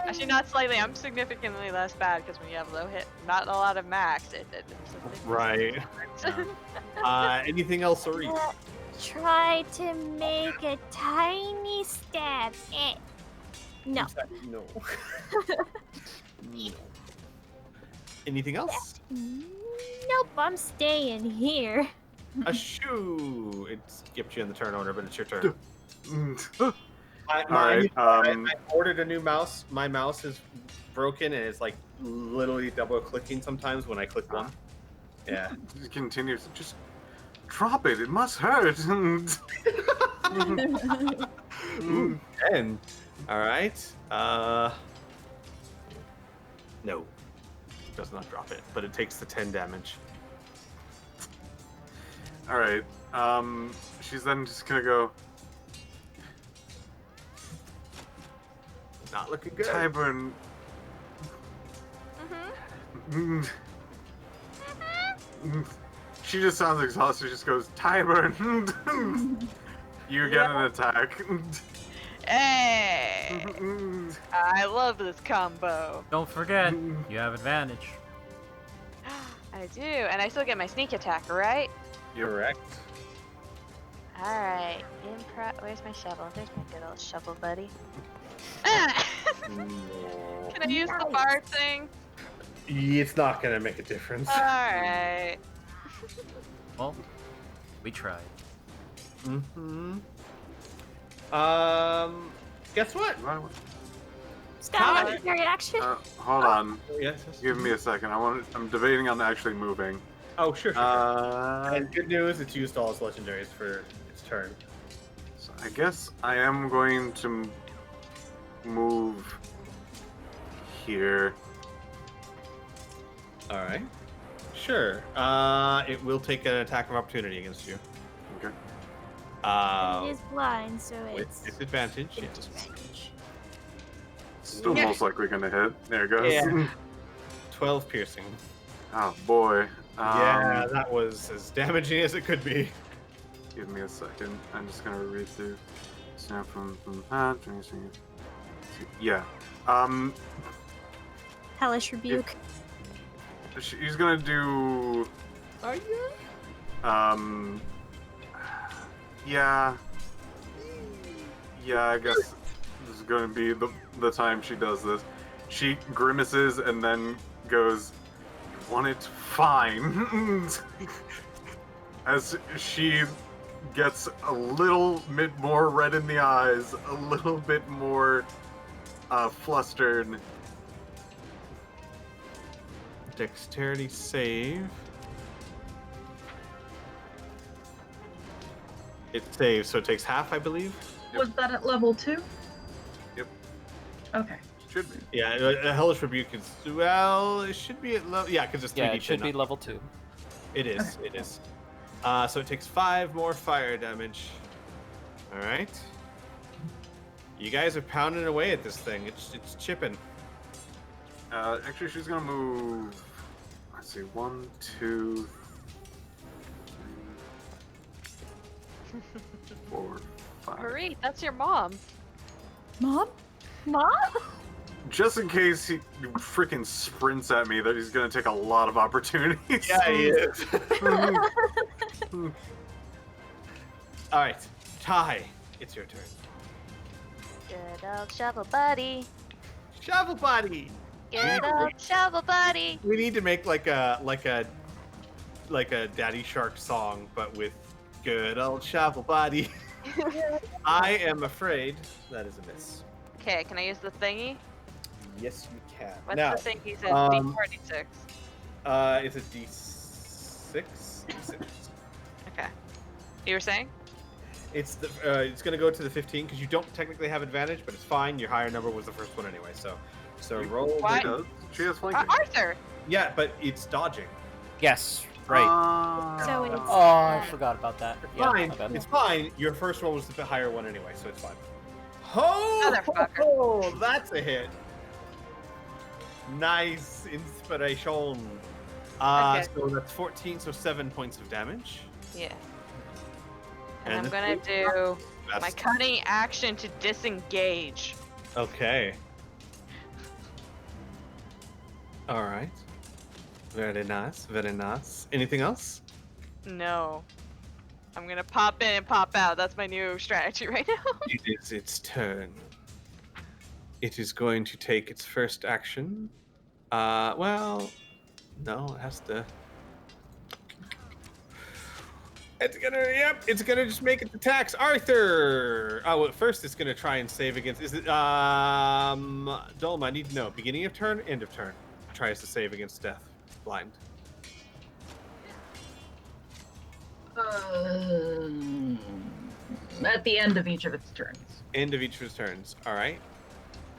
Actually, not slightly, I'm significantly less bad because when you have low hit, not a lot of max, it's a big Right. difference. Anything else, Orit? Try to make a tiny stab. No. No. No. Anything else? Nope, I'm staying here. A shoe. It skipped you in the turn order, but it's your turn. Alright, I ordered a new mouse. My mouse is broken and it's like literally double clicking sometimes when I click one. Yeah. It continues. Just drop it. It must hurt. Ooh, 10. Alright. No. Does not drop it, but it takes the 10 damage. Alright. She's then just gonna go. Not looking good. Tyburn. She just sounds exhausted. She just goes, Tyburn. You get an attack. Hey! I love this combo. Don't forget, you have advantage. I do, and I still get my sneak attack, right? Correct. Alright, where's my shovel? There's my good old shovel buddy. Ah! Can I use the bar thing? It's not gonna make a difference. Alright. Well, we tried. Guess what? Scott, legendary action. Hold on. Yes. Give me a second. I'm debating on actually moving. Oh, sure. And good news, it's used all its legendaries for its turn. So I guess I am going to move here. All right. Sure. It will take an attack of opportunity against you. Okay. It is blind, so With it's disadvantage. Yes. disadvantage. Still most likely gonna hit. There it goes. Yeah. 12 piercing. Oh boy. Yeah, that was as damaging as it could be. Give me a second. I'm just gonna read through. Snap from yeah. Hellish rebuke. She's gonna do. Are you? Yeah. Yeah, I guess this is gonna be the time she does this. She grimaces and then goes, "You want it? Fine." As she gets a little bit more red in the eyes, a little bit more flustered. Dexterity save. It saves, so it takes half, I believe. Was that at level 2? Yep. Okay. Should be. Yeah, a hellish rebuke is it should be at level. Yeah, because it's 3d10. Yeah, it should be level 2. It is. It is. So it takes 5 more fire damage. All right. You guys are pounding away at this thing. It's chipping. Actually, she's gonna move. Let's see, 1, 2, 3, 4, 5. Marie, that's your mom. Mom? Mom? Just in case he freaking sprints at me, that he's gonna take a lot of opportunities. Yeah, he is. All right, Ty, it's your turn. Good old shovel buddy. Shovel body. Good old shovel buddy. We need to make like a Daddy Shark song, but with good old shovel body. I am afraid that is a miss. Okay, can I use the thingy? Yes, you can. What's Now, the thing he says? um, D4, it's a D6. D6. Okay. You were saying? It's going to go to the 15 because you don't technically have advantage, but it's fine. Your higher number was the first one anyway, so roll. Why? She has flanking. Arthur! Yeah, but it's dodging. Yes, right. So it's Oh, I forgot about that. Yeah, Fine. my bad. It's fine. Your first one was the higher one anyway, so it's fine. Oh, Motherfucker. that's a hit. Nice inspiration. Okay. So that's 14, so 7 points of damage. Yeah. And And I'm the gonna do my That's- cunning action to disengage. Okay. All right. Very nice. Very nice. Anything else? No. I'm gonna pop in and pop out. That's my new strategy right now. It is its turn. It is going to take its first action. Well, no, it has to. It's gonna just make its attacks. Arthur! Oh, well, first it's gonna try and save against. Is it, Dolma, I need to know. Beginning of turn, end of turn. Tries to save against death. Blind. At the end of each of its turns. End of each of his turns. All right.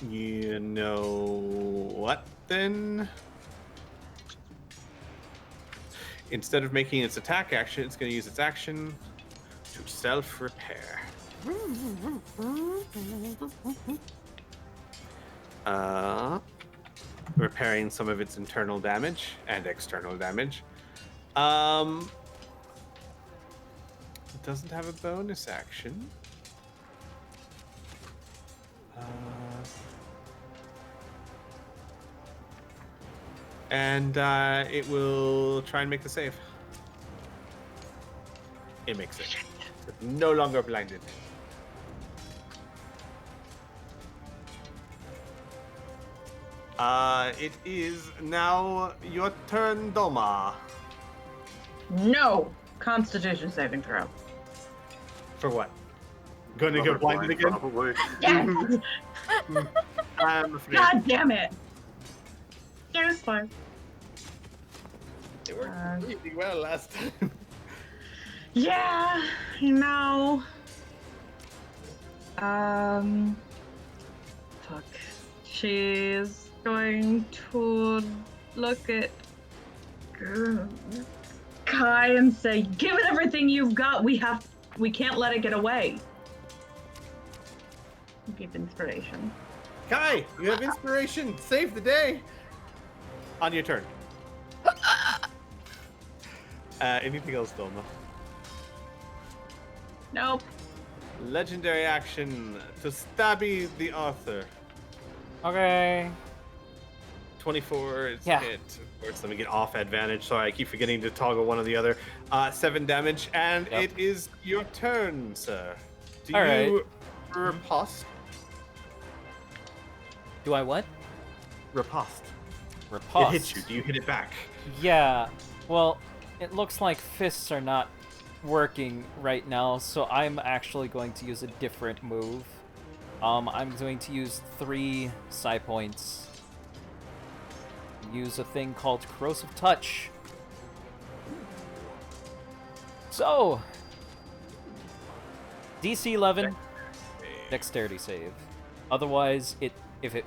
You know what then? Instead of making its attack action, it's going to use its action to self-repair. Repairing some of its internal damage and external damage. It doesn't have a bonus action. And it will try and make the save. It makes it. It's no longer blinded. It is now your turn, Doma. No! Constitution saving throw. For what? Going to go Another blinded again? Probably. Yes! I'm afraid. God damn it! Yeah, it's fine. It worked really well last time. Yeah, you know. Fuck. She's going to look at Kai and say, "Give it everything you've got. We can't let it get away." Give inspiration. Kai, you have inspiration. Save the day. On your turn. Anything else, Doma? Nope. Legendary action to stabby the Arthur. Okay. 24 is Yeah. hit. Of course, let me get off advantage. Sorry, I keep forgetting to toggle one or the other. 7 damage, and Yep. it is your turn, sir. Do All you riposte? Do I what? Riposte. Riposte. It hits you. Do you hit it back? Yeah. Well, it looks like fists are not working right now, so I'm actually going to use a different move. I'm going to use 3 psi points. Use a thing called Corrosive Touch. So, DC 11, Dexterity save. Otherwise, if it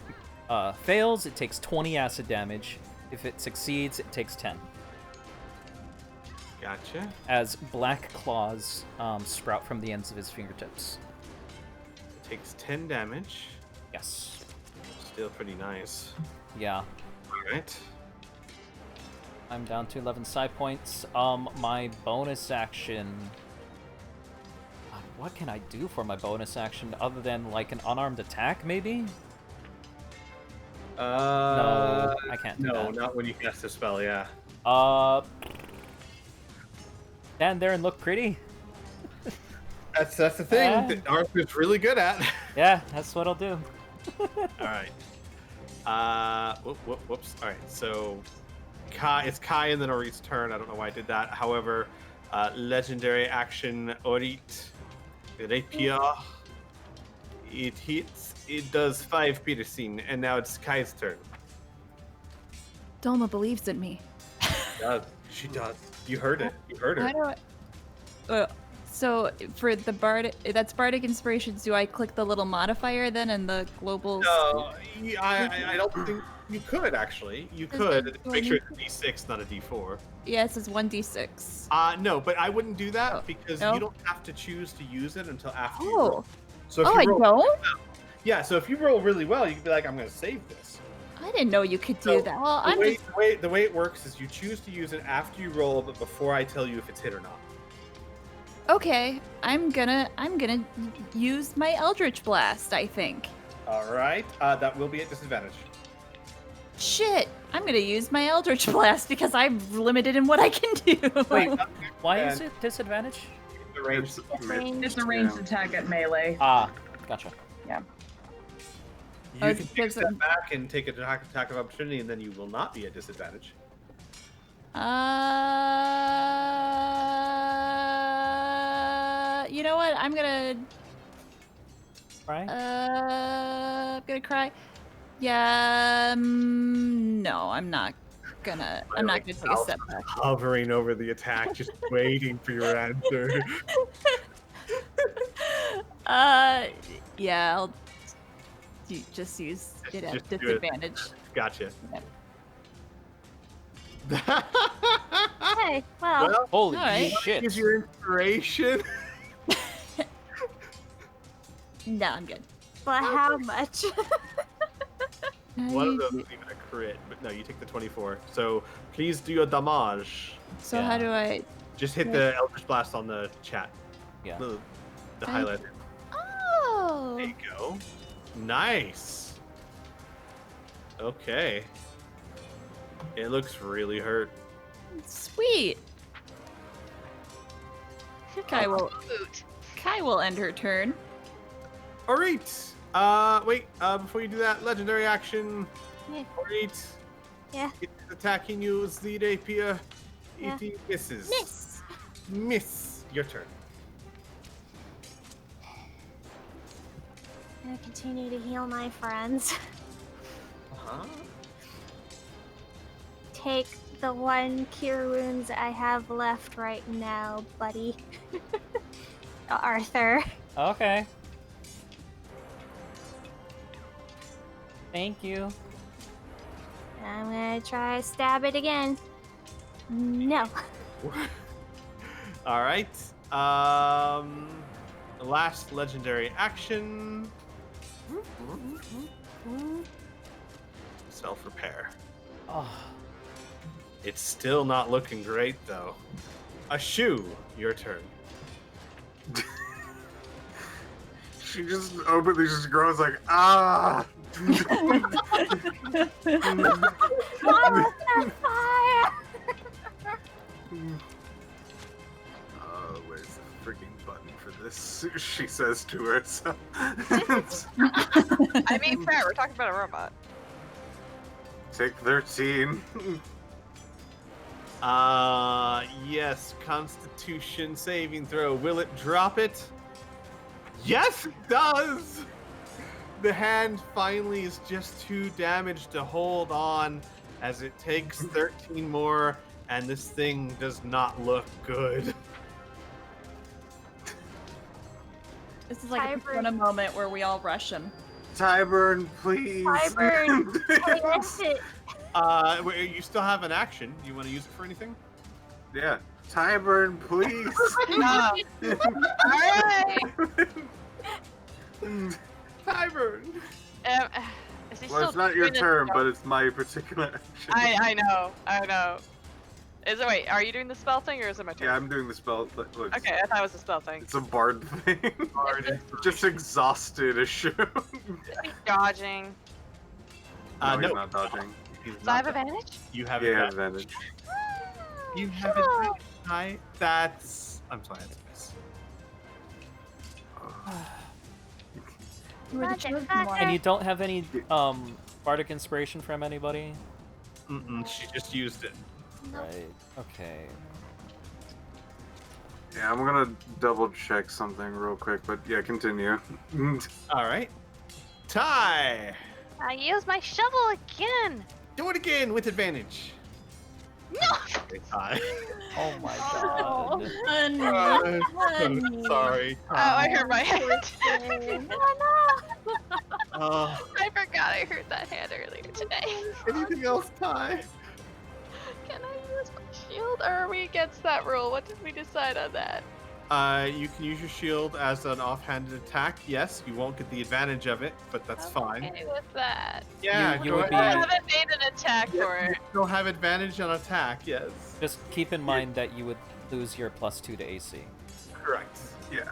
fails, it takes 20 acid damage. If it succeeds, it takes 10. Gotcha. As black claws sprout from the ends of his fingertips. Takes 10 damage. Yes. Still pretty nice. Yeah. Alright. I'm down to 11 psi points. My bonus action... What can I do for my bonus action other than, like, an unarmed attack, maybe? No, I can't do No, that. not when you cast a spell. Yeah. Stand there and look pretty. That's the thing that Arthur's really good at. Yeah, that's what I'll do. All right. Whoops. All right. So, it's Kai and then Orit's turn. I don't know why I did that. However, legendary action Orit Rapier. It hits. It does 5 piercing, and now it's Kai's turn. Dolma believes in me. She does. You heard it. You heard her. How do I... so for the that's bardic inspirations, do I click the little modifier then in the global? No, I don't think you could actually. You could make sure it's a D6, not a D4. Yeah, it says 1d6. No, but I wouldn't do that Oh, because no? you don't have to choose to use it until after. You Oh. roll. So if Oh, you I roll, don't? Yeah, so if you roll really well, you can be like, I'm going to save this. I didn't know you could do So that. Well, the way it works is you choose to use it after you roll, but before I tell you if it's hit or not. Okay, I'm gonna use my Eldritch Blast, I think. All right, that will be at disadvantage. Shit, I'm gonna use my Eldritch Blast because I'm limited in what I can do. Wait, why is it disadvantage? The range. It's a ranged attack at melee. Ah, gotcha. You Oh, can take a there's step back and take an attack of opportunity, and then you will not be at disadvantage. You know what? I'm gonna Right? I'm gonna cry. Yeah, no, I'm not gonna take a step back. Hovering over the attack, just waiting for your answer. Yeah, I'll just use it at Just do it. disadvantage. Gotcha. Hey, well, Holy alright. shit. Is your inspiration? No, I'm good. but how much? One of those is even a crit, but no, you take the 24. So please do your damage. So how do I? Just hit the Eldritch Blast on the chat. Yeah. The highlighter. Oh. There you go. Nice. Okay. It looks really hurt. Sweet. Kai will end her turn. Alright. Wait, before you do that, legendary action. Yeah. Alright. Yeah. It's attacking you with the rapier. Yeah. It misses. Miss. Miss. Your turn. I'm gonna continue to heal my friends. Uh-huh. Take the 1 cure wounds I have left right now, buddy. Arthur. Okay. Thank you. I'm gonna try to stab it again. No. All right. The last legendary action. Self-repair. Oh, It's still not looking great though. A shoe. Your turn. She just openly just grows like, ah! Oh, they're fire! Where's the freaking button for this? She says to herself. I mean, fair. We're talking about a robot. Take 13. Yes, Constitution saving throw. Will it drop it? Yes, it does! The hand finally is just too damaged to hold on as it takes 13 more, and this thing does not look good. This is like a Hybrid. Persona moment where we all rush him. Tyburn, please. Tyburn, yes, it. You still have an action. Do you want to use it for anything? Yeah. Tyburn, please. Alright! Tyburn! Is he Well, still it's not your doing this turn, spell? but it's my particular action. I know. Is it, wait, are you doing the spell thing or is it my turn? Yeah, I'm doing the spell. Look, Okay, I thought it was a spell thing. It's a bard thing. Just exhausted as shit. Dodging. No, no, he's not dodging. he's So I have not. advantage? You have Yeah, advantage. advantage. You have advantage. Hi. That's. I'm sorry. That's a miss. You were the Magic chosen hat. one. And you don't have any bardic inspiration from anybody? She just used it. Right. Okay. Yeah, I'm gonna double check something real quick, but yeah, continue. All right. Ty. I use my shovel again. Do it again with advantage. No. Ty. Oh my Oh. god. Honey. Sorry. Oh, I hurt my hand. Uh, I forgot I hurt that hand earlier today. anything else, Ty? Can I use my shield, or are we against that rule? What did we decide on that? You can use your shield as an offhanded attack. Yes, you won't get the advantage of it, but that's fine. Okay with that. Yeah, You go would ahead. I be- haven't made an attack for You it. still have advantage on attack. Yes. Just keep in mind that you would lose your +2 to AC. Correct. Yeah.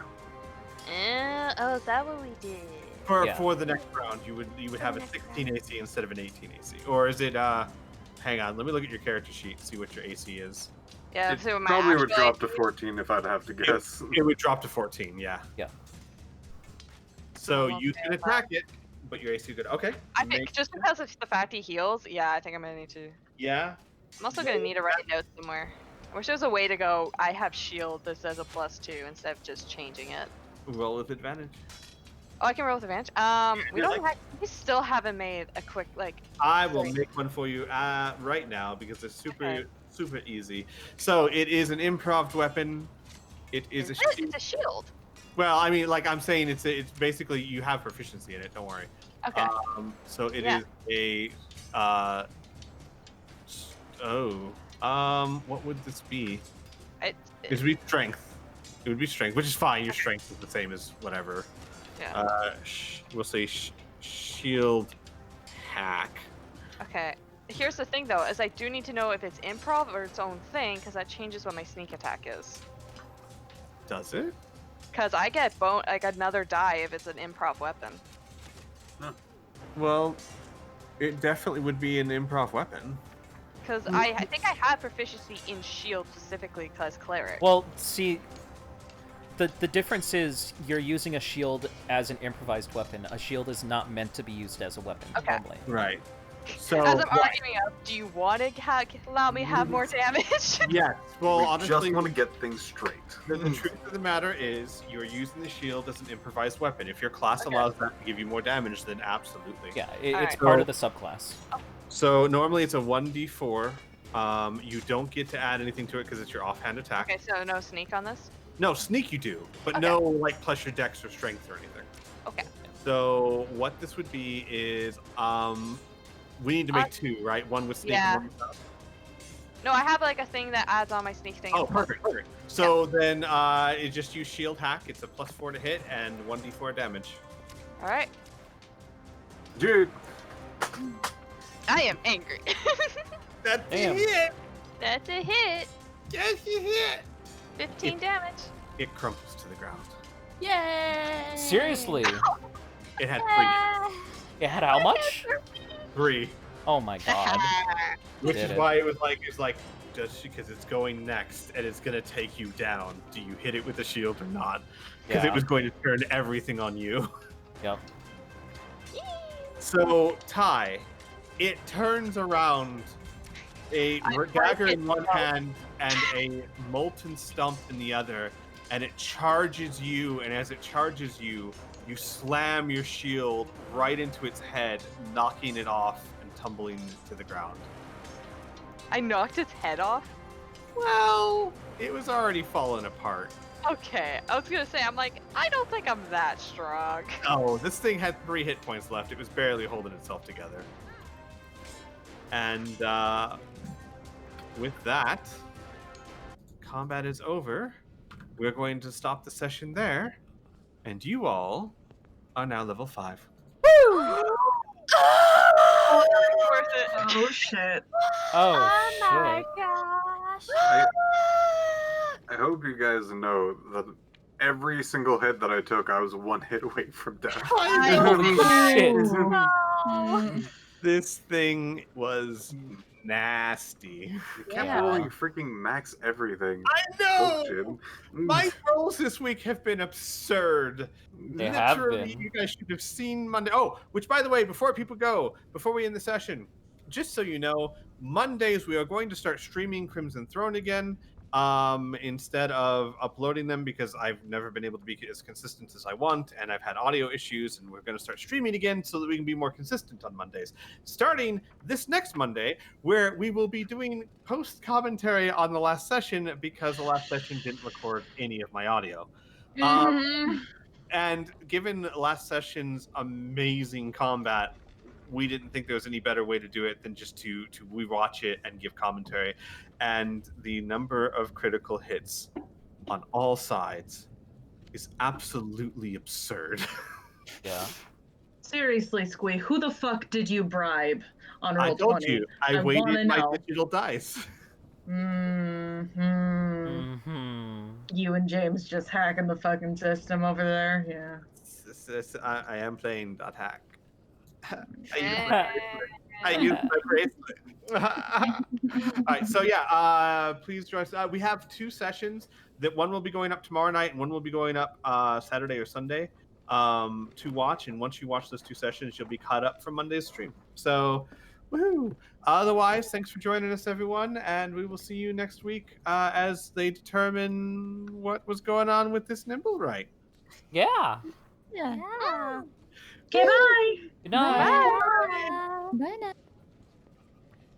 Oh, is that what we did? Yeah. For the next round, you would have a the next 16 AC instead of an 18 AC, or is it? Hang on, let me look at your character sheet and see what your AC is. Yeah, It so my probably would actual drop to AC 14 if I'd have to guess. It would drop to 14. Yeah. Yeah. So I'm you okay can with attack it, but your AC good. Okay. I think just because of the fact he heals, yeah, I think I'm gonna need to. Yeah. I'm also gonna need to write a note somewhere. I wish there was a way to go. I have shield that says a +2 instead of just changing it. Roll with advantage. Oh, I can roll with advantage. We Yeah, don't. We still haven't made a quick I will Sorry. make one for you right now because it's super Okay. super easy. So it is an improv weapon. It is a shield. It's a shield. Well, I mean, like I'm saying, it's basically you have proficiency in it. Don't worry. Okay. So it Yeah. is a. What would this be? It would be strength. It would be strength, which is fine. Your strength is the same as whatever. Yeah. We'll say shield hack. Okay. Here's the thing though, is I do need to know if it's improv or its own thing, because that changes what my sneak attack is. Does it? Because I get another die if it's an improv weapon. Well, it definitely would be an improv weapon. Because I think I have proficiency in shield specifically because cleric. Well, see, the difference is you're using a shield as an improvised weapon. A shield is not meant to be used as a weapon Okay. normally. Right. So As I'm arguing up, do you want to allow me to have more damage? yes. Well, we honestly, just want to get things straight. the truth of the matter is you're using the shield as an improvised weapon. If your class Okay. allows that to give you more damage, then absolutely. Yeah, it's Alright. part So- of the subclass. So normally it's a 1d4. You don't get to add anything to it because it's your offhand attack. Okay, so no sneak on this? No, sneak you do, but Okay. no like plus your dex or strength or anything. Okay. So what this would be is we need to make two, right? One with sneak Yeah. and one without. No, I have like a thing that adds on my sneak thing. Oh, perfect. So then it just use shield hack. It's a +4 to hit and 1d4 damage. Alright. Dude, I am angry. That's Damn. a hit. That's a hit. Yes, you hit. 15 damage. It crumples to the ground. Yay! Seriously? It had It had how much? three. Oh my god. Which Did is it. why it was like just because it's going next and it's gonna take you down. Do you hit it with the shield or not? Because it Yeah. was going to turn everything on you. Yep. So Ty, it turns around, a dagger in one hand and a molten stump in the other, and it charges you. And as it charges you, you slam your shield right into its head, knocking it off and tumbling to the ground. I knocked its head off? Well, it was already falling apart. Okay, I was gonna say, I'm like, I don't think I'm that strong. Oh, this thing had 3 hit points left. It was barely holding itself together. And with that, combat is over. We're going to stop the session there. And you all are now level 5. Worth it. Oh shit. Oh, my shit. gosh. I hope you guys know that every single hit that I took, I was 1 hit away from death. Shit. No. This thing was nasty. You kept Yeah. rolling freaking max everything. I know! Bullshit. My rolls this week have been absurd. They have Literally, been. you guys should have seen Monday. Oh, which by the way, before people go, before we end the session, just so you know, Mondays we are going to start streaming Crimson Throne again. Instead of uploading them because I've never been able to be as consistent as I want, and I've had audio issues, and we're going to start streaming again so that we can be more consistent on Mondays. Starting this next Monday, where we will be doing post commentary on the last session because the last session didn't record any of my audio. And given last session's amazing combat, we didn't think there was any better way to do it than just to rewatch it and give commentary. And the number of critical hits on all sides is absolutely absurd. Yeah. Seriously, Squee, who the fuck did you bribe on I roll told 20? you, I wanna weighted my know. digital dice. You and James just hacking the fucking system over there. Yeah. I am playing that hack. Eh. I used my bracelet. All right, so yeah, please join us. We have 2 sessions. That one will be going up tomorrow night, and one will be going up Saturday or Sunday to watch. And once you watch those 2 sessions, you'll be caught up from Monday's stream. So, woohoo! Otherwise, thanks for joining us, everyone, and we will see you next week as they determine what was going on with this nimble right. Yeah. Yeah. Yeah. Okay, bye. Good night. Bye. Bye now.